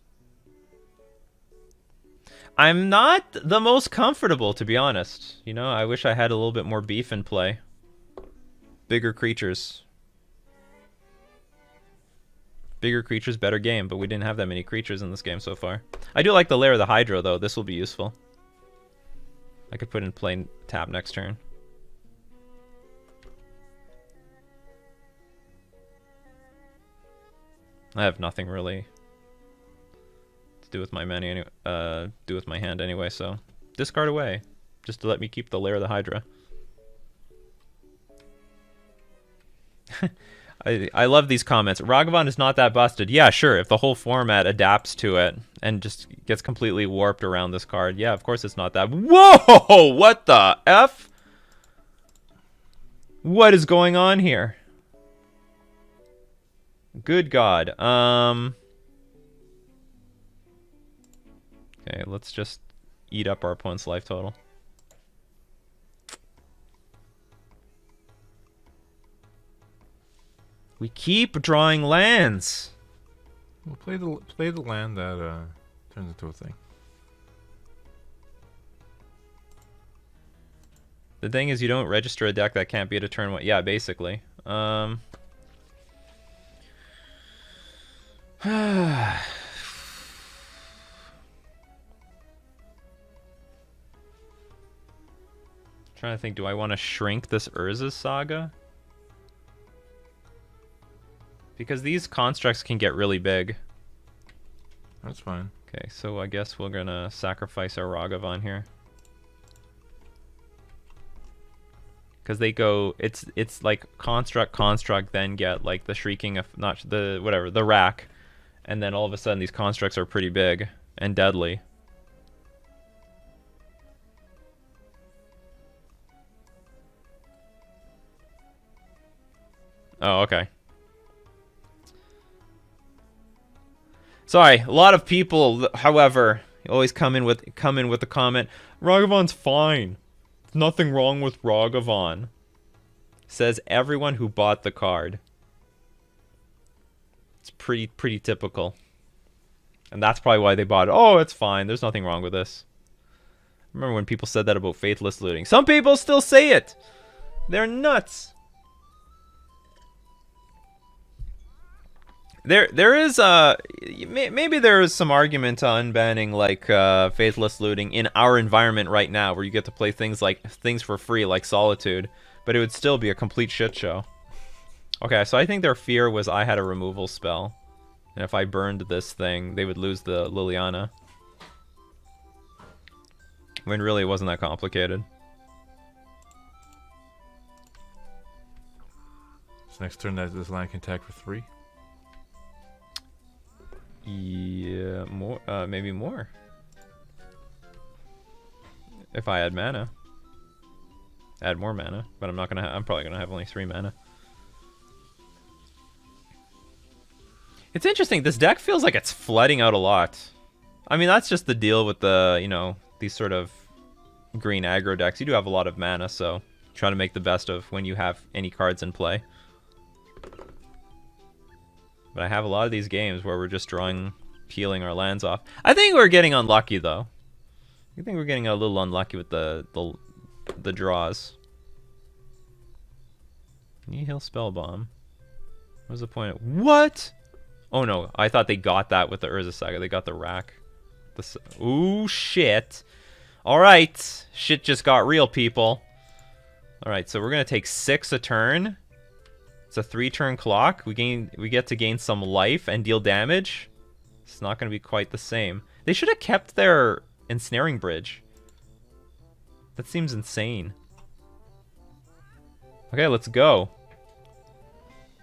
[SPEAKER 1] I'm not the most comfortable, to be honest. You know, I wish I had a little bit more beef in play. Bigger creatures. Bigger creatures, better game, but we didn't have that many creatures in this game so far. I do like the Lair of the Hydra, though. This will be useful. I could put in play tap next turn. I have nothing really to do with my mana anyway, do with my hand anyway, so discard away, just to let me keep the Lair of the Hydra. I love these comments. Ragavan is not that busted. Yeah, sure, if the whole format adapts to it and just gets completely warped around this card. Yeah, of course it's not that. Whoa! What the F? What is going on here? Good God. Okay, let's just eat up our opponent's life total. We keep drawing lands.
[SPEAKER 2] We'll play the land that turns into a thing.
[SPEAKER 1] The thing is, you don't register a deck that can't be at a turn one. Yeah, basically. Trying to think, do I want to shrink this Urza's Saga? Because these constructs can get really big.
[SPEAKER 2] That's fine.
[SPEAKER 1] Okay, so I guess we're gonna sacrifice our Ragavan here. Because they go, it's like construct, then get like the shrieking of, not the, whatever, the rack. And then all of a sudden these constructs are pretty big and deadly. Oh, okay. Sorry, a lot of people, however, always come in with the comment, Ragavan's fine. There's nothing wrong with Ragavan. Says everyone who bought the card. It's pretty typical. And that's probably why they bought it. Oh, it's fine. There's nothing wrong with this. Remember when people said that about Faithless Looting? Some people still say it. They're nuts. There is maybe there is some argument on banning like Faithless Looting in our environment right now, where you get to play things for free like Solitude, but it would still be a complete shit show. Okay, so I think their fear was I had a removal spell, and if I burned this thing, they would lose the Liliana. When really it wasn't that complicated.
[SPEAKER 2] So next turn, this land can attack for 3.
[SPEAKER 1] Yeah, more, maybe more. If I add mana. Add more mana, but I'm not gonna I'm probably gonna have only 3 mana. It's interesting, this deck feels like it's flooding out a lot. I mean, that's just the deal with the, you know, these sort of green aggro decks. You do have a lot of mana, so try to make the best of when you have any cards in play. But I have a lot of these games where we're just peeling our lands off. I think we're getting unlucky, though. I think we're getting a little unlucky with the draws. Can you heal Spellbomb? What was the point of... What? Oh, no. I thought they got that with the Urza Saga. They got the rack. Ooh, shit. Alright. Shit just got real, people. Alright, so we're going to take 6 a turn. It's a 3-turn clock. We get to gain some life and deal damage. It's not going to be quite the same. They should have kept their Ensnaring Bridge. That seems insane. Okay, let's go.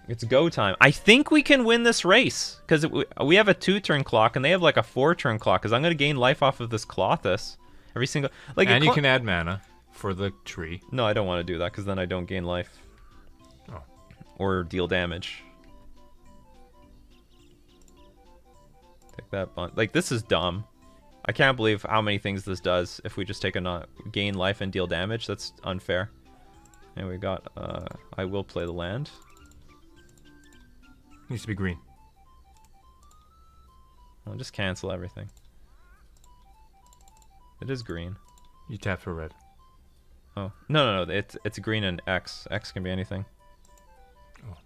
[SPEAKER 1] It's go time. I think we can win this race. Because we have a 2-turn clock and they have like a 4-turn clock. Because I'm going to gain life off of this Klothys. Every single...
[SPEAKER 2] and you can add mana for the tree.
[SPEAKER 1] No, I don't want to do that because then I don't gain life.
[SPEAKER 2] Oh.
[SPEAKER 1] Or deal damage. Take that bun. Like, this is dumb. I can't believe how many things this does if we just take a not gain life and deal damage. That's unfair. And we got, I will play the land.
[SPEAKER 2] Needs to be green.
[SPEAKER 1] I'll just cancel everything. It is green.
[SPEAKER 2] You tap for red.
[SPEAKER 1] Oh, no, it's green and X. X can be anything.
[SPEAKER 2] Oh.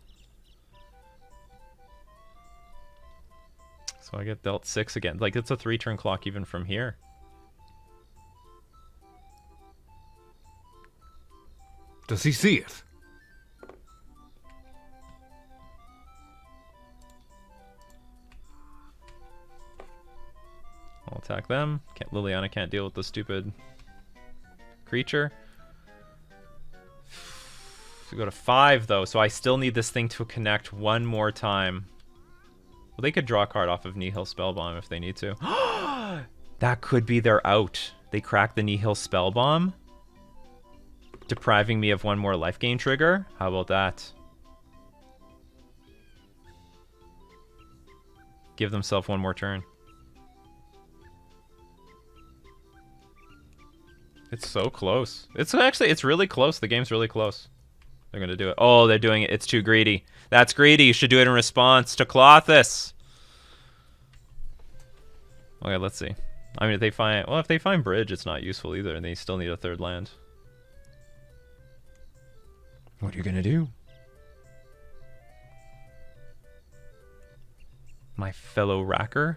[SPEAKER 1] So I get dealt 6 again. Like, it's a 3-turn clock even from here.
[SPEAKER 2] Does he see it?
[SPEAKER 1] I'll attack them. Liliana can't deal with the stupid creature. We go to 5 though, so I still need this thing to connect one more time. Well, they could draw a card off of Nihil Spellbomb if they need to. That could be their out. They crack the Nihil Spellbomb, depriving me of one more life gain trigger. How about that? Give themselves one more turn. It's so close. It's really close. The game's really close. They're going to do it. Oh, they're doing it. It's too greedy. That's greedy. You should do it in response to Klothys. Okay, let's see. I mean, if they find Bridge, it's not useful either, and they still need a 3rd land. What are you going to do? My fellow Racker?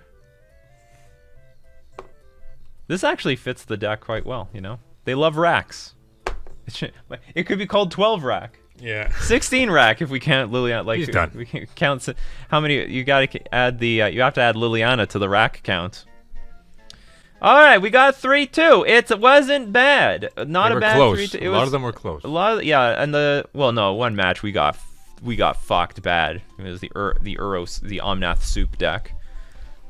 [SPEAKER 1] This actually fits the deck quite well, you know? They love racks. It could be called 12 rack.
[SPEAKER 2] Yeah.
[SPEAKER 1] 16 rack if we count Liliana. Like,
[SPEAKER 2] He's done.
[SPEAKER 1] We can count how many. You gotta add the. You have to add Liliana to the rack count. All right, we got 3-2. It wasn't bad. Not
[SPEAKER 2] They
[SPEAKER 1] a
[SPEAKER 2] were
[SPEAKER 1] bad
[SPEAKER 2] close.
[SPEAKER 1] 3-2.
[SPEAKER 2] A lot of them were close.
[SPEAKER 1] A lot of, yeah, and one match we got fucked bad. It was the Omnath soup deck.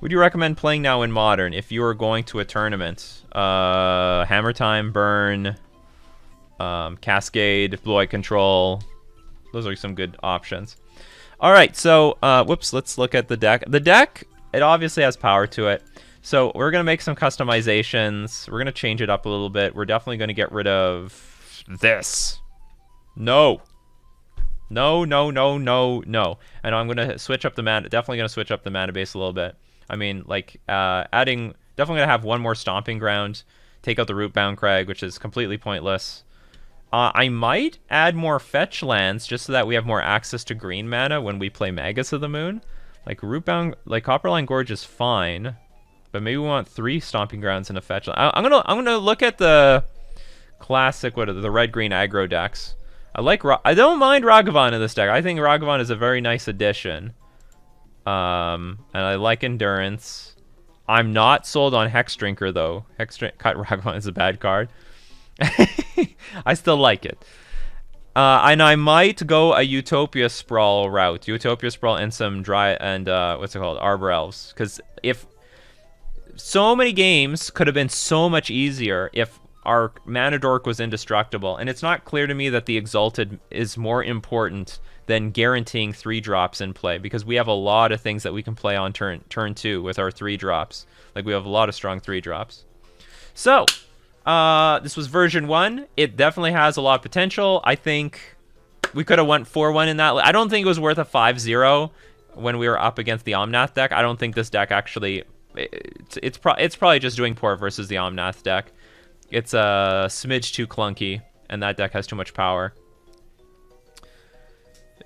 [SPEAKER 1] Would you recommend playing now in Modern if you were going to a tournament? Hammer Time, Burn, Cascade, Blue Eye Control. Those are some good options. All right, so whoops, let's look at the deck. The deck, it obviously has power to it. So we're going to make some customizations. We're going to change it up a little bit. We're definitely going to get rid of this. No. No. And I'm going to switch up the mana. Definitely going to switch up the mana base a little bit. I mean, like, definitely going to have one more Stomping Ground. Take out the Rootbound Crag, which is completely pointless. I might add more fetch lands just so that we have more access to green mana when we play Magus of the Moon. Like, Copperline Gorge is fine. But maybe we want 3 Stomping Grounds and a fetch. I'm gonna look at the classic the red-green aggro decks. I don't mind Ragavan in this deck. I think Ragavan is a very nice addition. And I like Endurance. I'm not sold on Hex Drinker though. Cut Ragavan is a bad card. I still like it. And I might go a Utopia Sprawl route. Utopia Sprawl and some Arbor Elves. Because if so many games could have been so much easier if our Mana Dork was indestructible, and it's not clear to me that the Exalted is more important than guaranteeing 3 drops in play, because we have a lot of things that we can play on turn 2 with our 3 drops. Like, we have a lot of strong 3 drops. So, this was version 1. It definitely has a lot of potential. I think we could have went 4-1 in that. I don't think it was worth a 5-0 when we were up against the Omnath deck. I don't think this deck actually... It's probably just doing poor versus the Omnath deck. It's a smidge too clunky, and that deck has too much power.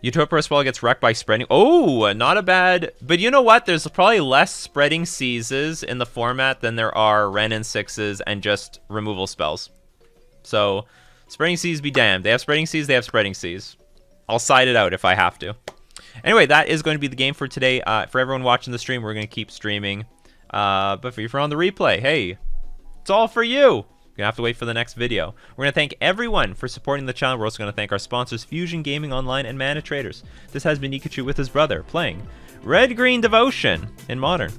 [SPEAKER 1] Utopia Sprawl gets wrecked by spreading. Oh, not a bad... But you know what? There's probably less spreading seizes in the format than there are Wrenn and 6s and just removal spells. So, spreading seas be damned. They have spreading seas, they have spreading seas. I'll side it out if I have to. Anyway, that is going to be the game for today. For everyone watching the stream, we're going to keep streaming. But if you're on the replay, hey, it's all for you. You're going to have to wait for the next video. We're going to thank everyone for supporting the channel. We're also going to thank our sponsors, Fusion Gaming Online and Mana Traders. This has been Nikachu with his brother, playing Red Green Devotion in Modern.